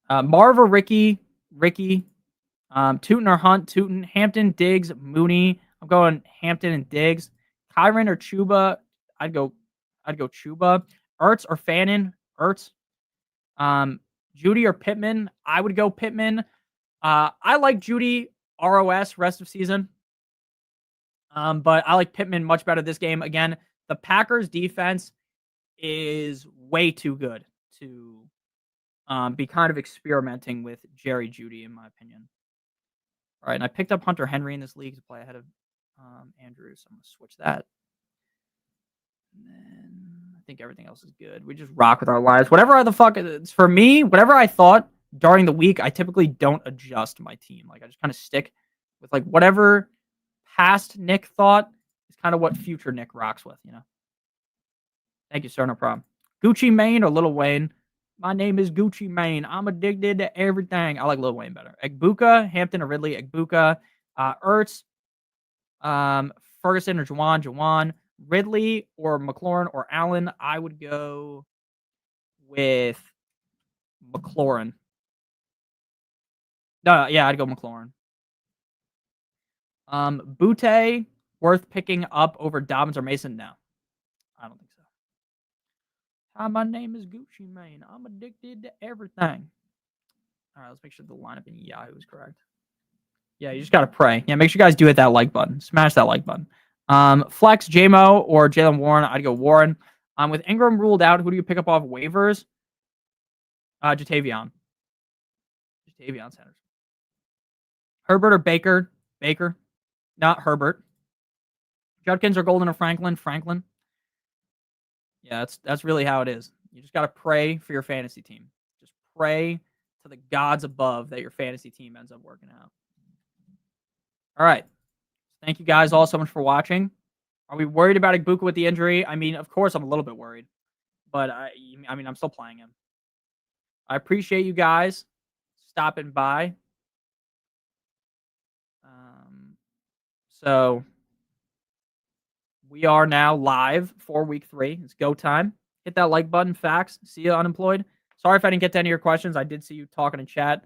Marv or Ricky, Tootin or Hunt, Tootin, Hampton, Diggs, Mooney. I'm going Hampton and Diggs. Kyron or Chuba. I'd go Chuba. Ertz or Fannin. Ertz. Judy or Pittman. I would go Pittman. I like Judy ROS rest of season. But I like Pittman much better this game. Again, the Packers defense is way too good to be kind of experimenting with Jerry Judy, in my opinion. All right, and I picked up Hunter Henry in this league to play ahead of Andrews. So I'm going to switch that. And then I think everything else is good. We just rock with our lives. Whatever the fuck it's for me, whatever I thought during the week, I typically don't adjust my team. Like I just kind of stick with like whatever past Nick thought is kind of what future Nick rocks with, you know. Thank you, sir. No problem. Gucci Mane or Lil Wayne? My name is Gucci Mane. I'm addicted to everything. I like Lil Wayne better. Egbuka, Hampton or Ridley. Egbuka, Ertz, Ferguson or Jawan. Ridley or McLaurin or Allen. I would go with McLaurin. No, yeah, I'd go McLaurin. Butte, worth picking up over Dobbins or Mason? No, I don't think so. Hi, my name is Gucci Mane. I'm addicted to everything. All right, let's make sure the lineup in Yahoo is correct. Yeah, you just got to pray. Yeah, make sure you guys do hit that like button. Smash that like button. Flex, JMO, or Jalen Warren. I'd go Warren. With Ingram ruled out, who do you pick up off waivers? Jatavion Sanders. Herbert or Baker? Baker. Not Herbert. Judkins or Golden or Franklin? Yeah, that's really how it is. You just got to pray for your fantasy team. Just pray to the gods above that your fantasy team ends up working out. All right. Thank you guys all so much for watching. Are we worried about Egbuka with the injury? I mean, of course I'm a little bit worried. But I mean, I'm still playing him. I appreciate you guys stopping by. So we are now live for week 3. It's go time. Hit that like button. Facts. See you, unemployed. Sorry if I didn't get to any of your questions. I did see you talking in chat.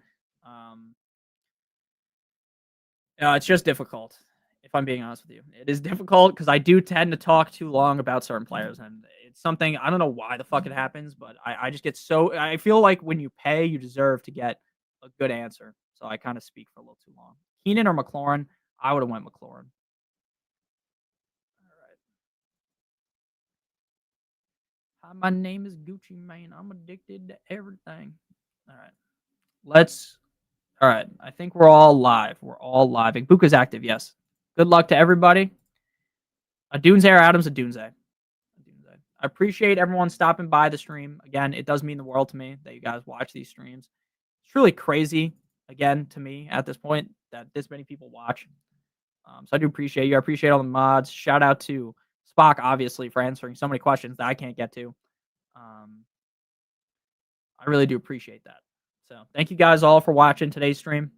It's just difficult, if I'm being honest with you. It is difficult because I do tend to talk too long about certain players. And it's something, I don't know why the fuck it happens, but I just get so, I feel like when you pay, you deserve to get a good answer. So I kind of speak for a little too long. Keenan or McLaurin? I would have went McLaurin. All right. Hi, my name is Gucci Mane. I'm addicted to everything. All right. All right. I think we're all live. We're all live. Egbuka's active, yes. Good luck to everybody. A Dunze or Adams? A Dunze. I appreciate everyone stopping by the stream. Again, it does mean the world to me that you guys watch these streams. It's really crazy, again, to me at this point that this many people watch. So I do appreciate you. I appreciate all the mods. Shout out to Spock, obviously, for answering so many questions that I can't get to. I really do appreciate that. So thank you guys all for watching today's stream.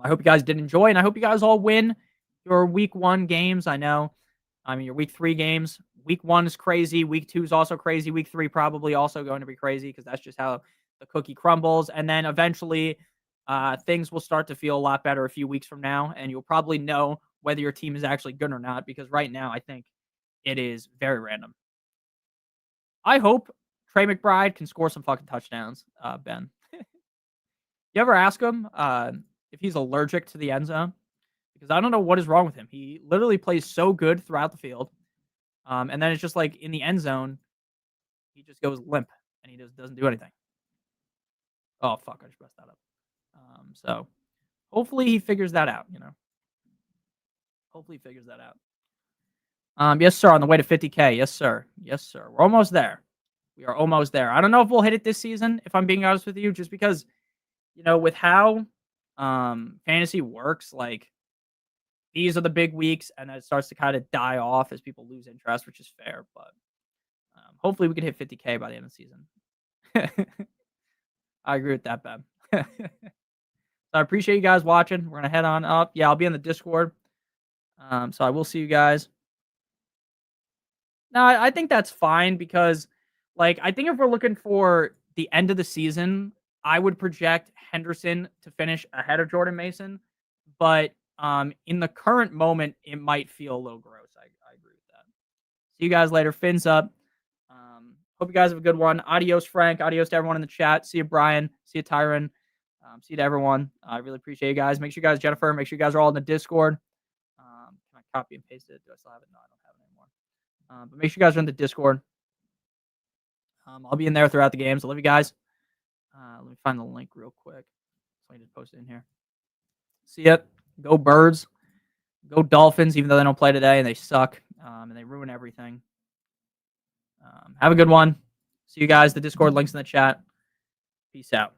I hope you guys did enjoy, and I hope you guys all win your week 1 games. Your week 3 games. Week 1 is crazy. Week 2 is also crazy. Week 3 probably also going to be crazy because that's just how the cookie crumbles. And then eventually things will start to feel a lot better a few weeks from now, and you'll probably know whether your team is actually good or not, because right now I think it is very random. I hope Trey McBride can score some fucking touchdowns, Ben. You ever ask him if he's allergic to the end zone? Because I don't know what is wrong with him. He literally plays so good throughout the field. And then it's just like in the end zone, he just goes limp and he just doesn't do anything. Oh, fuck. I just messed that up. So hopefully he figures that out, Hopefully he figures that out. Yes, sir. On the way to 50K. Yes, sir. Yes, sir. We're almost there. We are almost there. I don't know if we'll hit it this season, if I'm being honest with you, just because, with how fantasy works, like these are the big weeks and then it starts to kind of die off as people lose interest, which is fair. But hopefully we can hit 50K by the end of the season. I agree with that, Ben. So I appreciate you guys watching. We're going to head on up. Yeah, I'll be in the Discord. So I will see you guys. No, I think that's fine because, I think if we're looking for the end of the season, I would project Henderson to finish ahead of Jordan Mason. But in the current moment, it might feel a little gross. I agree with that. See you guys later. Fins up. Hope you guys have a good one. Adios, Frank. Adios to everyone in the chat. See you, Brian. See you, Tyron. See you to everyone. I really appreciate you guys. Make sure you guys, Jennifer, make sure you guys are all in the Discord. Can I copy and paste it? Do I still have it? No, I don't have it anymore. But make sure you guys are in the Discord. I'll be in there throughout the games. I love you guys. Let me find the link real quick. So I just post it in here. See ya. Go Birds. Go Dolphins, even though they don't play today and they suck and they ruin everything. Have a good one. See you guys. The Discord link's in the chat. Peace out.